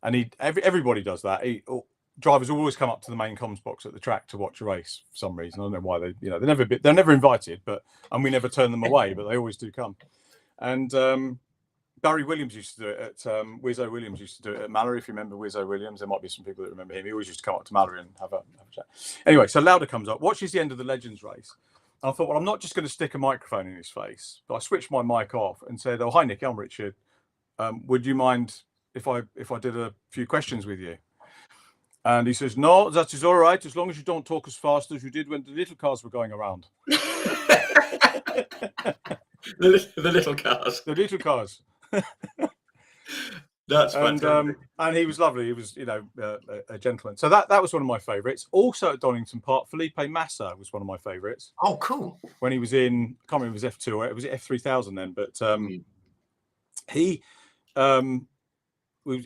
and everybody does that. Drivers always come up to the main comms box at the track to watch a race for some reason. I don't know why they're never invited, and we never turn them away, but they always do come. And Barry Williams used to do it at Wizzo Williams used to do it at Mallory. If you remember Wizzo Williams, there might be some people that remember him. He always used to come up to Mallory and have a chat. Anyway, so Lauda comes up, watches the end of the Legends race. And I thought, well, I'm not just going to stick a microphone in his face, but I switched my mic off and said, "Oh, hi Nick, I'm Richard. Would you mind if I did a few questions with you?" And he says, "No, that is all right, as long as you don't talk as fast as you did when the little cars were going around." The little cars. The little cars. That's fantastic. And he was lovely. He was, a gentleman. So that was one of my favourites. Also at Donington Park, Felipe Massa was one of my favourites. Oh, cool. When he was in, I can't remember if it was F2 or it was F3000 then, but he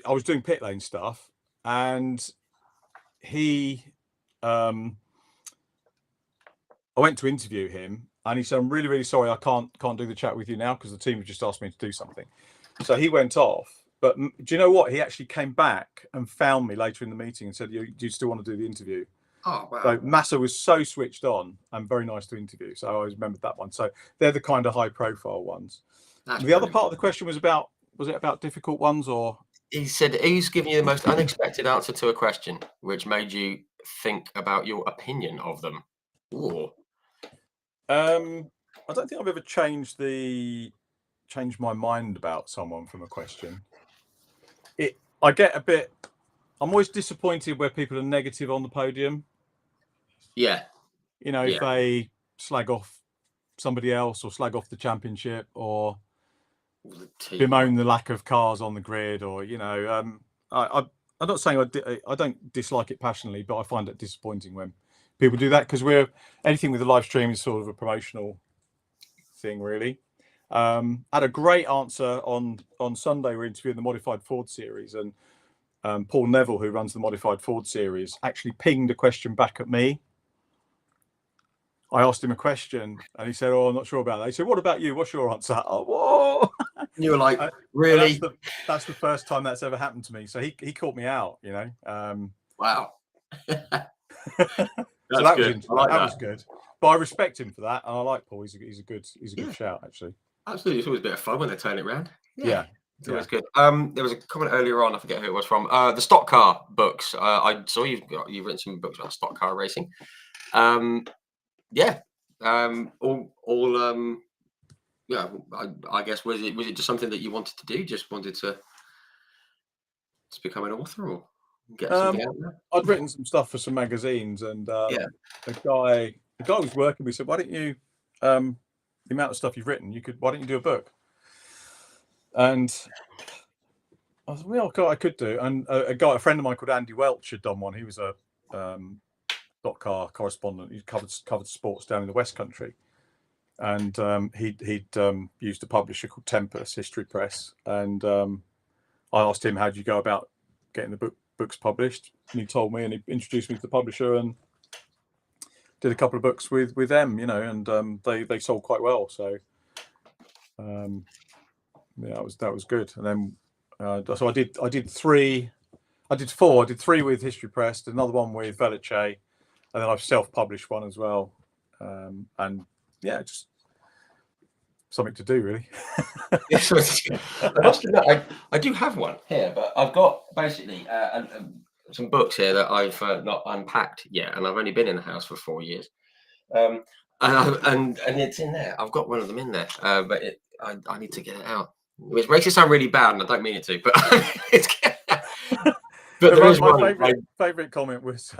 I was doing pit lane stuff, and he, I went to interview him, and he said, "I'm really, really sorry, I can't do the chat with you now because the team have just asked me to do something." So he went off. But do you know what? He actually came back and found me later in the meeting and said, "Do you still want to do the interview?" Oh, wow. So Massa was so switched on and very nice to interview. So I always remembered that one. So they're the kind of high profile ones. That's The other brilliant. part of the question was it about difficult ones, or? He said, "Who's given you the most unexpected answer to a question, which made you think about your opinion of them?" Ooh. I don't think I've ever changed my mind about someone from a question. I get a bit. I'm always disappointed where people are negative on the podium. Yeah. You know, if they slag off somebody else or slag off the championship or bemoan the lack of cars on the grid, or I'm not saying I don't dislike it passionately, but I find it disappointing when people do that, because anything with the live stream is sort of a promotional thing, really. Had a great answer on Sunday. We're interviewing the Modified Ford Series, and Paul Neville, who runs the Modified Ford Series, actually pinged a question back at me. I asked him a question, and he said, "Oh, I'm not sure about that." He said, "What about you? What's your answer?" Oh, whoa! You were like, really? That's the first time that's ever happened to me. So he caught me out, Wow. So That's that good. was good. But I respect him for that, and I like Paul. He's a good shout, actually. Absolutely, it's always a bit of fun when they turn it around. Yeah. It's always good. There was a comment earlier on, I forget who it was from. The stock car books. I saw you've written some books about stock car racing. Yeah. Yeah. I guess was it just something that you wanted to do? Just wanted to become an author, or get something out there? I'd written some stuff for some magazines, and the guy was working with me said, "Why don't you, the amount of stuff you've written, why don't you do a book?" And I thought, well, I could do. And a friend of mine called Andy Welch had done one. He was a stock car correspondent. He covered sports down in the West Country, and he'd used a publisher called Tempest History Press. And I asked him, "How do you go about getting the books published?" And he told me, and he introduced me to the publisher, and did a couple of books with them, and they sold quite well. So that was good. And then so I did three. I did four. I did three with History Press, another one with Velice, and then I've self-published one as well. And yeah, just something to do, really. I must admit, I do have one here, but I've got basically some books here that I've not unpacked yet, and I've only been in the house for 4 years. And it's in there. I've got one of them in there, but I need to get it out. Which makes it sound really bad, and I don't mean it to, but it's. But there is my favorite comment was.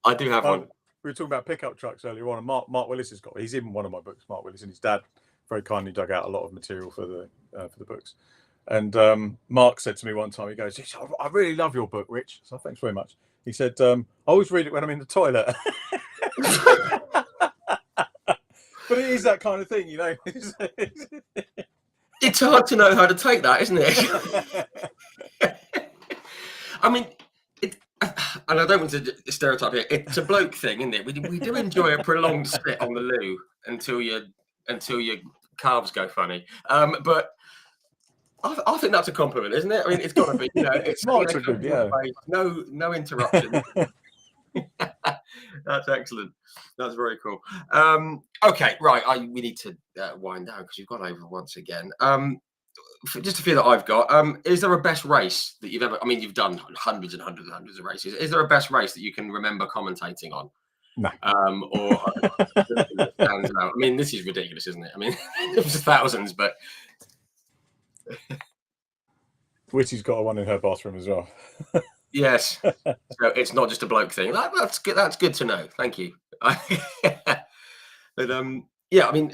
I do have one. We were talking about pickup trucks earlier on, and Mark Willis has got. He's in one of my books. Mark Willis and his dad very kindly dug out a lot of material for the books. And Mark said to me one time, he goes, "I really love your book, Rich." So thanks very much. He said, "I always read it when I'm in the toilet." But it is that kind of thing, It's hard to know how to take that, isn't it? I mean, and I don't want to stereotype here. It's a bloke thing, isn't it? We do enjoy a prolonged sit on the loo until your calves go funny. But I think that's a compliment, isn't it? I mean, it's got to be. It's good, yeah. No interruption. That's excellent. That's very cool. Okay, right. We need to wind down because you've gone over once again. Just a few that I've got. Is there a best race that you've ever? I mean, you've done hundreds and hundreds and hundreds of races. Is there a best race that you can remember commentating on? No. Or that stands out? I mean, this is ridiculous, isn't it? I mean, it was thousands, but Whitty's got one in her bathroom as well. Yes, so it's not just a bloke thing. That's good. That's good to know. Thank you. But yeah, I mean,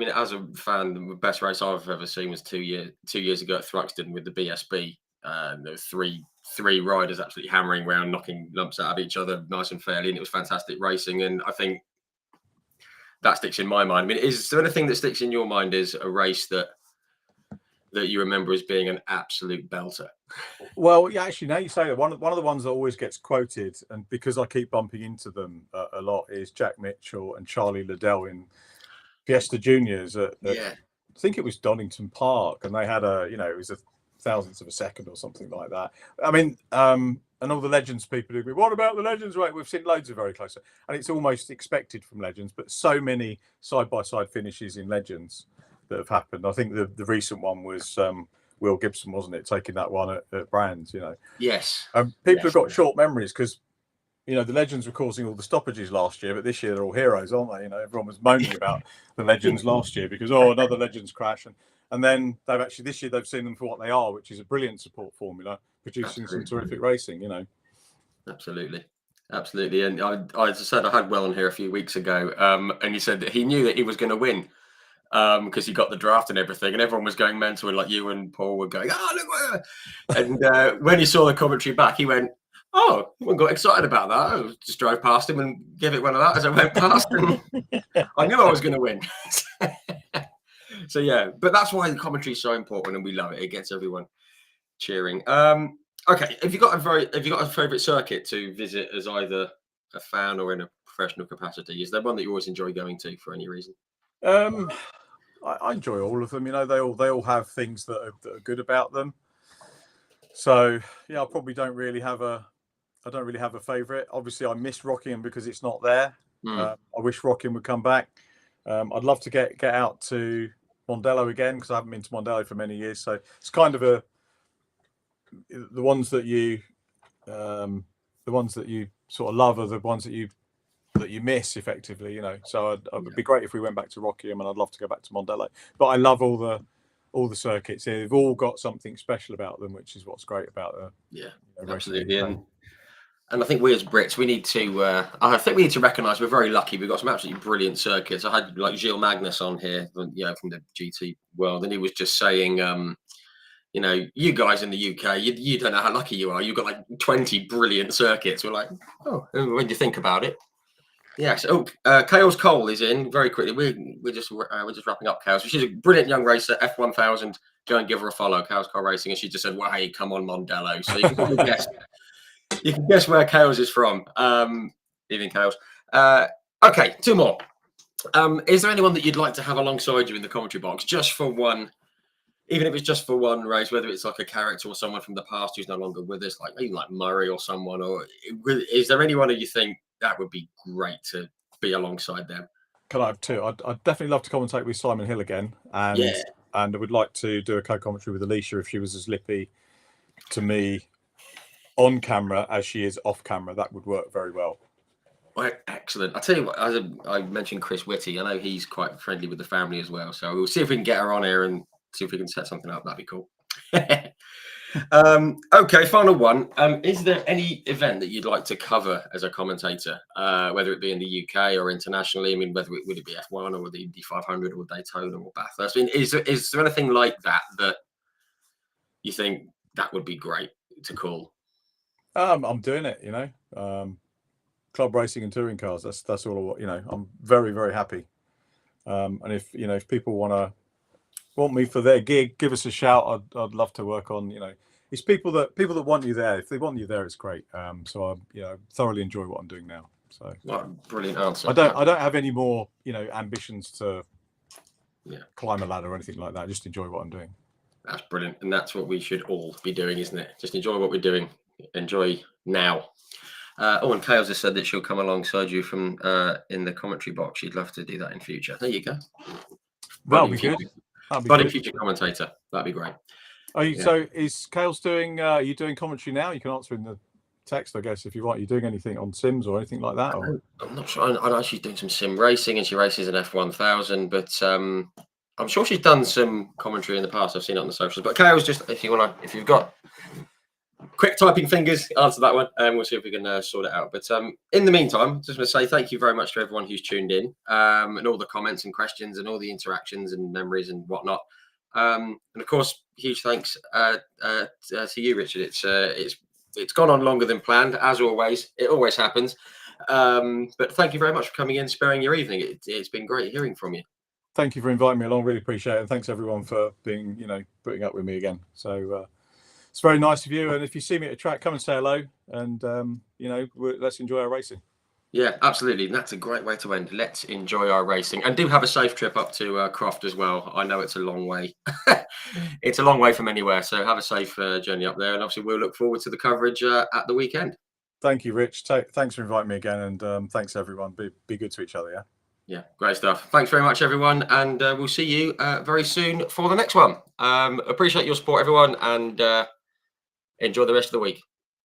as a fan, the best race I've ever seen was 2 years ago at Thruxton with the BSB. There were three riders absolutely hammering around, knocking lumps out of each other nice and fairly, and it was fantastic racing. And I think that sticks in my mind. I mean, is there anything that sticks in your mind? Is a race that that you remember as being an absolute belter? Well, yeah, actually, now you say that, one of the ones that always gets quoted, and because I keep bumping into them a lot, is Jack Mitchell and Charlie Liddell in Fiesta Juniors at Yeah. I think it was Donington Park, and they had it was a thousandth of a second or something like that. I mean, and all the Legends people do. What about the Legends? Right, we've seen loads of very close, and it's almost expected from Legends. But so many side by side finishes in Legends that have happened. I think the recent one was Will Gibson, wasn't it, taking that one at Brands? Yes. People have got short memories because the Legends were causing all the stoppages last year, but this year they're all heroes, aren't they? Everyone was moaning about the Legends last year because another Legends crash, and then this year they've seen them for what they are, which is a brilliant support formula producing some terrific racing. Absolutely. And I as I said, I had Will on here a few weeks ago, and he said that he knew that he was going to win because he got the draft and everything, and everyone was going mental, and like you and Paul were going, "Oh, look where!" And when he saw the commentary back, he went, "Oh, everyone got excited about that." I just drove past him and gave it one of that as I went past, and I knew I was going to win. So yeah, but that's why the commentary is so important, and we love it. It gets everyone cheering. Okay, have you got a favourite circuit to visit as either a fan or in a professional capacity? Is there one that you always enjoy going to for any reason? I enjoy all of them. They all have things that are good about them. So yeah, I don't really have a favourite. Obviously, I miss Rockingham because it's not there. I wish Rockingham would come back. I'd love to get out to Mondello again because I haven't been to Mondello for many years. So it's kind of the ones that you sort of love are the ones that you miss effectively. So it would be great if we went back to Rockingham, and I'd love to go back to Mondello. But I love all the circuits here. They've all got something special about them, which is what's great about absolutely. And I think we as Brits, we need to recognise we're very lucky. We've got some absolutely brilliant circuits. I had like Gilles Magnus on here, from the GT world, and he was just saying, you guys in the UK, you don't know how lucky you are. You've got like 20 brilliant circuits. We're like, oh, when you think about it. Yes. Oh, Chaos Cole is in very quickly. We're just wrapping up Chaos. She's a brilliant young racer, F1000. Go and give her a follow, Chaos Cole Racing. And she just said, "Well, hey, come on, Mondello." So you can probably guess. You can guess where Chaos is from. Even Chaos. Okay, two more. Is there anyone that you'd like to have alongside you in the commentary box, just for one? Even if it's just for one race, whether it's like a character or someone from the past who's no longer with us, like maybe like Murray or someone, or is there anyone who you think that would be great to be alongside them? Can I have two? I'd definitely love to commentate with Simon Hill again, and I would like to do a co-commentary with Alicia if she was as lippy to me on camera as she is off camera. That would work very well. Well, excellent. I'll tell you what, as I mentioned Chris Whitty, I know he's quite friendly with the family as well, so we'll see if we can get her on here and see if we can set something up. That'd be cool. Okay, final one. Is there any event that you'd like to cover as a commentator, whether it be in the UK or internationally? I mean, would it be F1 or the Indy 500 or Daytona or Bathurst? I mean, is there anything like that you think that would be great to call? I'm doing it. Club racing and touring cars. That's all. I'm very, very happy. And if people want me for their gig, give us a shout. I'd love to work on. It's people that want you there. If they want you there, it's great. So I thoroughly enjoy what I'm doing now. So brilliant answer. I don't have any more ambitions to climb a ladder or anything like that. I just enjoy what I'm doing. That's brilliant, and that's what we should all be doing, isn't it? Just enjoy what we're doing. Enjoy now. And Chaos has said that she'll come alongside you from in the commentary box. She'd love to do that in future. There you go. That'll be good. Budding future commentator. That'd be great. So is Chaos doing? Are you doing commentary now? You can answer in the text, I guess, if you want. Are you doing anything on Sims or anything like that? Or? I'm not sure. I know she's doing some sim racing, and she races an F1000. But I'm sure she's done some commentary in the past. I've seen it on the socials. But Chaos, just if you've got quick typing fingers, answer that one, and we'll see if we can sort it out. But in the meantime, just want to say thank you very much to everyone who's tuned in, and all the comments and questions and all the interactions and memories and whatnot. And of course, huge thanks to you, Richard. It's gone on longer than planned, as always. It always happens. But thank you very much for coming in, sparing your evening. It's been great hearing from you. Thank you for inviting me along. Really appreciate it. And thanks everyone for being, putting up with me again. So it's very nice of you. And if you see me at a track, come and say hello. And let's enjoy our racing. Yeah, absolutely. And that's a great way to end. Let's enjoy our racing, and do have a safe trip up to Croft as well. I know it's a long way. It's a long way from anywhere, so have a safe journey up there. And obviously, we'll look forward to the coverage at the weekend. Thank you, Rich. Thanks for inviting me again, and thanks everyone. Be good to each other. Yeah. Yeah, great stuff. Thanks very much, everyone, and we'll see you very soon for the next one. Appreciate your support, everyone, and enjoy the rest of the week.